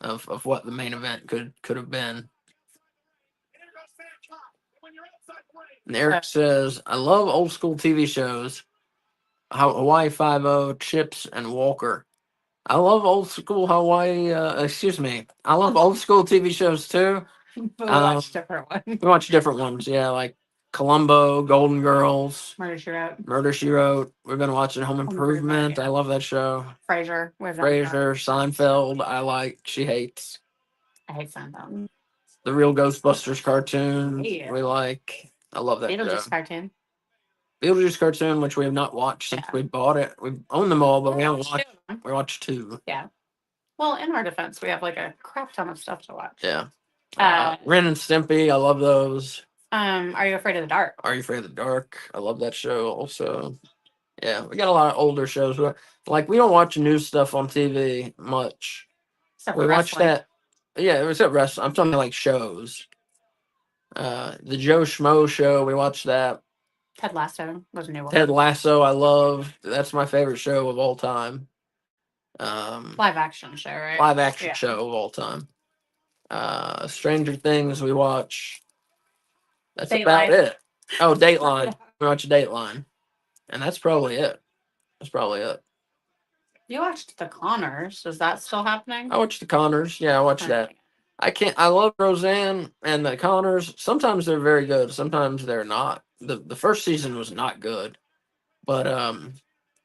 of what the main event could have been.
Here goes Mankind. When you're outside the ring.
And Eric says, I love old school TV shows, Hawaii Five-0, Chips, and Walker. I love old school Hawaii, I love old school TV shows too.
But we watched different ones.
We watch different ones, yeah, like Columbo, Golden Girls,
Murder, She Wrote,
Murder, She Wrote. We've been watching Home Improvement.
yeah.
I love that show.
Frasier.
Frasier, Seinfeld, I like, she hates.
I hate Seinfeld.
The Real Ghostbusters cartoon,
Yeah.
we like. I love that show.
Beetlejuice cartoon.
Beetlejuice cartoon, which we have not watched since we bought it. We own them all, but we haven't watched. We watched 2.
Yeah. Well, in our defense, we have like a crap ton of stuff to watch.
Yeah.
Uh,
Ren and Stimpy, I love those.
Are You Afraid of the Dark?
Are You Afraid of the Dark? I love that show also. Yeah, we got a lot of older shows. Like, we don't watch new stuff on TV much.
Except
We
for
watch
wrestling.
that. Yeah, it was at wrestling. I'm talking like shows. The Joe Schmo show, we watched that.
Ted Lasso was a new one.
Ted Lasso, I love. That's my favorite show of all time.
Live action show, right?
Live action
Yeah.
show of all time. Stranger Things, we watch. That's about
Dateline.
it. Oh, Dateline. We watch Dateline. And that's probably it. That's probably it.
You watched The Connors. Is that still happening?
I watched The Connors. Yeah, I watched that. I love Roseanne and The Connors. Sometimes they're very good. Sometimes they're not. The first season was not good. But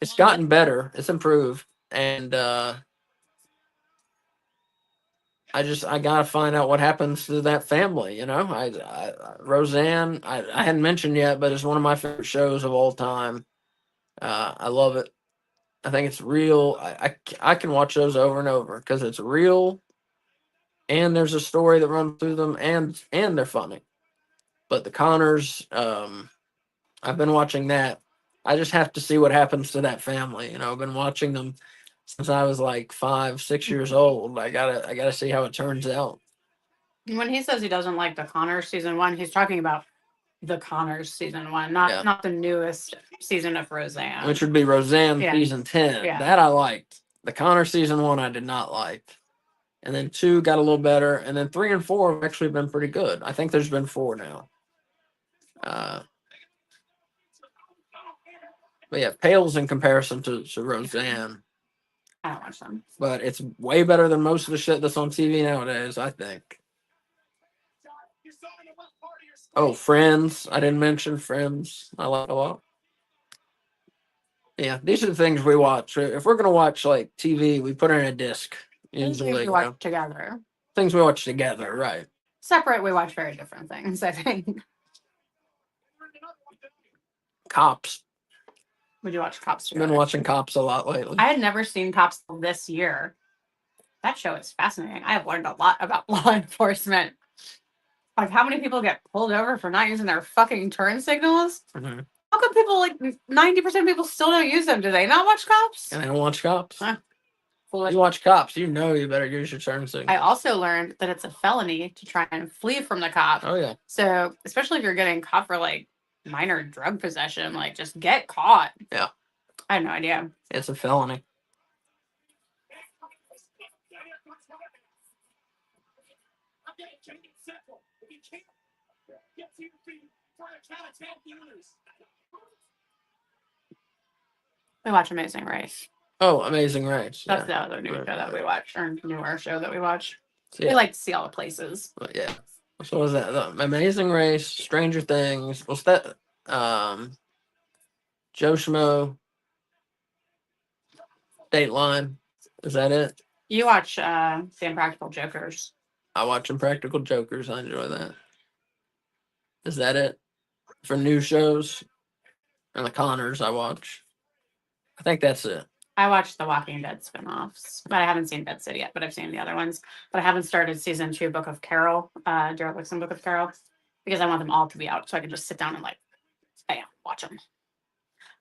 it's gotten better. It's improved. And I gotta find out what happens to that family, Roseanne, I hadn't mentioned yet, but it's one of my favorite shows of all time. I love it. I think it's real. I can watch those over and over because it's real, and there's a story that runs through them, and they're funny. But The Connors, I've been watching that. I just have to see what happens to that family. I've been watching them since I was like 5, 6 years old. I gotta see how it turns out.
When he says he doesn't like The Connors season 1, he's talking about The Connors season 1, not the newest season of Roseanne.
Which would be Roseanne season 10.
Yeah.
That I liked. The Connors season 1 I did not like. And then 2 got a little better. And then 3 and 4 have actually been pretty good. I think there's been 4 now. But yeah, pales in comparison to Roseanne.
I don't watch them.
But it's way better than most of the shit that's on TV nowadays, I think. Oh, Friends. I didn't mention Friends. I like a lot. Yeah, these are the things we watch. If we're going to watch like TV, we put it in a disc. Usually,
we watch together.
Things we watch together, right.
Separate, we watch very different things, I think.
Cops.
We do watch Cops
I've
together.
been watching Cops a lot lately.
I had never seen Cops this year. That show is fascinating. I have learned a lot about law enforcement. Like how many people get pulled over for not using their fucking turn signals?
Mm-hmm.
How come people, like 90% of people still don't use them? Do they not watch Cops?
And I don't watch Cops.
Huh. foolish.
You watch Cops, you know you better use your turn signal.
I also learned that it's a felony to try and flee from the cop.
Oh yeah.
So, especially if you're getting caught for like minor drug possession, like just get caught.
Yeah.
I had no idea.
It's a felony.
We watch Amazing Race.
Oh, Amazing Race.
That's
Yeah.
the other new show that we watch, or newer show that we watch.
So, yeah.
We like to see all the places.
But yeah. So what was that? The Amazing Race, Stranger Things. What's that? Joe Schmo. Dateline. Is that it?
You watch The Impractical Jokers.
I watch Impractical Jokers. I enjoy that. Is that it? For new shows? And the Connors I watch. I think that's it.
I watched the Walking Dead spinoffs, but I haven't seen Dead City yet, but I've seen the other ones. But I haven't started season 2 Book of Carol, Derek Book of Carol, because I want them all to be out so I can just sit down and like, bam, watch them.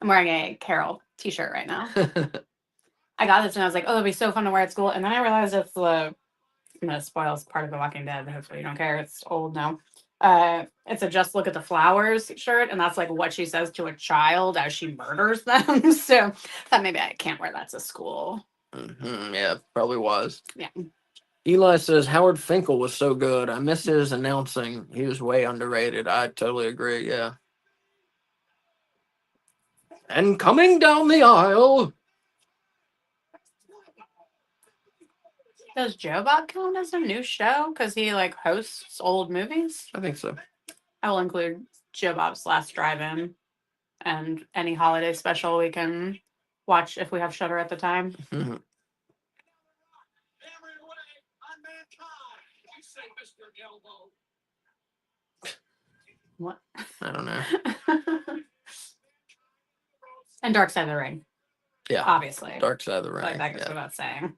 I'm wearing a Carol t-shirt right now. I got this and I was like, oh, it'll be so fun to wear at school. And then I realized it's the, I'm going to spoil part of The Walking Dead. Hopefully you don't care. It's old now. It's a Just Look at the Flowers shirt. And that's like what she says to a child as she murders them. So thought maybe I can't wear that to school.
Yeah, probably was.
Yeah.
Eli says Howard Finkel was so good. I miss his announcing. He was way underrated. I totally agree. Yeah. And coming down the aisle.
Does Joe Bob count as a new show? Because he like hosts old movies?
I think so.
I will include Joe Bob's Last Drive-In and any holiday special we can watch if we have Shudder at the time.
Mhm.
What?
I don't know.
And Dark Side of the Ring.
Yeah.
Obviously.
Dark Side of the Ring.
Like that goes
Yeah.
without saying.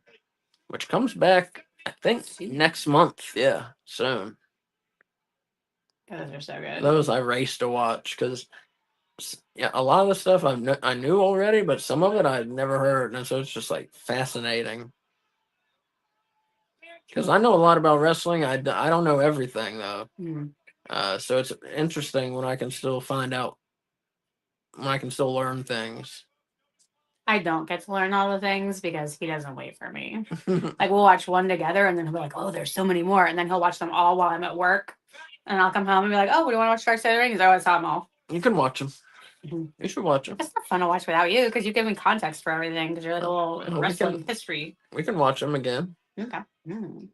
Which comes back, I think, next month. Yeah, soon.
Those are so good.
Those I race to watch because yeah, a lot of the stuff I knew already, but some of it I'd never heard, and so it's just like fascinating. Because I know a lot about wrestling, I don't know everything though.
Mm.
So it's interesting when I can still find out, when I can still learn things.
I don't get to learn all the things because he doesn't wait for me. Like we'll watch one together and then he'll be like, oh, there's so many more. And then he'll watch them all while I'm at work. And I'll come home and be like, oh, we do you want to watch Dark Side of the Ring? Because I always saw them all.
You can watch them.
Mhm.
You should watch them.
It's not fun to watch without you because you give me context for everything because you're like a little
we
wrestling
can-
history.
We can watch them again.
Okay. Mm.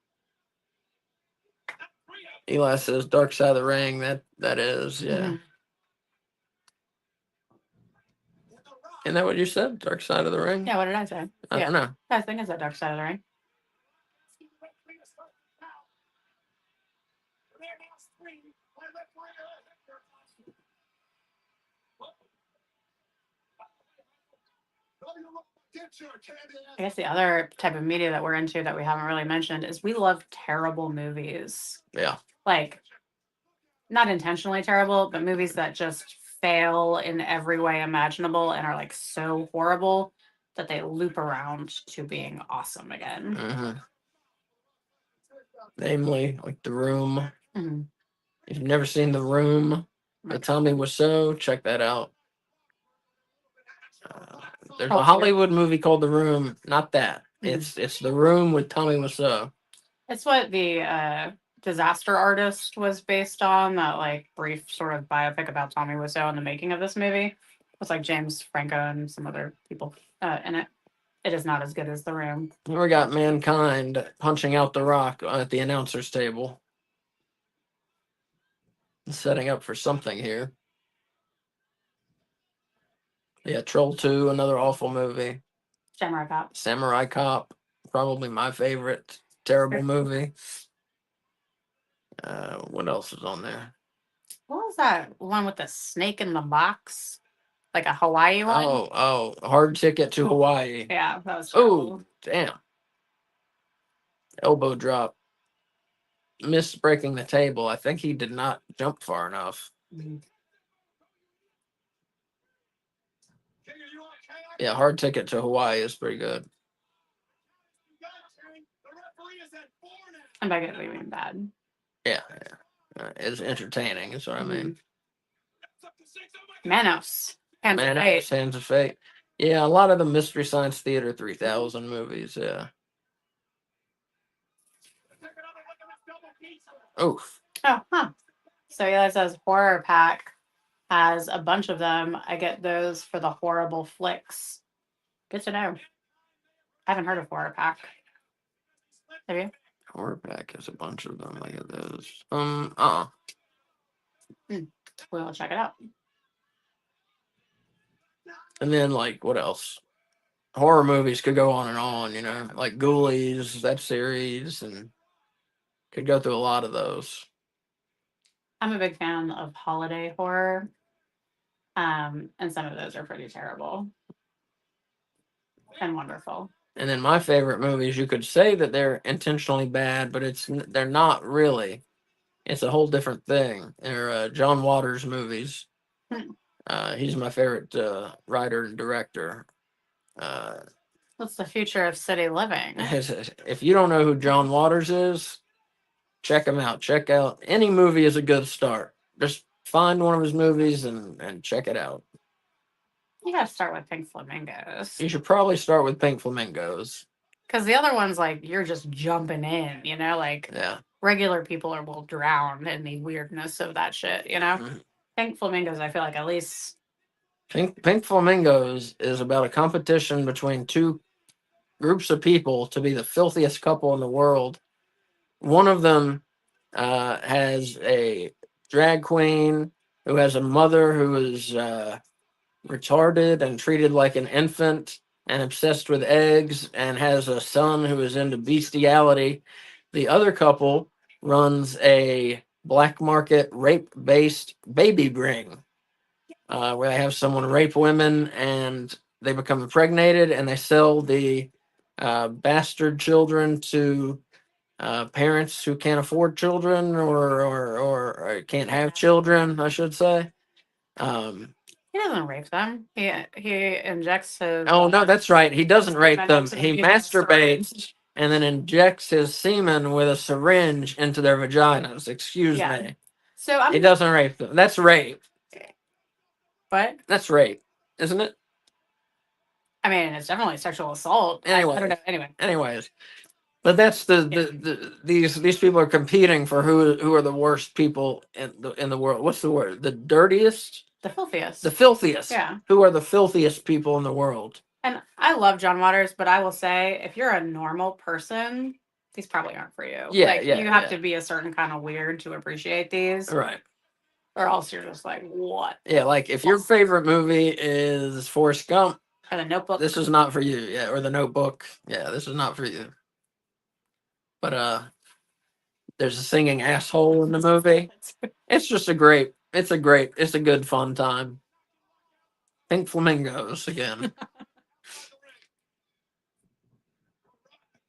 Eli says Dark Side of the Ring. That is, yeah.
Mhm.
Isn't that what you said? Dark Side of the Ring?
Yeah, what did I say?
I
Yeah.
don't know.
I think it's the Dark Side of the Ring. I guess the other type of media that we're into that we haven't really mentioned is we love terrible movies.
Yeah.
Like, not intentionally terrible, but movies that just fail in every way imaginable and are like so horrible that they loop around to being awesome again.
Mm-hmm. Namely, like The Room.
Mhm.
If you've never seen The Room, the Tommy Wiseau, check that out. There's
Oh,
a Hollywood movie called The Room. Not that. It's The Room with Tommy Wiseau.
It's what the Disaster Artist was based on, that like brief sort of biopic about Tommy Wiseau and the making of this movie. It's like James Franco and some other people in it. It is not as good as The Room.
We got Mankind punching out The Rock at the announcer's table. Setting up for something here. Yeah, Troll 2, another awful movie.
Samurai Cop.
Samurai Cop, probably my favorite. Terrible movie. What else is on there?
What was that one with the snake in the box? Like a Hawaii one?
Oh, Hard Ticket to Hawaii.
Yeah, that was
Oh, damn. Elbow drop. Missed breaking the table. I think he did not jump far enough.
Mhm.
Yeah, Hard Ticket to Hawaii is pretty good.
And by good, we mean bad.
Yeah, it's entertaining. Is what I mean.
Manos. Hands of
Man,
Fate.
Hands of Fate. Yeah, a lot of the Mystery Science Theater 3000 movies. Yeah. Oof.
Oh, huh. So yeah, it says horror pack has a bunch of them. I get those for the horrible flicks. Good to know. I haven't heard of horror pack. Have you?
Horror Pack has a bunch of them. Look at those.
We'll check it out.
And then like what else? Horror movies could go on and on. You know, like Ghoulies, that series, and could go through a lot of those.
I'm a big fan of holiday horror. And some of those are pretty terrible and wonderful.
And then my favorite movies, you could say that they're intentionally bad, but they're not really. It's a whole different thing. They're John Waters movies. He's my favorite writer and director.
What's the future of city living?
If you don't know who John Waters is, check him out. Check out any movie is a good start. Just find one of his movies and check it out.
You gotta start with Pink Flamingos.
You should probably start with Pink Flamingos.
Because the other ones, like, you're just jumping in, you know? Like,
Yeah.
regular people will drown in the weirdness of that shit, you know?
Mm-hmm.
Pink Flamingos, I feel like at least...
Pink Flamingos is about a competition between two groups of people to be the filthiest couple in the world. One of them has a drag queen who has a mother who is retarded and treated like an infant and obsessed with eggs and has a son who is into bestiality. The other couple runs a black market rape based baby ring where they have someone rape women and they become impregnated and they sell the bastard children to parents who can't afford children or can't have children, I should say.
He doesn't rape them. He injects his...
Oh, no, that's right. He doesn't rape
semen
them.
into
He
the uterus.
masturbates and then injects his semen with a syringe into their vaginas. Excuse
Yeah.
me.
So I'm...
He doesn't rape them. That's rape.
What?
That's rape, isn't it?
I mean, it's definitely sexual assault.
Anyway.
I don't know. Anyway.
Anyways. But that's these people are competing for who are the worst people in the world. What's the word? The dirtiest?
The filthiest.
The filthiest.
Yeah.
Who are the filthiest people in the world?
And I love John Waters, but I will say, if you're a normal person, these probably aren't for you.
Yeah,
like,
yeah,
you have
yeah.
to be a certain kind of weird to appreciate these.
Right.
Or else you're just like, what?
Yeah, like if your favorite movie is Forrest Gump,
or The Notebook,
this is not for you. Yeah, or The Notebook. Yeah, this is not for you. But there's a singing asshole in the movie. It's just a good fun time. Pink Flamingos again.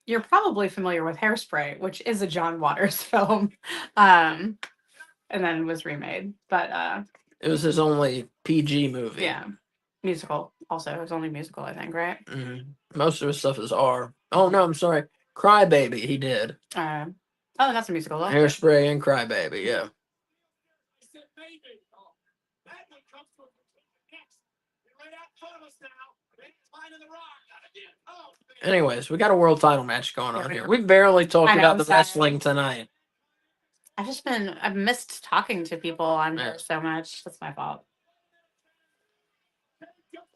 You're probably familiar with Hairspray, which is a John Waters film, and then was remade. But
it was his only PG movie.
Yeah, musical. Also, it was only musical, I think, right?
Mm-hmm. Most of his stuff is R. Oh no, I'm sorry. Crybaby, he did.
Oh, that's a musical. Though.
Hairspray and Crybaby, yeah. Anyways, we got a world title match going on here. We barely talked about the wrestling tonight.
I've missed talking to people on here so much. That's my fault.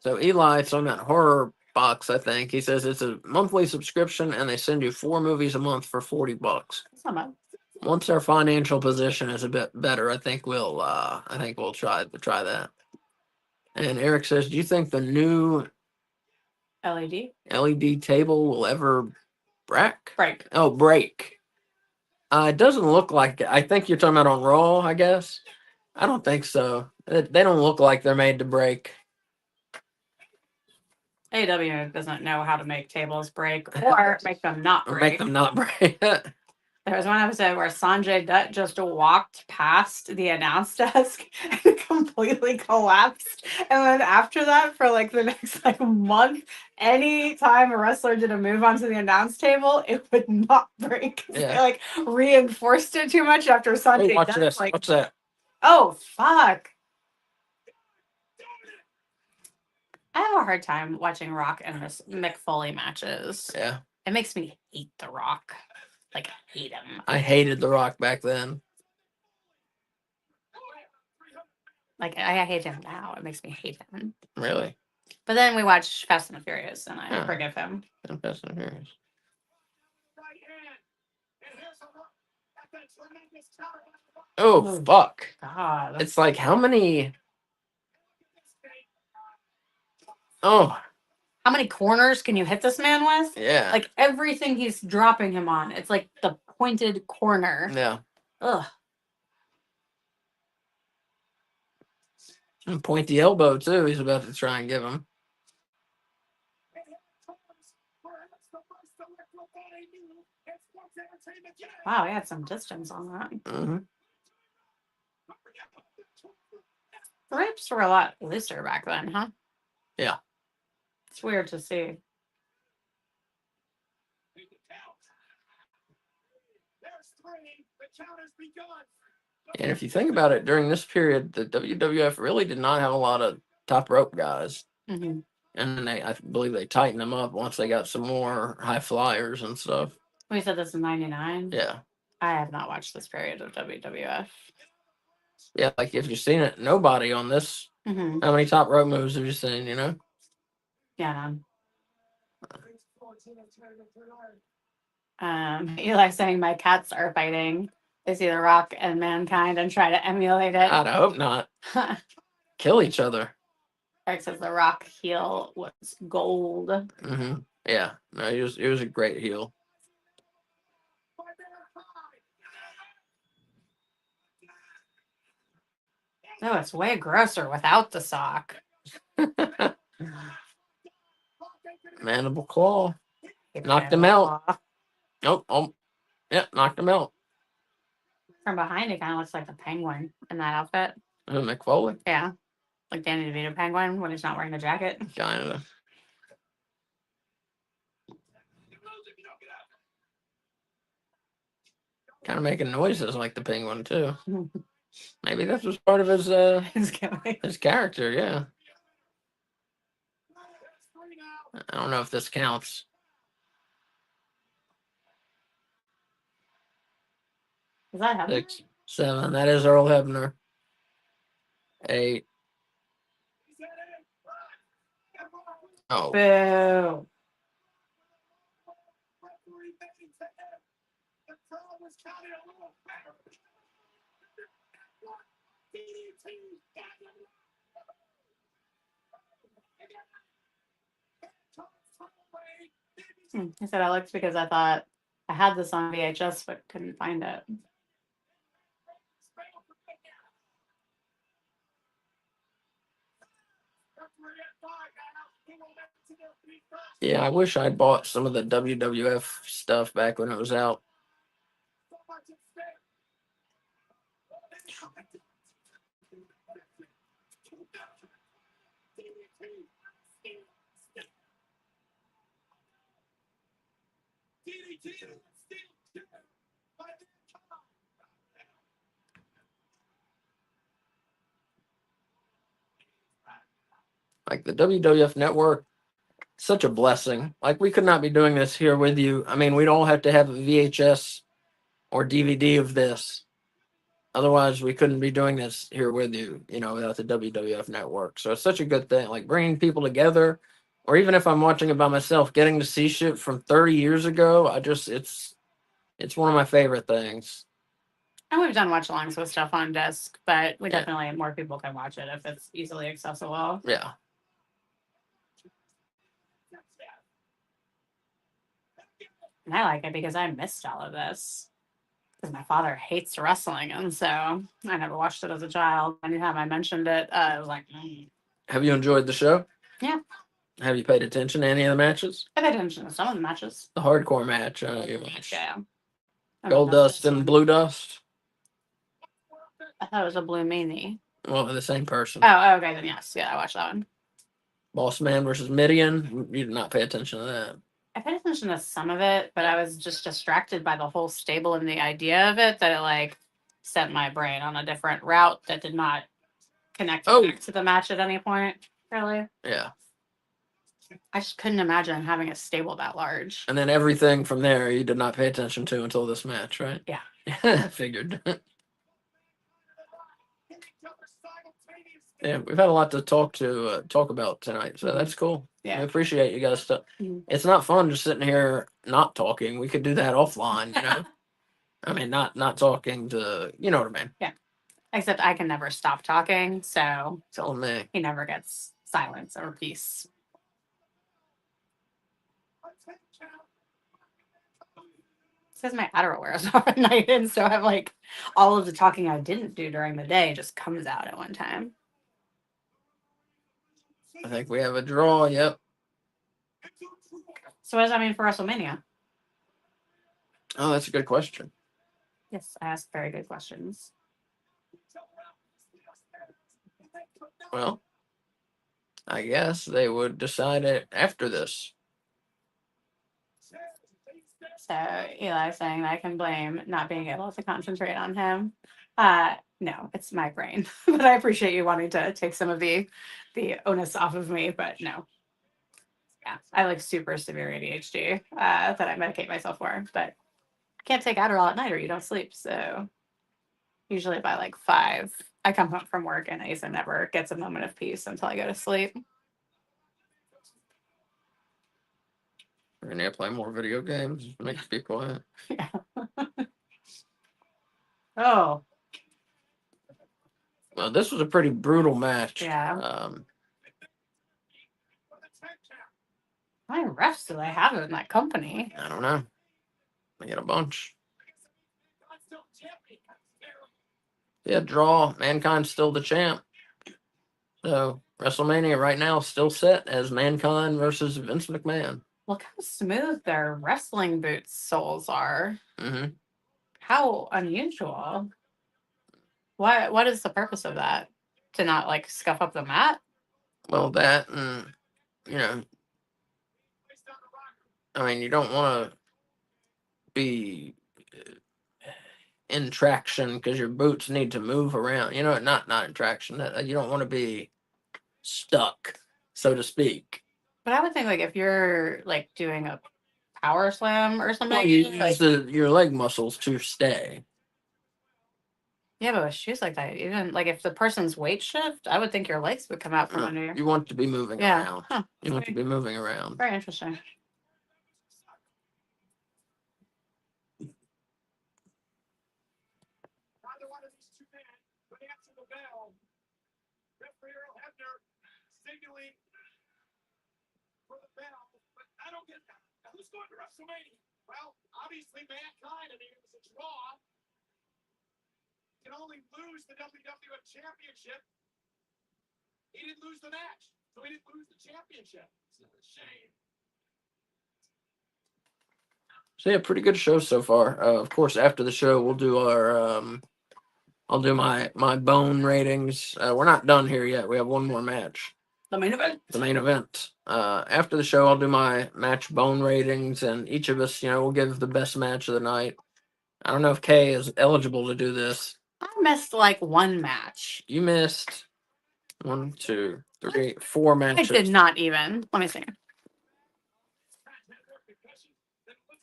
So Eli, it's on that horror box, I think. He says it's a monthly subscription and they send you 4 movies a month for $40.
That's not bad.
Once our financial position is a bit better, I think we'll try that. And Eric says, do you think the new LED table will ever break? Oh, break. It doesn't look like it. I think you're talking about on Raw, I guess. I don't think so. They don't look like they're made to break.
AEW doesn't know how to make tables break or make them not break.
Or make them not break.
The There was one episode where Sanjay Dutt just walked past the announce desk and completely collapsed. And then after that, for like the next like month, any time a wrestler did a move onto the announce table, it would not break. They
Yeah.
like reinforced it too much after
Oh,
Sanjay
watch
Dutt.
this.
Like,
What's that?
oh fuck. I have a hard time watching Rock and this Mick Foley matches.
Yeah.
It makes me hate The Rock. Like, hate him.
I hated The Rock back then.
Like, I hate him now. It makes me hate him.
Really?
But then we watch Fast and the Furious, and I
Yeah.
forgive him.
And Fast and Furious. Oh,
Oh,
fuck.
God.
It's like, how many... Oh,
How many corners can you hit this man with?
yeah.
Like, everything he's dropping him on, it's like the pointed corner.
Yeah.
Ugh.
And pointy elbow, too, he's about to try and give him.
Wow, he had some distance on that.
Mm-hmm.
The ropes were a lot looser back then, huh?
Yeah.
It's weird to see.
And if you think about it, during this period, the WWF really did not have a lot of top rope guys.
Mm-hmm.
And then I believe they tightened them up once they got some more high flyers and stuff.
We said this is 99.
Yeah.
I have not watched this period of WWF.
Yeah, like if you've seen it, nobody on this.
Mm-hmm.
How many top rope moves have you seen, you know?
Yeah, none. Eli saying my cats are fighting. They see The Rock and Mankind and try to emulate it.
I hope not. Kill each other.
Eric says The Rock heel was gold.
Mm-hmm. Yeah. No, he was a great heel.
No, it's way grosser without the sock.
Mandible claw. Knocked him out. Nope. Oh, yeah, knocked him out.
From behind, he kind of looks like a penguin in that outfit.
McFoley.
Yeah. Like Danny DeVito penguin when he's not wearing the jacket.
Kind of. Kind of making noises like the penguin, too. Maybe that was part of his character, yeah. I don't know if this counts.
'Is that happening?
6, 7. That is Earl Hebner. 8. Oh.
Boo. I said I looked because I thought I had this on VHS but couldn't find it.
Yeah, I wish I'd bought some of the WWF stuff back when it was out. Like the WWF network, such a blessing. Like we could not be doing this here with you. I mean, we'd all have to have a VHS or DVD of this. Otherwise, we couldn't be doing this here with you, you know, without the WWF network. So it's such a good thing, like bringing people together, or even if I'm watching it by myself, getting to see shit from 30 years ago. It's one of my favorite things.
And we've done watch-alongs with stuff on disc, but we
Yeah.
definitely more people can watch it if it's easily accessible.
Yeah.
And I like it because I missed all of this. Because my father hates wrestling, and so I never watched it as a child. Anytime I mentioned it, I was like,
Have you enjoyed the show?
Yeah.
Have you paid attention to any of the matches?
I paid attention to some of the matches.
The hardcore match, you watched.
Yeah. I
Gold
must have
Dust and
seen-
Blue Dust.
I thought it was a Blue Meanie.
Well, they're the same person.
Oh, okay, then yes. Yeah, I watched that one.
Boss Man versus Midian. You did not pay attention to that.
I paid attention to some of it, but I was just distracted by the whole stable and the idea of it that it like sent my brain on a different route that did not connect back to the match at any point. Really,
Yeah.
I just couldn't imagine having a stable that large.
And then everything from there you did not pay attention to until this match, right?
Yeah.
I figured. Yeah, we've had a lot to talk about tonight, so that's cool.
Yeah.
I appreciate you guys.
Mhm.
It's not fun just sitting here not talking. We could do that offline, you know. I mean, not talking to, you know what I mean.
Except I can never stop talking, so
Tell me.
he never gets silence or peace. It's because my Adderall wears off at night, and so I'm like, all of the talking I didn't do during the day just comes out at one time.
I think we have a draw. Yep.
So what does that mean for WrestleMania?
Oh, that's a good question.
Yes, I asked very good questions.
Well, I guess they would decide it after this.
So Eli saying that I can blame not being able to concentrate on him. No, it's my brain. But I appreciate you wanting to take some of the onus off of me, but no. Yeah, I like super severe ADHD that I medicate myself for, but can't take Adderall at night or you don't sleep. So usually by like 5, I come home from work and Asa never gets a moment of peace until I go to sleep.
We're gonna play more video games. Make be quiet.
Yeah. Oh,
Well, this was a pretty brutal match.
Yeah.
Um,
how many refs do they have in that company?
I don't know. I get a bunch. Yeah, draw. Mankind's still the champ. So WrestleMania right now is still set as Mankind versus Vince McMahon.
Look how smooth their wrestling boots soles are.
Mm-hmm.
How unusual. What is the purpose of that? To not like scuff up the mat?
Well, that and you know, I mean, you don't want to be in traction because your boots need to move around. You know, not in traction. You don't want to be stuck, so to speak.
But I would think like if you're like doing a power slam or something,
Well, you
like,
use your leg muscles to stay.
yeah, but with shoes like that, even like if the person's weight shift, I would think your legs would come out from under you.
You want to be moving
Yeah.
around.
Huh.
You want to be moving around.
Very interesting.
Neither one of these two men would answer the bell. Referee Earl Hebner signaling for the bell, but I don't get that. Now, who's going to WrestleMania? Well, obviously Mankind. I mean, it was a draw. Can only lose the WWF Championship. He didn't lose the match, so he didn't lose the championship. It's a shame.
So yeah, pretty good show so far. Of course, after the show, we'll do our. I'll do my bone ratings. We're not done here yet. We have one more match.
The main event.
The main event. After the show, I'll do my match bone ratings, and each of us, we'll give the best match of the night. I don't know if Kay is eligible to do this.
I missed like one match.
You missed 1, 2, 3, 4
I
matches.
did not even. Let me see.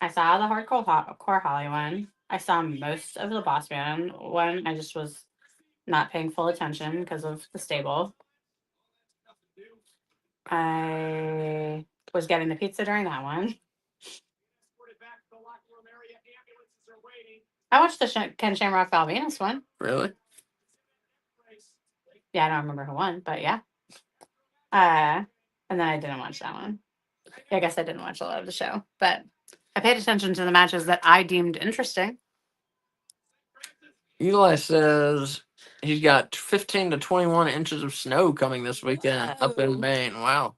I saw the hardcore Holly one. I saw most of the Boss Man one. I just was not paying full attention because of the stable. I was getting the pizza during that one. I watched the Ken Shamrock Val Venus one.
Really?
Yeah, I don't remember who won, but yeah. And then I didn't watch that one. I guess I didn't watch a lot of the show, but I paid attention to the matches that I deemed interesting.
Eli says he's got 15 to 21 inches of snow coming this weekend up in Maine. Wow.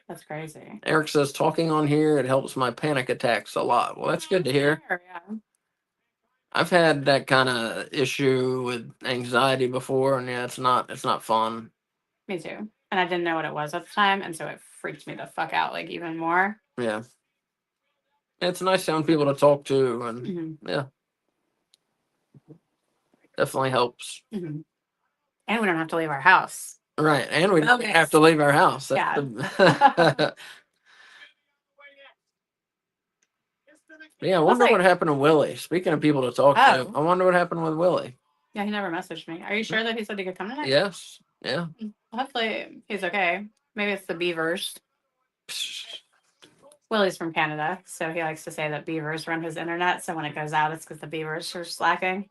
That's crazy.
Eric says talking on here, it helps my panic attacks a lot. Well, that's good to hear.
Yeah.
I've had that kind of issue with anxiety before, and yeah, it's not fun.
Me too. And I didn't know what it was at the time, and so it freaked me the fuck out like even more.
Yeah. It's nice having people to talk to, and
Mm-hmm.
yeah, definitely helps.
Mm-hmm. And we don't have to leave our house.
Right, and we don't
Okay.
have to leave our house. That's
Yeah.
Yeah, I wonder what happened to Willie. Speaking of people to talk to,
Oh.
I wonder what happened with Willie.
Yeah, he never messaged me. Are you sure that he said he could come tonight?
Yes, yeah.
Hopefully he's okay. Maybe it's the beavers. Willie's from Canada, so he likes to say that beavers run his internet. So when it goes out, it's because the beavers are slacking.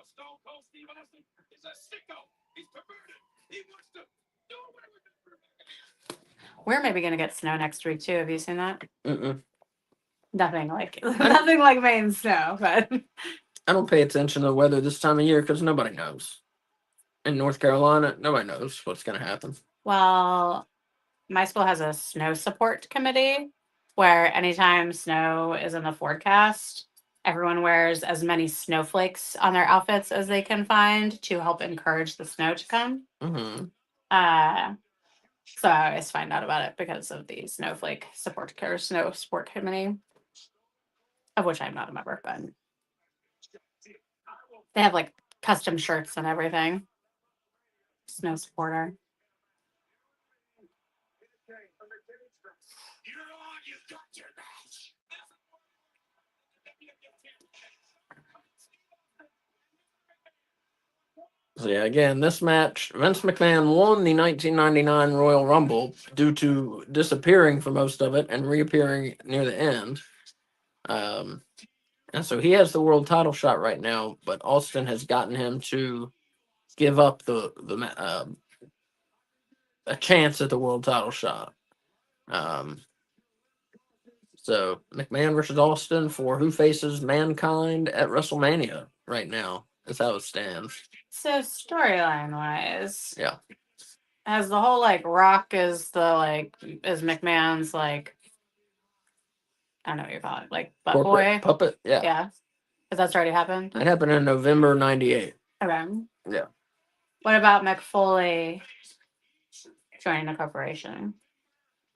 Stone Cold Steve Austin is a sicko. He's perverted. He wants to do whatever.
We're maybe gonna get snow next week too. Have you seen that?
Mm-mm.
Nothing like nothing like Maine snow, but
I don't pay attention to the weather this time of year because nobody knows. In North Carolina, nobody knows what's going to happen.
well, my school has a snow support committee where anytime snow is in the forecast, everyone wears as many snowflakes on their outfits as they can find to help encourage the snow to come.
Mm-hmm.
So I always find out about it because of the snowflake support or snow support committee, of which I'm not a member, but they have like custom shirts and everything. Snow supporter.
You're on. You got your match.
So yeah, again, this match, Vince McMahon won the 1999 Royal Rumble due to disappearing for most of it and reappearing near the end. And so he has the world title shot right now, but Austin has gotten him to give up a chance at the world title shot. So McMahon versus Austin for who faces Mankind at WrestleMania right now. That's how it stands.
So storyline wise,
Yeah.
has the whole like Rock is is McMahon's like I don't know what you call it, like butt
Corporate
boy.
puppet. Yeah.
Yeah. Has that's already happened?
That happened in November '98.
Okay.
Yeah.
What about McFoley joining the corporation?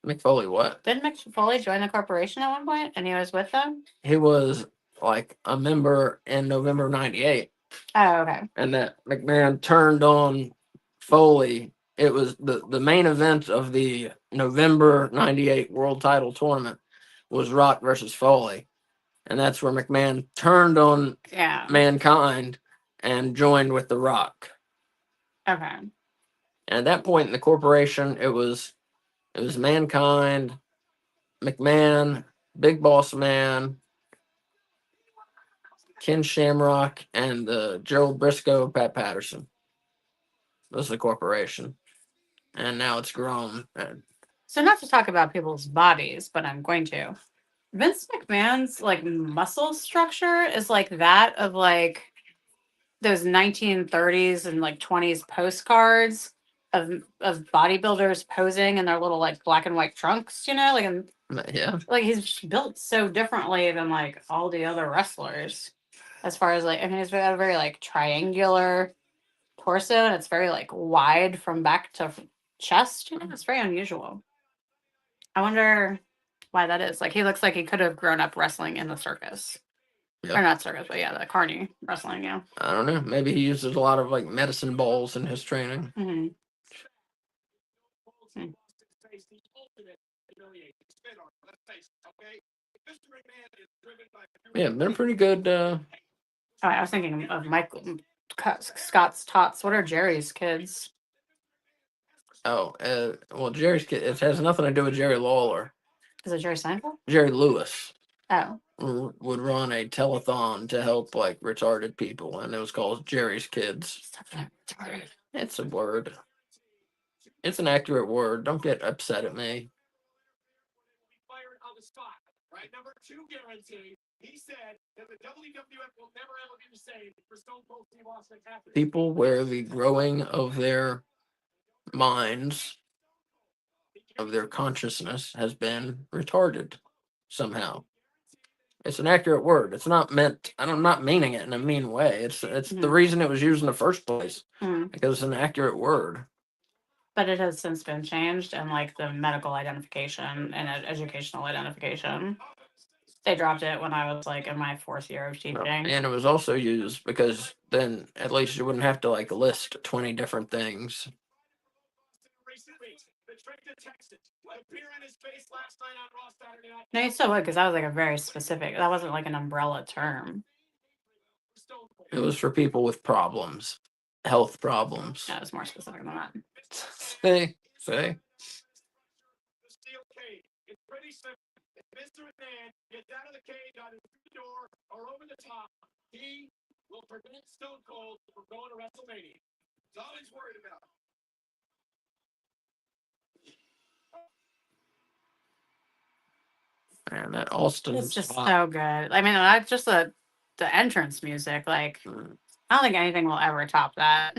McFoley, what?
Didn't McFoley join the corporation at one point and he was with them?
He was like a member in November '98.
Oh, okay.
And that McMahon turned on Foley. It was the main event of the November '98 World Title Tournament was Rock versus Foley, and that's where McMahon turned on Mankind and joined with The Rock.
Okay.
And at that point in the corporation, it was Mankind, McMahon, Big Boss Man, Ken Shamrock, and Gerald Briscoe, Pat Patterson. That was the corporation. And now it's grown.
So not to talk about people's bodies, but I'm going to. Vince McMahon's like muscle structure is like that of like those 1930s and like 20s postcards of bodybuilders posing in their little like black and white trunks, you know, like and
Yeah.
like he's just built so differently than like all the other wrestlers. As far as like, I mean, he's got a very like triangular torso and it's very like wide from back to chest. You know, it's very unusual. I wonder why that is. Like he looks like he could have grown up wrestling in the circus.
Yep.
Or not circus, but yeah, the carny wrestling, yeah.
I don't know. Maybe he uses a lot of like medicine balls in his training.
Mm-hmm.
Yeah, they're pretty good.
Oh, I was thinking of Michael Scott's tots. What are Jerry's kids?
Well, Jerry's kid. It has nothing to do with Jerry Lawler.
Is it Jerry Seinfeld?
Jerry Lewis.
Oh.
Would run a telethon to help like retarded people, and it was called Jerry's Kids. It's a word. It's an accurate word. Don't get upset at me.
Right, number 2 guarantee. He said that the WWF will never ever be the same for Stone Cold Steve Austin after
People where the growing of their minds of their consciousness has been retarded somehow. It's an accurate word. It's not meant. I'm not meaning it in a mean way. It's the reason it was used in the first place because it's an accurate word.
But it has since been changed, and like the medical identification and educational identification, they dropped it when I was like in my 4th year of teaching.
And it was also used because then at least you wouldn't have to like list 20 different things.
No, you still would, because that was like a very specific. That wasn't like an umbrella term.
It was for people with problems, health problems.
No, it was more specific than that.
See?
The steel cage. It's pretty simple. If Mr. McMahon gets out of the cage either through the door or over the top, he will prevent Stone Cold from going to WrestleMania. That's all he's worried about.
Man, that Austin.
It's just so good. I mean, that's just the entrance music. Like, I don't think anything will ever top that.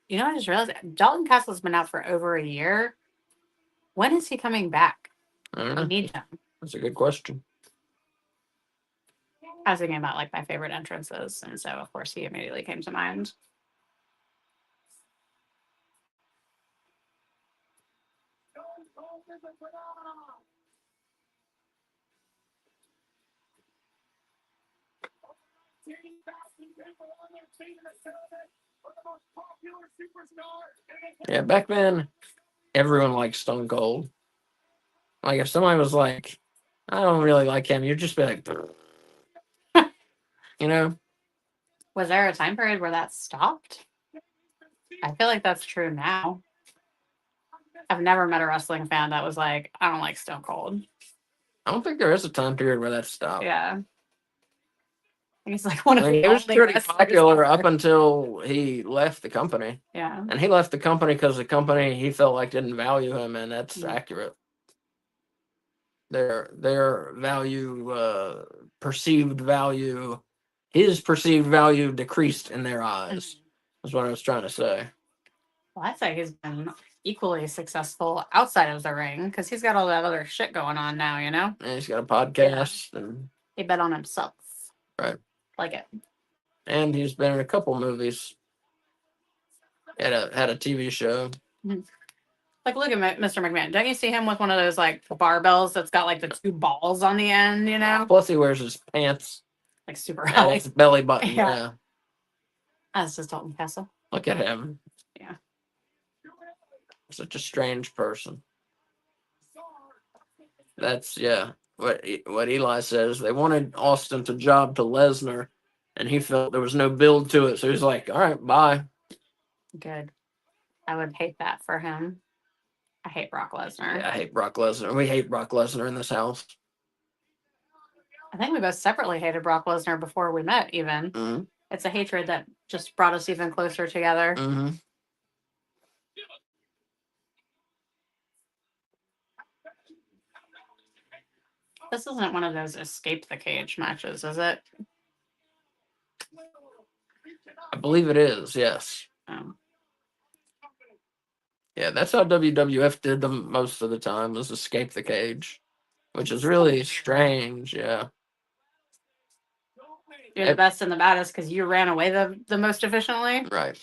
You know, I just realized Dalton Castle's been out for over a year. When is he coming back? I need him.
That's a good question.
I was thinking about like my favorite entrances, and so of course he immediately came to mind.
Yeah, back then, everyone liked Stone Cold. Like, if somebody was like, I don't really like him, you'd just be like, you know?
Was there a time period where that stopped? I feel like that's true now. I've never met a wrestling fan that was like, I don't like Stone Cold.
I don't think there is a time period where that stopped.
Yeah. I think it's like one of the
It was
only
pretty
wrestlers
popular
ever.
up until he left the company.
Yeah.
And he left the company because the company he felt like didn't value him, and that's accurate. Their value, perceived value, his perceived value decreased in their eyes. That's what I was trying to say.
Well, I'd say he's been equally successful outside of the ring because he's got all that other shit going on now, you know?
And he's got a podcast, and
He bet on himself.
right.
Like it.
And he's been in a couple movies. Had a TV show.
Like, look at Mr. McMahon. Don't you see him with one of those like barbells that's got like the 2 balls on the end, you know?
Plus, he wears his pants
Like super
at
high.
his belly button.
Yeah.
Yeah.
That's just Dalton Castle.
Look at him.
Yeah.
Such a strange person. That's what Eli says. They wanted Austin to job to Lesnar, and he felt there was no build to it, so he's like, "All right, bye."
Good. I would hate that for him. I hate Brock Lesnar.
Yeah, I hate Brock Lesnar. We hate Brock Lesnar in this house.
I think we both separately hated Brock Lesnar before we met, even.
Mm-hmm.
It's a hatred that just brought us even closer together.
Mm-hmm.
This isn't one of those escape the cage matches, is it?
I believe it is, yes.
Oh.
Yeah, that's how WWF did them most of the time, was escape the cage, which is really strange, yeah.
You're the best and the baddest because you ran away the most efficiently.
Right.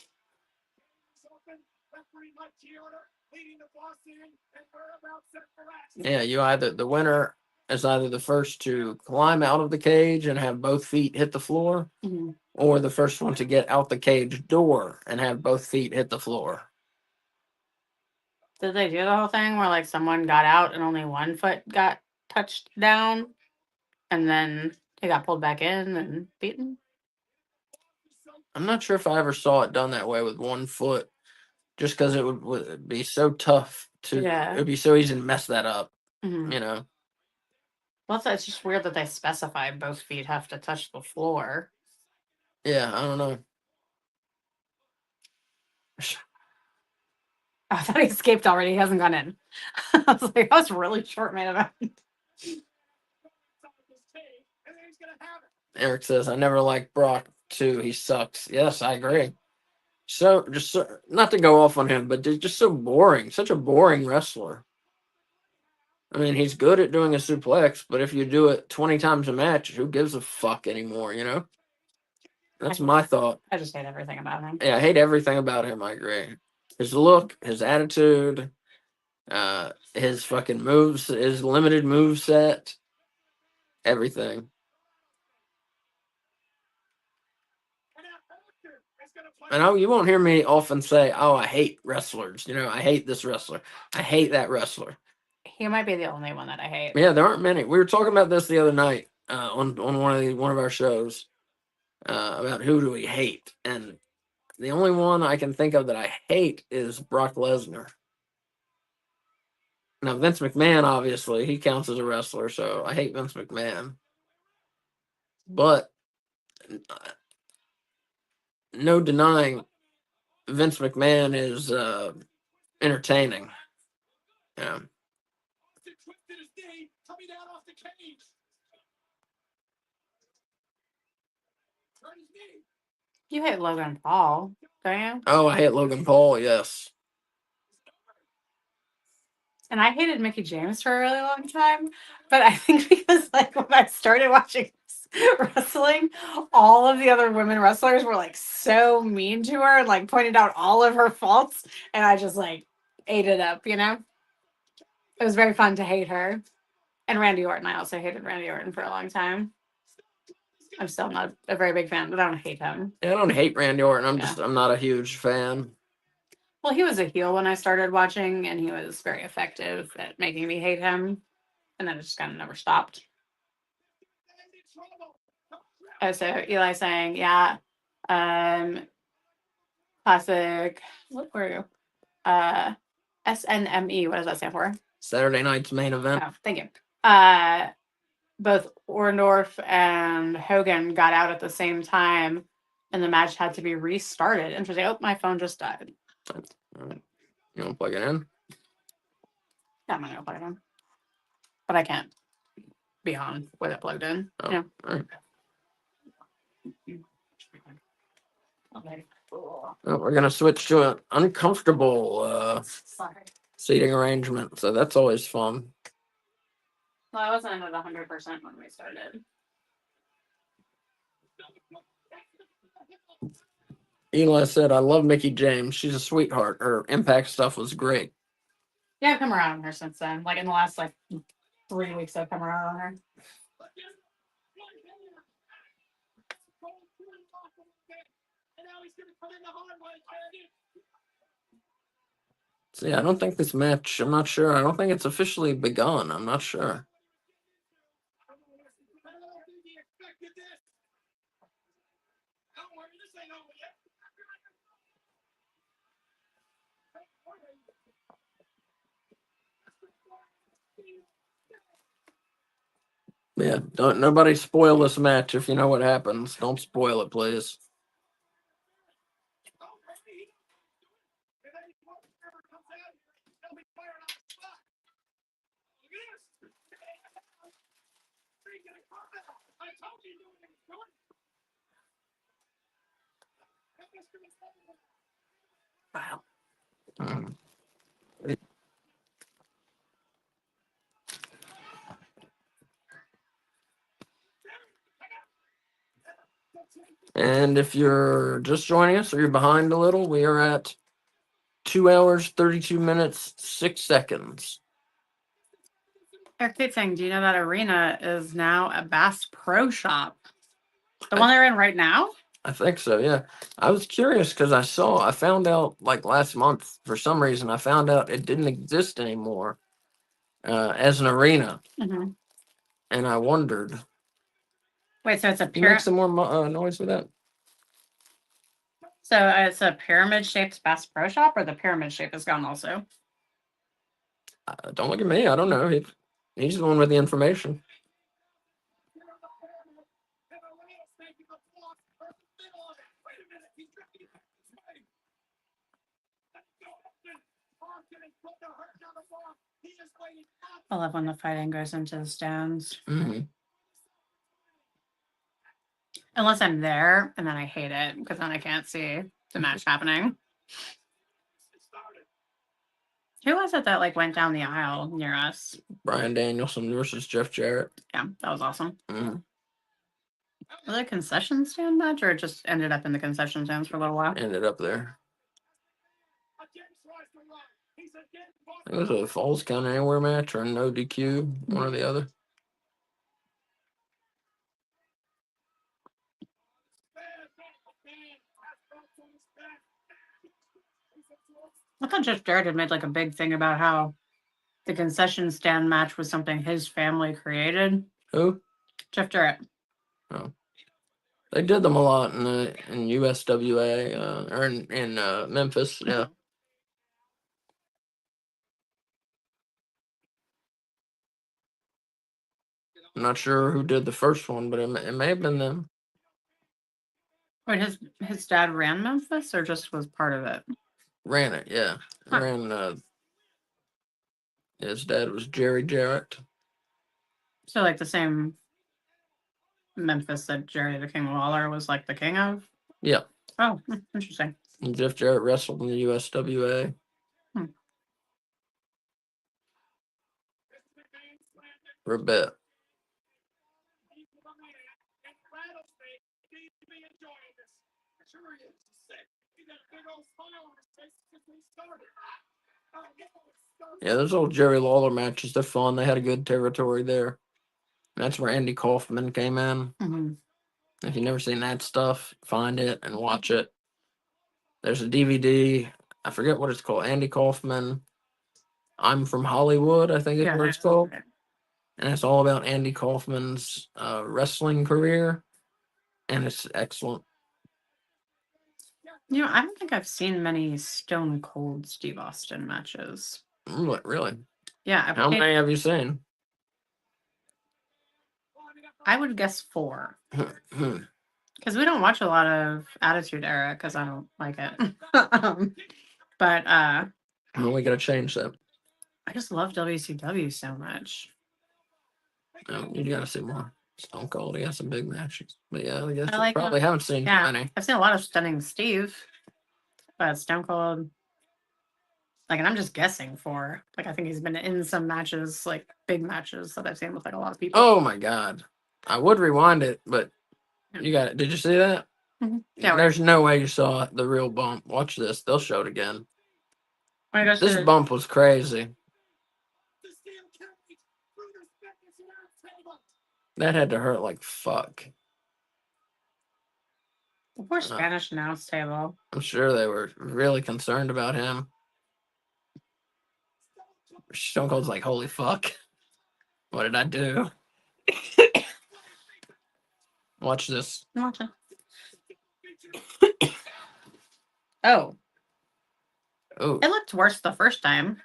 Yeah, the winner is either the first to climb out of the cage and have both feet hit the floor, or the first one to get out the cage door and have both feet hit the floor.
Did they do the whole thing where like someone got out and only one foot got touched down and then he got pulled back in and beaten?
I'm not sure if I ever saw it done that way with one foot, just because it would be so tough to, it would be so easy to mess that up, you know?
Well, it's just weird that they specify both feet have to touch the floor.
Yeah, I don't know.
I thought he escaped already. He hasn't gone in. I was like, I was really short, man.
Eric says, I never liked Brock too. He sucks. Yes, I agree. Not to go off on him, but just so boring. Such a boring wrestler. I mean, he's good at doing a suplex, but if you do it 20 times a match, who gives a fuck anymore, you know? That's my thought.
I just hate everything about him.
Yeah, I hate everything about him. I agree. His look, his attitude, his fucking moves, his limited move set, everything. And you won't hear me often say, "Oh, I hate wrestlers." You know, I hate this wrestler. I hate that wrestler.
He might be the only one that I hate.
Yeah, there aren't many. We were talking about this the other night on one of our shows about who do we hate, and the only one I can think of that I hate is Brock Lesnar. Now, Vince McMahon, obviously, he counts as a wrestler, so I hate Vince McMahon. But no denying Vince McMahon is entertaining. Yeah.
You hate Logan Paul, don't you?
Oh, I hate Logan Paul, yes.
And I hated Mickey James for a really long time. But I think because like when I started watching wrestling, all of the other women wrestlers were like so mean to her and like pointed out all of her faults. And I just like ate it up, you know? It was very fun to hate her. And Randy Orton. I also hated Randy Orton for a long time. I'm still not a very big fan, but I don't hate him.
Yeah, I don't hate Randy Orton. I'm not a huge fan.
Well, he was a heel when I started watching, and he was very effective at making me hate him. And then it just kind of never stopped. Oh, so Eli saying, yeah, classic. Where are you? SNME. What does that stand for?
Saturday night's main event.
Oh, thank you. Both Orndorff and Hogan got out at the same time, and the match had to be restarted. Interesting. Oh, my phone just died.
You want to plug it in?
Yeah, I'm gonna plug it in, but I can't be on with it plugged in.
Oh,
Yeah.
all right.
Okay.
Well, we're gonna switch to an uncomfortable
Sorry.
seating arrangement, so that's always fun.
Well, I wasn't at 100% when we started.
Eli said, I love Mickey James. She's a sweetheart. Her Impact stuff was great.
Yeah, I've come around on her since then. Like in the last 3 weeks, I've come around on her.
See, I don't think this match, I'm not sure. I don't think it's officially begun. I'm not sure. Yeah, don't nobody spoil this match if you know what happens. Don't spoil it, please.
Wow.
Mm. And if you're just joining us or you're behind a little, we are at 2 hours, 32 minutes, 6 seconds.
Eric keeps saying, do you know that arena is now a Bass Pro Shop? The one they're in right now?
I think so, yeah. I was curious because I found out like last month, for some reason, I found out it didn't exist anymore as an arena.
Mm-hmm.
And I wondered.
Wait, so it's a
Can you make some more noise with that?
So it's a pyramid-shaped Bass Pro Shop, or the pyramid shape is gone also?
Don't look at me. I don't know. He's the one with the information.
I love when the fighting goes into the stands.
Hmm.
Unless I'm there, and then I hate it because then I can't see the match happening. Who was it that like went down the aisle near us?
Bryan Danielson versus Jeff Jarrett.
Yeah, that was awesome.
Hmm.
Was it a concession stand match, or it just ended up in the concession stands for a little while?
Ended up there. It was a Falls Count Anywhere match or a no DQ, one or the other.
I thought Jeff Jarrett had made like a big thing about how the concession stand match was something his family created.
Who?
Jeff Jarrett.
Oh. They did them a lot in USWA or in Memphis. Yeah. I'm not sure who did the first one, but it may have been them.
Wait, his dad ran Memphis or just was part of it?
Ran it, yeah.
Huh.
Ran. His dad was Jerry Jarrett.
So like the same Memphis that Jerry the King Lawler was like the king of?
Yeah.
Oh, interesting.
And Jeff Jarrett wrestled in the USWA. For a bit. Yeah, those old Jerry Lawler matches, they're fun. They had a good territory there. And that's where Andy Kaufman came in.
Mm-hmm.
If you've never seen that stuff, find it and watch it. There's a DVD. I forget what it's called. Andy Kaufman. I'm from Hollywood, I think is what it's called. And it's all about Andy Kaufman's wrestling career. And it's excellent.
You know, I don't think I've seen many Stone Cold Steve Austin matches.
Really?
Yeah.
How many have you seen?
I would guess 4. Because we don't watch a lot of Attitude Era because I don't like it. But
Well, we gotta change that.
I just love WCW so much.
No, you gotta see more. Stone Cold, he got some big matches. But yeah, I guess
I like
probably haven't seen many.
I've seen a lot of Stunning Steve, but Stone Cold, like, and I'm just guessing for, like, I think he's been in some matches, like big matches that I've seen with like a lot of people.
Oh my god. I would rewind it, but you got it. Did you see that?
Mm-hmm. Yeah,
there's no way you saw the real bump. Watch this. They'll show it again. This bump was crazy. That had to hurt like fuck.
The poor Spanish announce table.
I'm sure they were really concerned about him. Stone Cold's like, holy fuck. What did I do? Watch this.
Watch it. Oh.
Oh.
It looked worse the first time.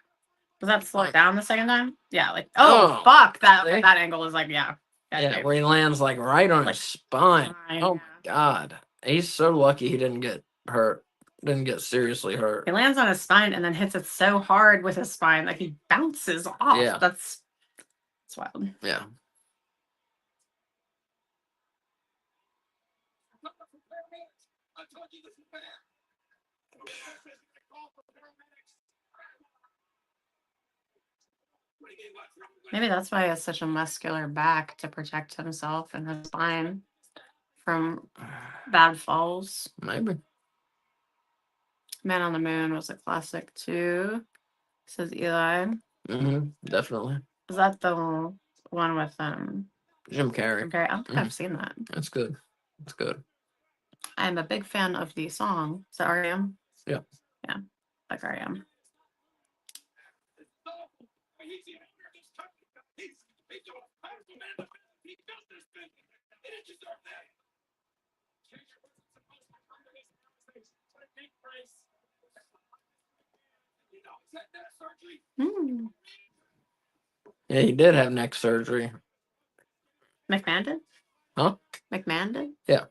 Was that slowed down the second time? Yeah, like, fuck. That angle is like, yeah.
Yeah, where he lands like right on his spine. Oh my god. He's so lucky he didn't get hurt. Didn't get seriously hurt.
He lands on his spine and then hits it so hard with his spine, like he bounces off.
Yeah.
That's wild.
Yeah.
Maybe that's why he has such a muscular back, to protect himself and his spine from bad falls.
Maybe.
Man on the Moon was a classic too, says Eli.
Definitely.
Is that the one with
Jim Carrey?
Okay, I don't think I've seen that.
That's good. It's good.
I'm a big fan of the song. Is that R.E.M.?
Yeah.
Yeah, like R.E.M.
Yeah, he did have neck surgery.
McMahon did?
Huh?
McMahon did?
Yeah.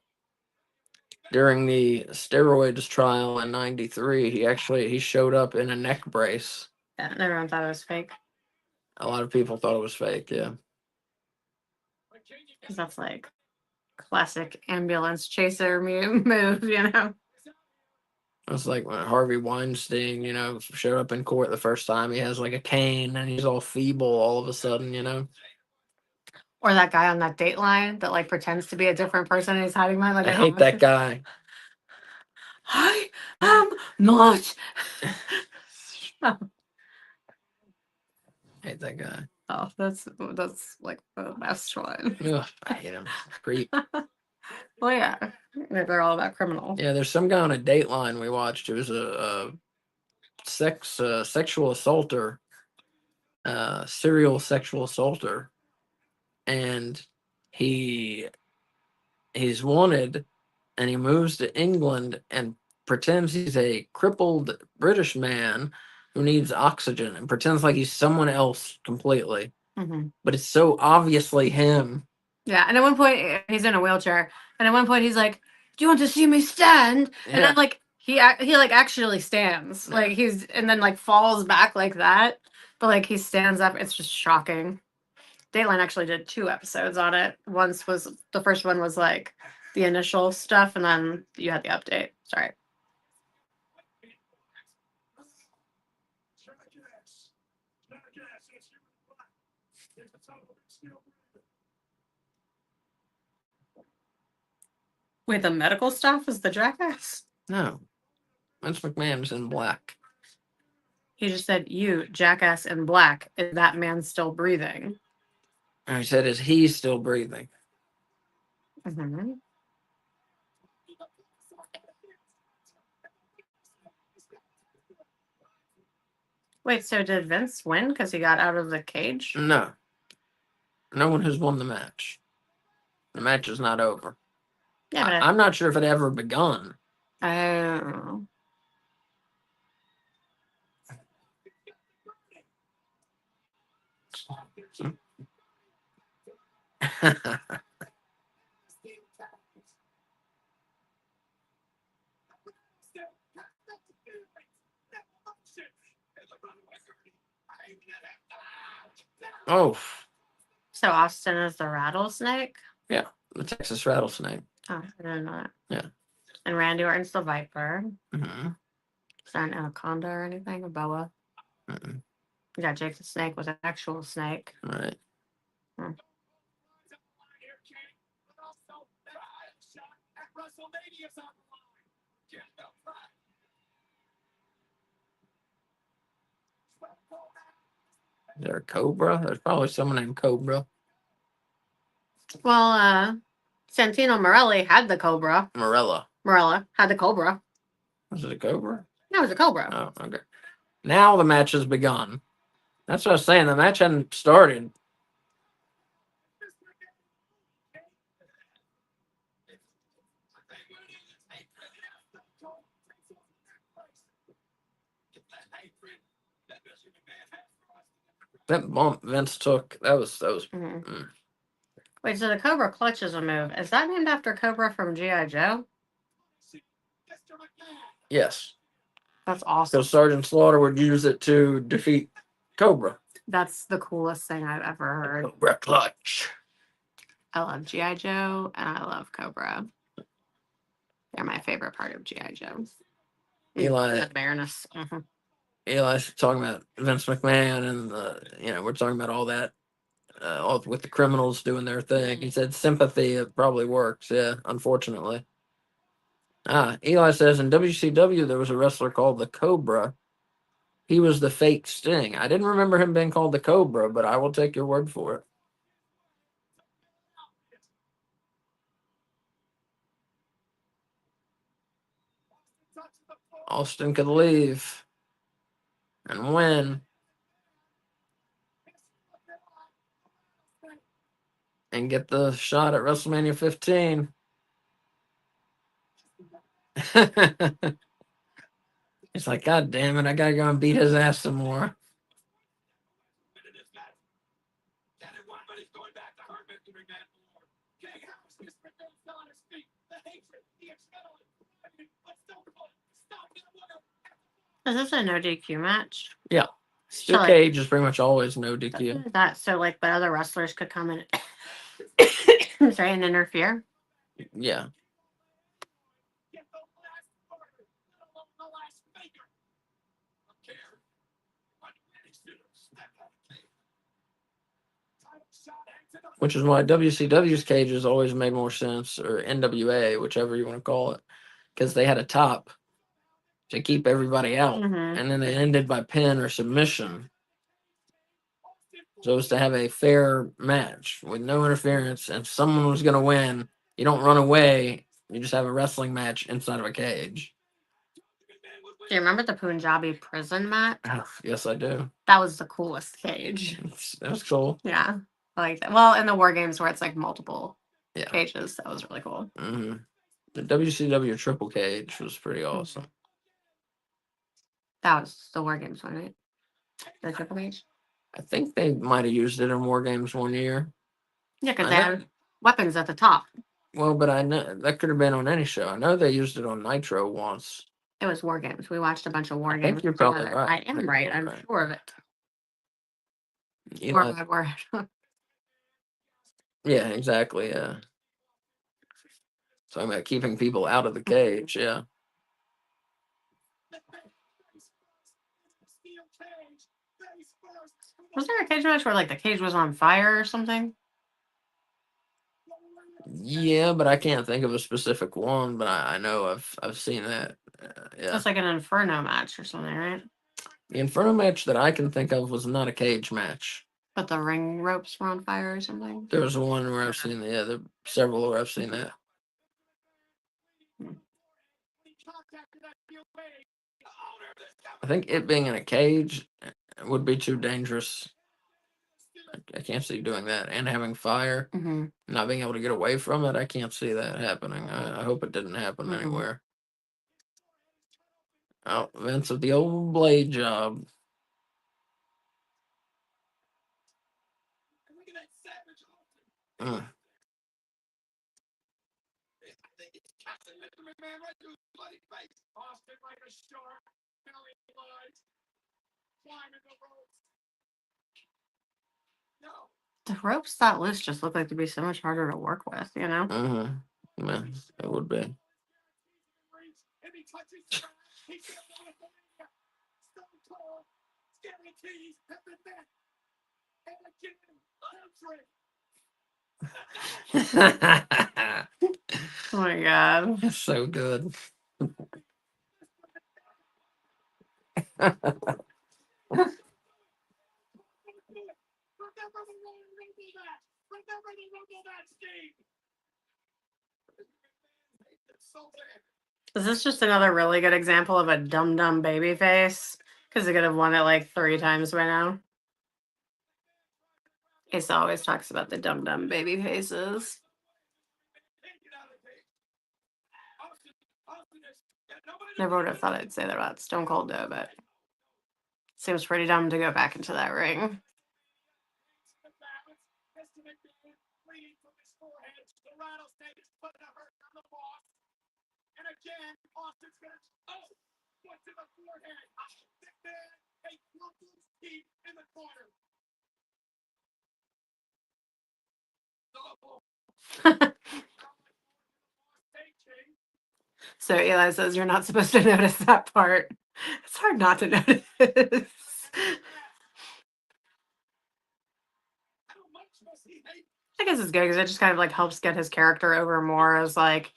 During the steroids trial in '93, he showed up in a neck brace.
Yeah, everyone thought it was fake.
A lot of people thought it was fake. Yeah,
Because that's like classic ambulance chaser move, you know?
it's like when Harvey Weinstein, showed up in court the first time. He has like a cane and he's all feeble all of a sudden.
Or that guy on that Dateline that like pretends to be a different person and he's hiding behind like
I
a
hate that
helmet.
guy.
I am not.
Hate that guy.
Oh, that's like the best one.
Ugh, I hate him. Creep.
Well, yeah, they're all about criminals.
Yeah, there's some guy on a Dateline we watched. It was a sexual assaulter, serial sexual assaulter, and he's wanted, and he moves to England and pretends he's a crippled British man who needs oxygen and pretends like he's someone else completely, but it's so obviously him.
Yeah, and at one point he's in a wheelchair, and at one point he's like, "Do you want to see me stand?" And then like he like actually stands, like and then like falls back like that, but like he stands up. It's just shocking. Dateline actually did 2 episodes on it. The first one was like the initial stuff, and then you had the update. Sorry. Wait, the medical staff is the jackass?
No, Vince McMahon's in black.
He just said, "You jackass in black. Is that man still breathing?"
And I said, "Is he still breathing?"
Mm-hmm. Wait, so did Vince win because he got out of the cage?
No, no one has won the match. The match is not over.
Yeah, but
I'm not sure if it ever begun.
Oh.
Oh,
So Austin is the rattlesnake?
yeah, the Texas rattlesnake.
Oh, I didn't know that.
Yeah.
And Randy Orton's the viper.
Mm-hmm.
Is that an anaconda or anything? A boa?
Mm-mm.
Yeah, Jake the Snake was an actual snake.
Right.
Hmm.
Is there a cobra? There's probably someone named Cobra.
Well, Santino Morelli had the cobra.
Morella
Had the cobra.
Was it a cobra?
No, it was a cobra.
Oh, okay. Now the match has begun. That's what I was saying. The match hadn't started. That bump Vince took, that was.
Mm-hmm. Wait, so the Cobra Clutch is a move. Is that named after Cobra from G.I. Joe?
Yes.
That's awesome.
So Sergeant Slaughter would use it to defeat Cobra.
That's the coolest thing I've ever heard.
Cobra Clutch.
I love G.I. Joe and I love Cobra. They're my favorite part of G.I. Joe.
Eli.
The Baroness. Mm-hmm.
Eli's talking about Vince McMahon and we're talking about all that, all with the criminals doing their thing. He said sympathy, it probably works. Yeah, unfortunately. Eli says in WCW there was a wrestler called the Cobra. He was the fake Sting. I didn't remember him being called the Cobra, but I will take your word for it. Austin could leave and win and get the shot at WrestleMania 15. It's like, God damn it, I gotta go and beat his ass some more.
Is this a no DQ match?
Yeah. Steel
So, like,
cage is pretty much always no DQ.
that so like, but other wrestlers could come in sorry, and interfere.
Yeah.
Get the last order, let alone the last finger. Don't care. But manage to step up. Title shot hangs in the
Which is why WCW's cages always made more sense, or NWA, whichever you want to call it, because they had a top to keep everybody out,
Mhm.
and then it ended by pin or submission. So it was to have a fair match with no interference. And if someone was going to win, you don't run away. You just have a wrestling match inside of a cage.
Do you remember the Punjabi prison match?
Yes, I do.
That was the coolest cage.
That was cool.
Yeah, I like that. Well, in the war games where it's like multiple
Yeah.
cages, that was really cool.
Hmm. The WCW triple cage was pretty awesome.
That was the war games one, right? The triple cage.
I think they might have used it in War Games one year.
Yeah, because
I
they
know-
had weapons at the top.
Well, but I know that could have been on any show. I know they used it on Nitro once.
It was war games. We watched a bunch of war
I
games.
think you're probably
together.
right.
I am right. I'm
Right.
sure of it.
You
Or
know,
my word.
yeah, exactly. Yeah. Talking about keeping people out of the cage. Yeah.
steel cage. Face first.
Was there a cage match where like the cage was on fire or something?
Yeah, but I can't think of a specific one. But I know I've seen that. Yeah.
It's like an Inferno match or something, right?
The Inferno match that I can think of was not a cage match.
But the ring ropes were on fire or something.
There was one where I've seen the there are several where I've seen that. I think it being in a cage would be too dangerous. I can't see doing that. And having fire,
Mm-hmm.
not being able to get away from it, I can't see that happening. I hope it didn't happen
Mhm.
anywhere. Oh, Vince with the old blade job. Mm.
Austin like a shark, belly blood, climbing the ropes. No.
The ropes that loose just look like to be so much harder to work with, you know?
Mm-hmm. Yeah, it would be.
If he touches the ground, he's gonna win it. Stone Cold, guarantees at the net. And again, entry.
Oh my god.
That's so good.
Remember the Royal Rumble match. Remember the Rumble match, Steve.
Is this just another really good example of a dumb baby face? Because he could have won it like 3 times by now. Ace always talks about the dumb baby faces. Never would have thought I'd say that about Stone Cold though, but seems pretty dumb to go back into that ring.
And again, Austin's gonna. Oh, what's in the forehead? Big man, a crumpled teeth in the corner.
So Eli says you're not supposed to notice that part. It's hard not to notice. I guess it's good because it just kind of like helps get his character over more as like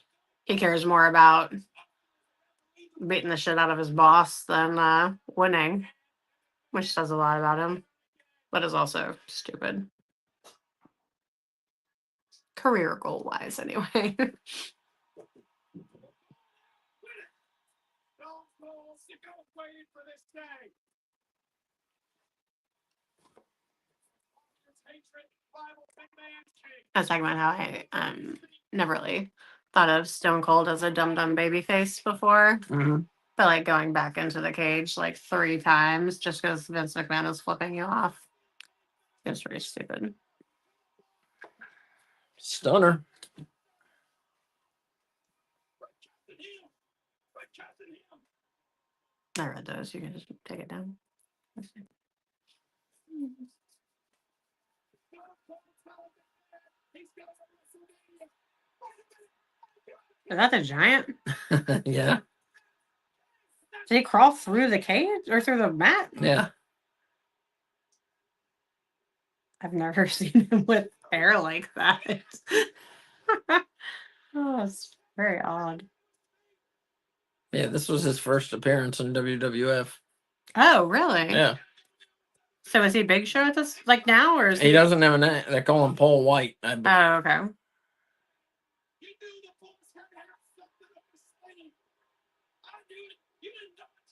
he cares more about beating the shit out of his boss than winning, which says a lot about him, but is also stupid. Career goal wise, anyway.
For this day.
I was talking about how I never really thought of Stone Cold as a dumb baby face before.
Mm-hmm.
But like going back into the cage like 3 times just because Vince McMahon is flipping you off. It's pretty stupid.
Stunner.
I read those. You can just take it down. Is that the giant?
Yeah.
Did he crawl through the cage or through the mat?
Yeah.
I've never seen him with hair like that. Oh, it's very odd.
Yeah, this was his first appearance in WWF.
Oh, really?
Yeah.
So is he Big Show at this, like now, or is
He doesn't have a name. They call him Paul White. I believe.
Oh, okay.
You knew the Bulls had to have something up his sleeve. I knew it. You didn't know it.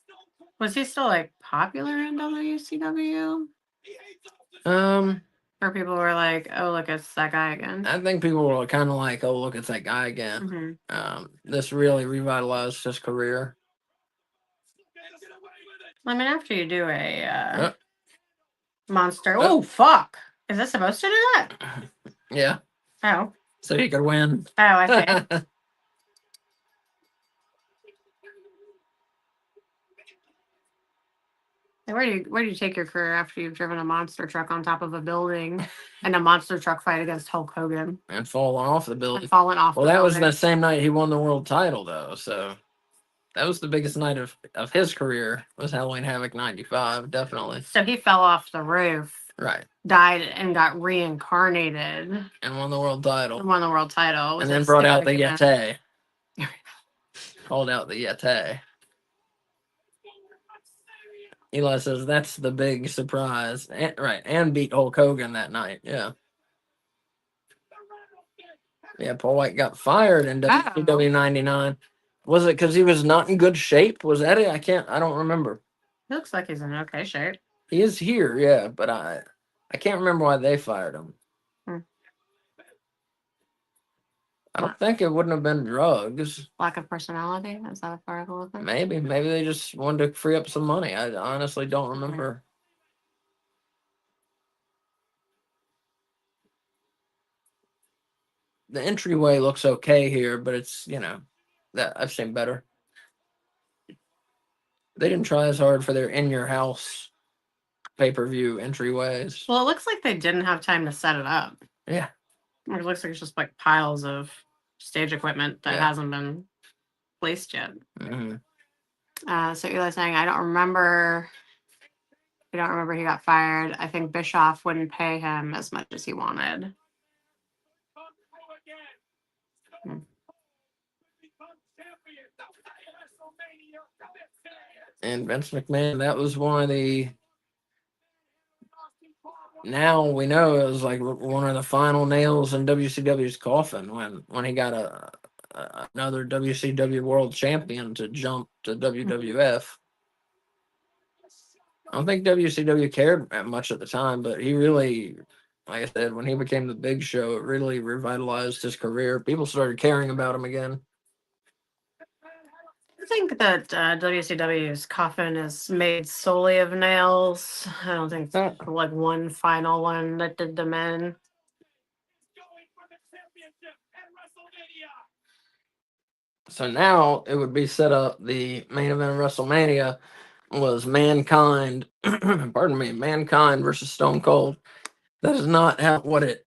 Stone Cold.
Was he still like popular in WCW?
He hates Austin.
Or people were like, "Oh, look, it's that guy again."
I think people were kind of like, "Oh, look, it's that guy again."
Mm-hmm.
This really revitalized his career.
Get away with it.
I mean, after you do a
Uh,
monster, oh fuck, is this supposed to do that?
Yeah.
Oh,
So he could win.
oh, I see. Where do you take your career after you've driven a monster truck on top of a building and a monster truck fight against Hulk Hogan
And falling off the building.
and falling off?
Well,
the
that was
building?
the same night he won the world title, though. So that was the biggest night of his career. Was Halloween Havoc '95, definitely.
So he fell off the roof,
Right.
died, and got reincarnated
And won the world title.
and won the world title.
And
with
then
a
brought out the
significant-
Yeti. Called out the Yeti. Eli says that's the big surprise. And, right. And beat Hulk Hogan that night. Yeah. Yeah, Paul White got fired in WCW '99. Was it because he was not in good shape? Was that it? I don't remember.
He looks like he's in okay shape.
He is here, yeah, but I can't remember why they fired him. I don't think it wouldn't have been drugs.
Lack of personality? Is that a part of it?
Maybe they just wanted to free up some money. I honestly don't remember. The entryway looks okay here, but it's, that I've seen better. They didn't try as hard for their in your house pay-per-view entryways.
Well, it looks like they didn't have time to set it up.
Yeah.
It looks like it's just like piles of stage equipment that
Yeah.
hasn't been placed yet.
Mm-hmm.
So Eli's saying, I don't remember he got fired. I think Bischoff wouldn't pay him as much as he wanted. Hmm.
And Vince McMahon, that was one of the. Now we know it was like one of the final nails in WCW's coffin when he got another WCW World Champion to jump to WWF. I don't think WCW cared that much at the time, but he really, like I said, when he became the Big Show, it really revitalized his career. People started caring about him again.
I think that WCW's coffin is made solely of nails. I don't think like one final one that did them in.
So now it would be set up. The main event of WrestleMania was Mankind, Mankind versus Stone Cold. That is not what it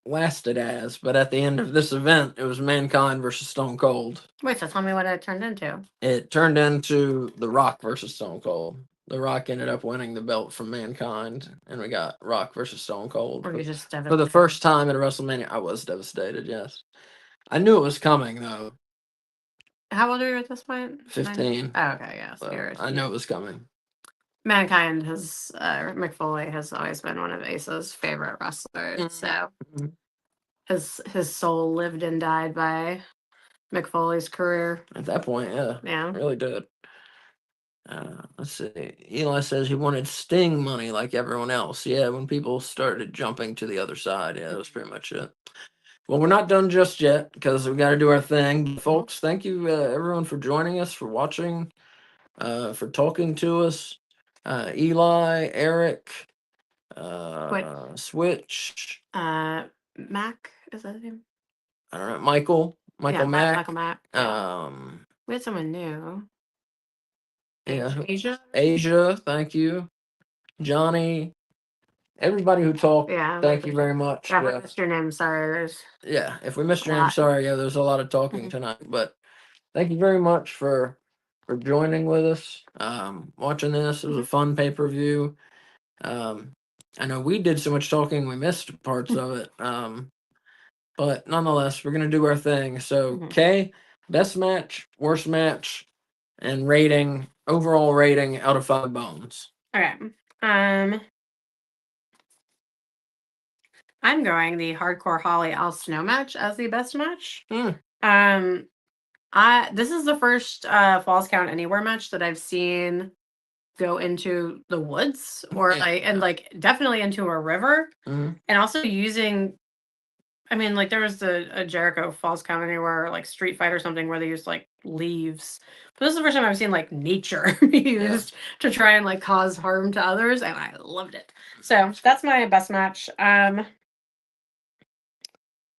lasted as, but at the end of this event, it was Mankind versus Stone Cold.
Wait, so tell me what it turned into.
It turned into The Rock versus Stone Cold. The Rock ended up winning the belt from Mankind, and we got Rock versus Stone Cold.
Were you just
for the first time at WrestleMania, I was devastated, yes. I knew it was coming, though.
How old are you at this point?
15.
Oh, okay, yeah. So
I knew it was coming.
Mankind has Mick Foley has always been one of Ace's favorite wrestlers. So his soul lived and died by Mick Foley's career.
At that point, yeah. It really did. Let's see. Eli says he wanted Sting money like everyone else. Yeah, when people started jumping to the other side, that was pretty much it. Well, we're not done just yet because we got to do our thing. Folks, thank you everyone for joining us, for watching, for talking to us. Eli, Eric, Switch.
Mac, is that his name?
I don't know. Michael Mack.
Michael Mack. We had someone new.
Yeah.
Asia,
thank you. Johnny, everybody who talked.
Yeah.
Thank you very much.
Yeah, what's your name? Sorry.
Yeah, if we missed
A
your name,
lot.
sorry. Yeah, there's a lot of talking
Mhm.
tonight, but thank you very much for joining with us. Watching this, it was a fun pay-per-view. I know we did so much talking, we missed parts of it. But nonetheless, we're gonna do our thing. So,
Mhm.
Kay, best match, worst match, and rating, overall rating out of 5 bones.
Okay. I'm going the Hardcore Holly Al Snow match as the best match.
Hmm.
This is the first Falls Count Anywhere match that I've seen go into the woods or definitely into a river,
Mhm.
and also using. I mean, like there was a Jericho Falls Count Anywhere like Street Fight or something where they used like leaves. But this is the first time I've seen like nature used to try and like cause harm to others, and I loved it. So that's my best match.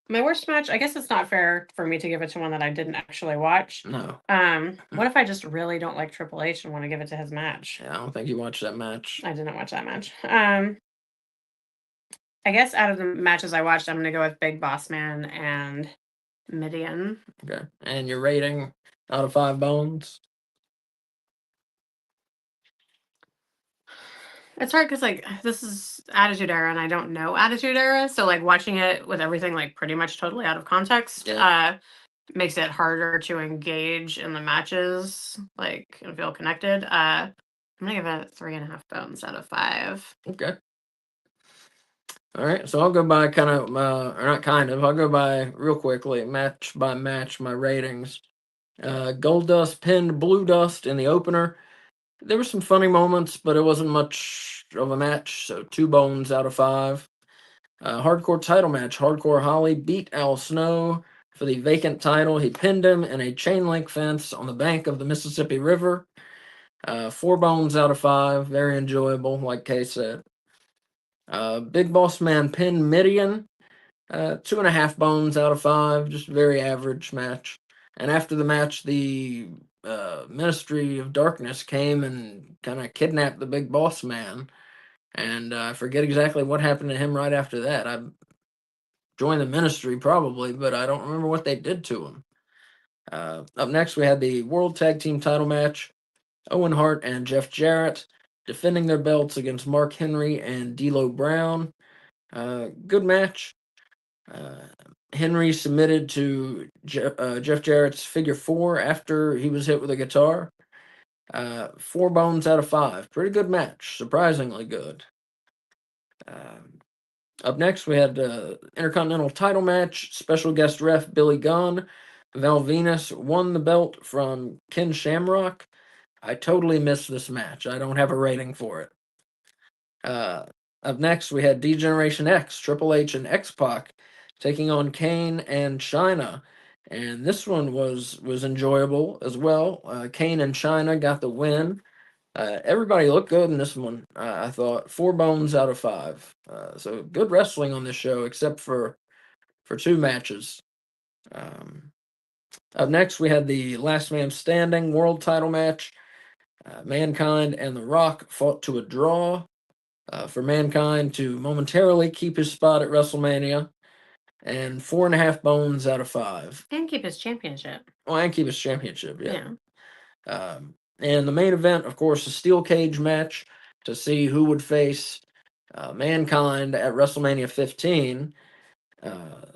My worst match, I guess it's not fair for me to give it to one that I didn't actually watch.
No.
What if I just really don't like Triple H and want to give it to his match?
Yeah, I don't think you watched that match.
I didn't watch that match. I guess out of the matches I watched, I'm gonna go with Big Boss Man and Midian.
Okay. And your rating out of 5 bones?
It's hard because like this is Attitude Era and I don't know Attitude Era, so like watching it with everything like pretty much totally out of context, makes it harder to engage in the matches, like and feel connected. I'm gonna give it 3.5 bones out of 5.
Okay. All right, so I'll go by kind of, or not kind of, I'll go by real quickly, match by match, my ratings. Gold Dust pinned Blue Dust in the opener. There were some funny moments, but it wasn't much of a match, so 2 bones out of 5. Hardcore title match. Hardcore Holly beat Al Snow for the vacant title. He pinned him in a chain link fence on the bank of the Mississippi River. 4 bones out of 5. Very enjoyable, like Kay said. Big Boss Man pinned Midian. 2.5 bones out of 5. Just very average match. And after the match, the Ministry of Darkness came and kind of kidnapped the Big Boss Man. And I forget exactly what happened to him right after that. I joined the ministry probably, but I don't remember what they did to him. Up next, we had the World Tag Team title match. Owen Hart and Jeff Jarrett defending their belts against Mark Henry and D'Lo Brown. Good match. Henry submitted to Jeff Jarrett's figure 4 after he was hit with a guitar. 4 bones out of 5. Pretty good match. Surprisingly good. Up next, we had Intercontinental title match. Special guest ref Billy Gunn. Val Venus won the belt from Ken Shamrock. I totally missed this match. I don't have a rating for it. Up next, we had D-Generation X, Triple H and X-Pac taking on Kane and Chyna. And this one was enjoyable as well. Kane and Chyna got the win. Everybody looked good in this one. I thought 4 bones out of 5. So good wrestling on this show, except for 2 matches. Up next, we had the Last Man Standing World Title match. Mankind and The Rock fought to a draw for Mankind to momentarily keep his spot at WrestleMania, and 4.5 bones out of 5.
And keep his championship.
Oh, and keep his championship. Yeah. And the main event, of course, a steel cage match to see who would face Mankind at WrestleMania 15.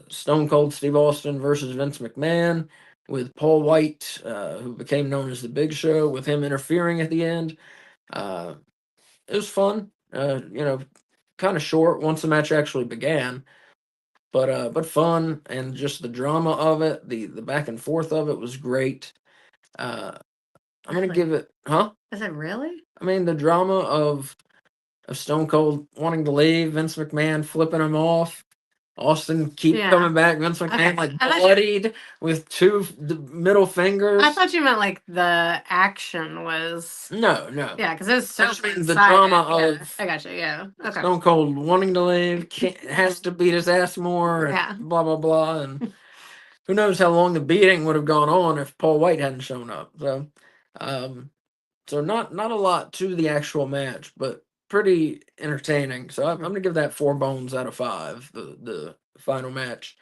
Stone Cold Steve Austin versus Vince McMahon, with Paul White, who became known as the Big Show, with him interfering at the end. It was fun. Kind of short once the match actually began, but fun, and just the drama of it, the back and forth of it was great. I'm gonna give it, huh?
Is it really?
I mean, the drama of Stone Cold wanting to leave, Vince McMahon flipping him off, Austin keep coming back, Vince McMahon like bloodied with 2 middle fingers.
I thought you meant like the action was.
No.
Yeah, because it was so.
I just mean the drama of.
I gotcha. Yeah. Okay.
Stone Cold wanting to leave, has to beat his ass more, and blah blah blah, and who knows how long the beating would have gone on if Paul White hadn't shown up. So, so not a lot to the actual match, but pretty entertaining. So I'm gonna give that 4 bones out of 5. The final match.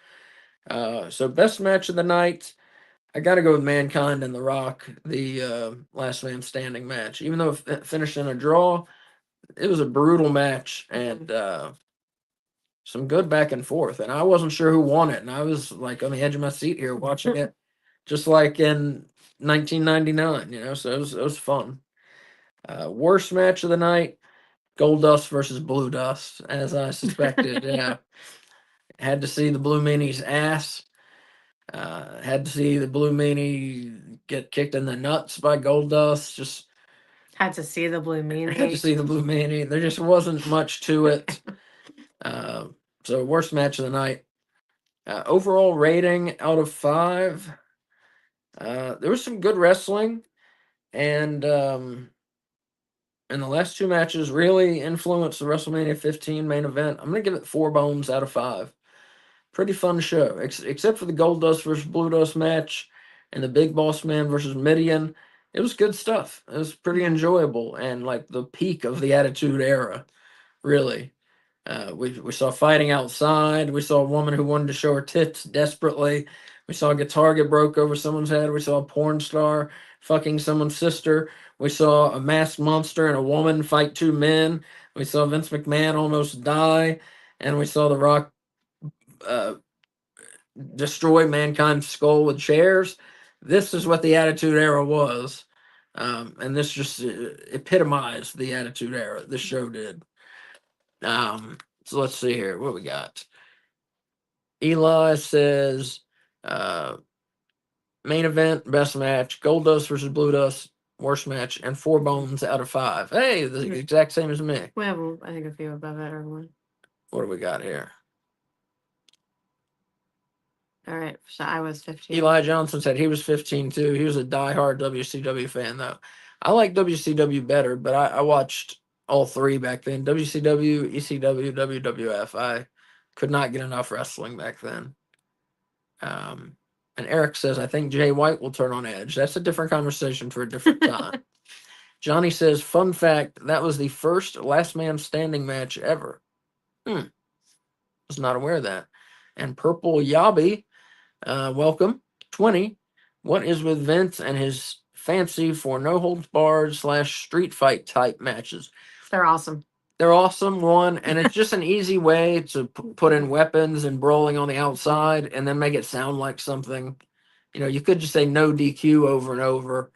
So best match of the night. I got to go with Mankind and The Rock, the last man standing match. Even though it finished in a draw, it was a brutal match and some good back and forth. And I wasn't sure who won it, and I was like on the edge of my seat here watching it, just like in 1999. So it was fun. Worst match of the night: Gold Dust versus Blue Dust, as I suspected. Yeah, had to see the Blue Meanie's ass. Had to see the Blue Meanie get kicked in the nuts by Gold Dust. Just
Had to see the Blue Meanie.
had to see the Blue Meanie. There just wasn't much to it. So worst match of the night. Overall rating out of 5. There was some good wrestling, and the last 2 matches really influenced the WrestleMania 15 main event. I'm gonna give it 4 bones out of 5. Pretty fun show, except for the Gold Dust versus Blue Dust match and the Big Boss Man versus Midian. It was good stuff. It was pretty enjoyable and like the peak of the Attitude Era, really. We saw fighting outside. We saw a woman who wanted to show her tits desperately. We saw a guitar get broke over someone's head. We saw a porn star fucking someone's sister. We saw a masked monster and a woman fight 2 men. We saw Vince McMahon almost die. And we saw The Rock uh, destroy Mankind's skull with chairs. This is what the Attitude Era was. And this just epitomized the Attitude Era. This show did. So let's see here. What we got? Eli says main event, best match, Gold Dust versus Blue Dust, worst match, and 4 bones out of 5. Hey, the exact same as me.
We have, I think, a few above it or one.
What do we got here?
All right, so I was 15.
Eli Johnson said he was 15 too. He was a diehard WCW fan though. I like WCW better, but I watched all 3 back then. WCW, ECW, WWF. I could not get enough wrestling back then. And Eric says, I think Jay White will turn on Edge. That's a different conversation for a different time. Johnny says, fun fact, that was the first last man standing match ever. Was not aware of that. And Purple Yabi, welcome. 20. What is with Vince and his fancy for no holds barred / street fight type matches?
They're awesome.
They're awesome, one, and it's just an easy way to put in weapons and brawling on the outside and then make it sound like something. You could just say no DQ over and over,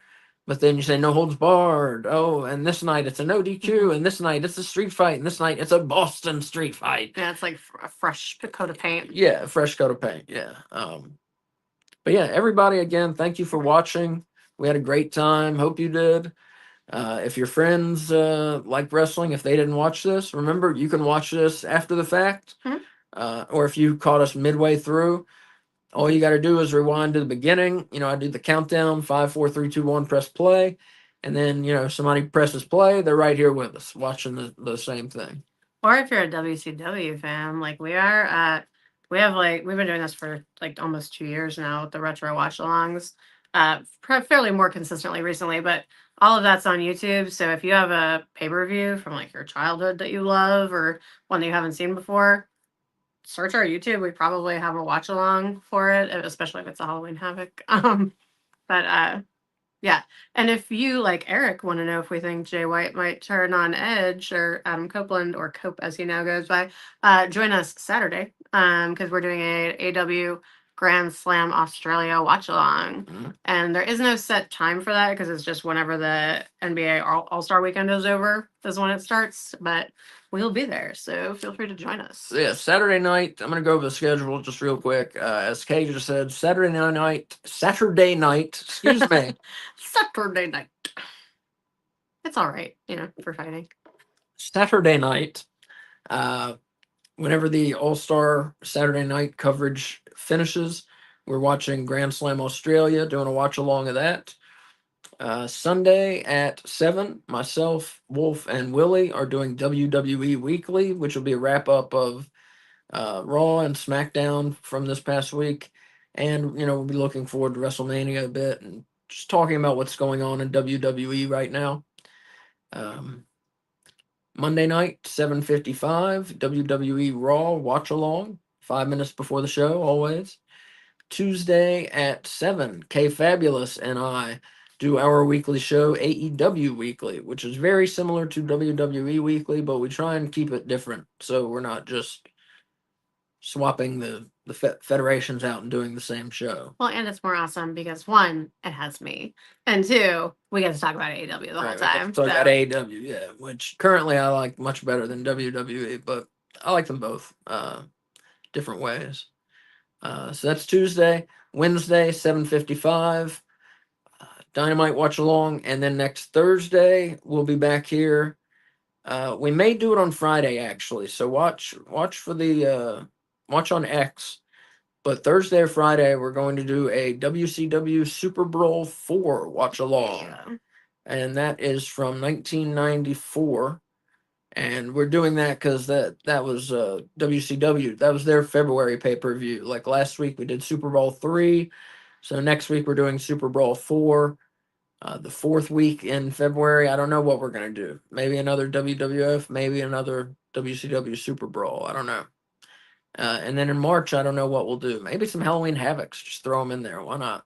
but then you say no holds barred. Oh, and this night it's a no DQ, and this night it's a street fight, and this night it's a Boston street fight.
Yeah, it's like a fresh coat of paint.
Yeah, a fresh coat of paint, yeah. But yeah, everybody, again, thank you for watching. We had a great time. Hope you did. If your friends like wrestling, if they didn't watch this, remember you can watch this after the fact, or if you caught us midway through, all you got to do is rewind to the beginning. I do the countdown 5, 4, 3, 2, 1, press play, and then somebody presses play. They're right here with us watching the same thing.
Or if you're a WCW fan, like we are, we've been doing this for like almost 2 years now with the retro watch-alongs. Fairly more consistently recently, but all of that's on YouTube. So if you have a pay-per-view from like your childhood that you love or one that you haven't seen before, search our YouTube. We probably have a watch-along for it, especially if it's a Halloween Havoc. Yeah. And if you, like Eric, want to know if we think Jay White might turn on Edge or Adam Copeland, or Cope as he now goes by, join us Saturday because we're doing a AW Grand Slam Australia watch along. And there is no set time for that because it's just whenever the NBA All-Star Weekend is over is when it starts. But we'll be there, so feel free to join us.
Yeah, Saturday night. I'm gonna go over the schedule just real quick. As Kay just said, Saturday night. Excuse me.
Saturday night. It's all right, for fighting.
Saturday night. Whenever the All-Star Saturday night coverage finishes, we're watching Grand Slam Australia, doing a watch along of that. Sunday at 7, myself, Wolf, and Willie are doing WWE Weekly, which will be a wrap-up of Raw and SmackDown from this past week. And, we'll be looking forward to WrestleMania a bit and just talking about what's going on in WWE right now. Monday night, 7:55, WWE Raw watch along, 5 minutes before the show, always. Tuesday at 7, K Fabulous and I do our weekly show, AEW Weekly, which is very similar to WWE Weekly, but we try and keep it different. So we're not just swapping the federations out and doing the same show.
Well, and it's more awesome because one, it has me, and two, we get to talk about AEW the whole time.
So I got AEW, yeah, which currently I like much better than WWE, but I like them both different ways. So that's Tuesday. Wednesday, 7:55, Dynamite watch along, and then next Thursday we'll be back here. We may do it on Friday actually, so watch for the watch on X. But Thursday or Friday we're going to do a WCW Super Bowl 4 watch along, and that is from 1994. And we're doing that because that was WCW. That was their February pay-per-view. Like last week we did Super Bowl 3. So next week we're doing Super Bowl 4. The fourth week in February, I don't know what we're going to do. Maybe another WWF, maybe another WCW Super Bowl. I don't know. And then in March, I don't know what we'll do. Maybe some Halloween Havocs. Just throw them in there. Why not?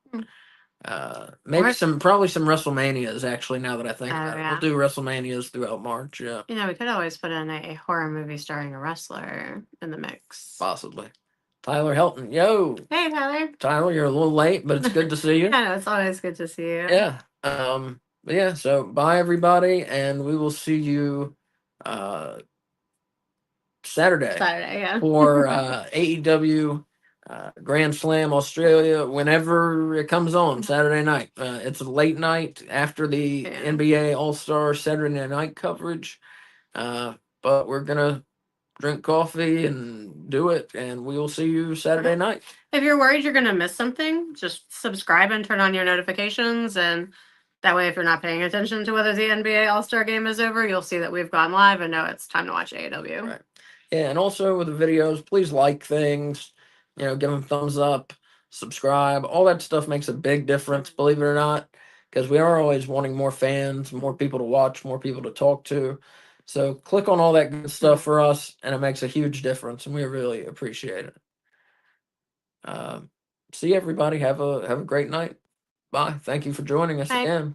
Maybe probably some WrestleManias, actually, now that I think about it. We'll do WrestleManias throughout March, yeah.
You know, we could always put in a horror movie starring a wrestler in the mix.
Possibly. Tyler Helton, yo!
Hey, Tyler.
Tyler, you're a little late, but it's good to see you.
Yeah, no, it's always good to see you.
Yeah. But yeah, so bye, everybody, and we will see you Saturday.
Yeah.
For AEW Grand Slam Australia, whenever it comes on Saturday night. It's a late night after the NBA All-Star Saturday night coverage. But we're gonna drink coffee and do it, and we will see you Saturday night.
If you're worried you're gonna miss something, just subscribe and turn on your notifications, and that way if you're not paying attention to whether the NBA All-Star game is over, you'll see that we've gone live and know it's time to watch AEW.
Right. Yeah, and also with the videos, please like things, give them thumbs up, subscribe. All that stuff makes a big difference, believe it or not, because we are always wanting more fans, more people to watch, more people to talk to. So click on all that good stuff for us, and it makes a huge difference, and we really appreciate it. See everybody. Have a great night. Bye. Thank you for joining us again.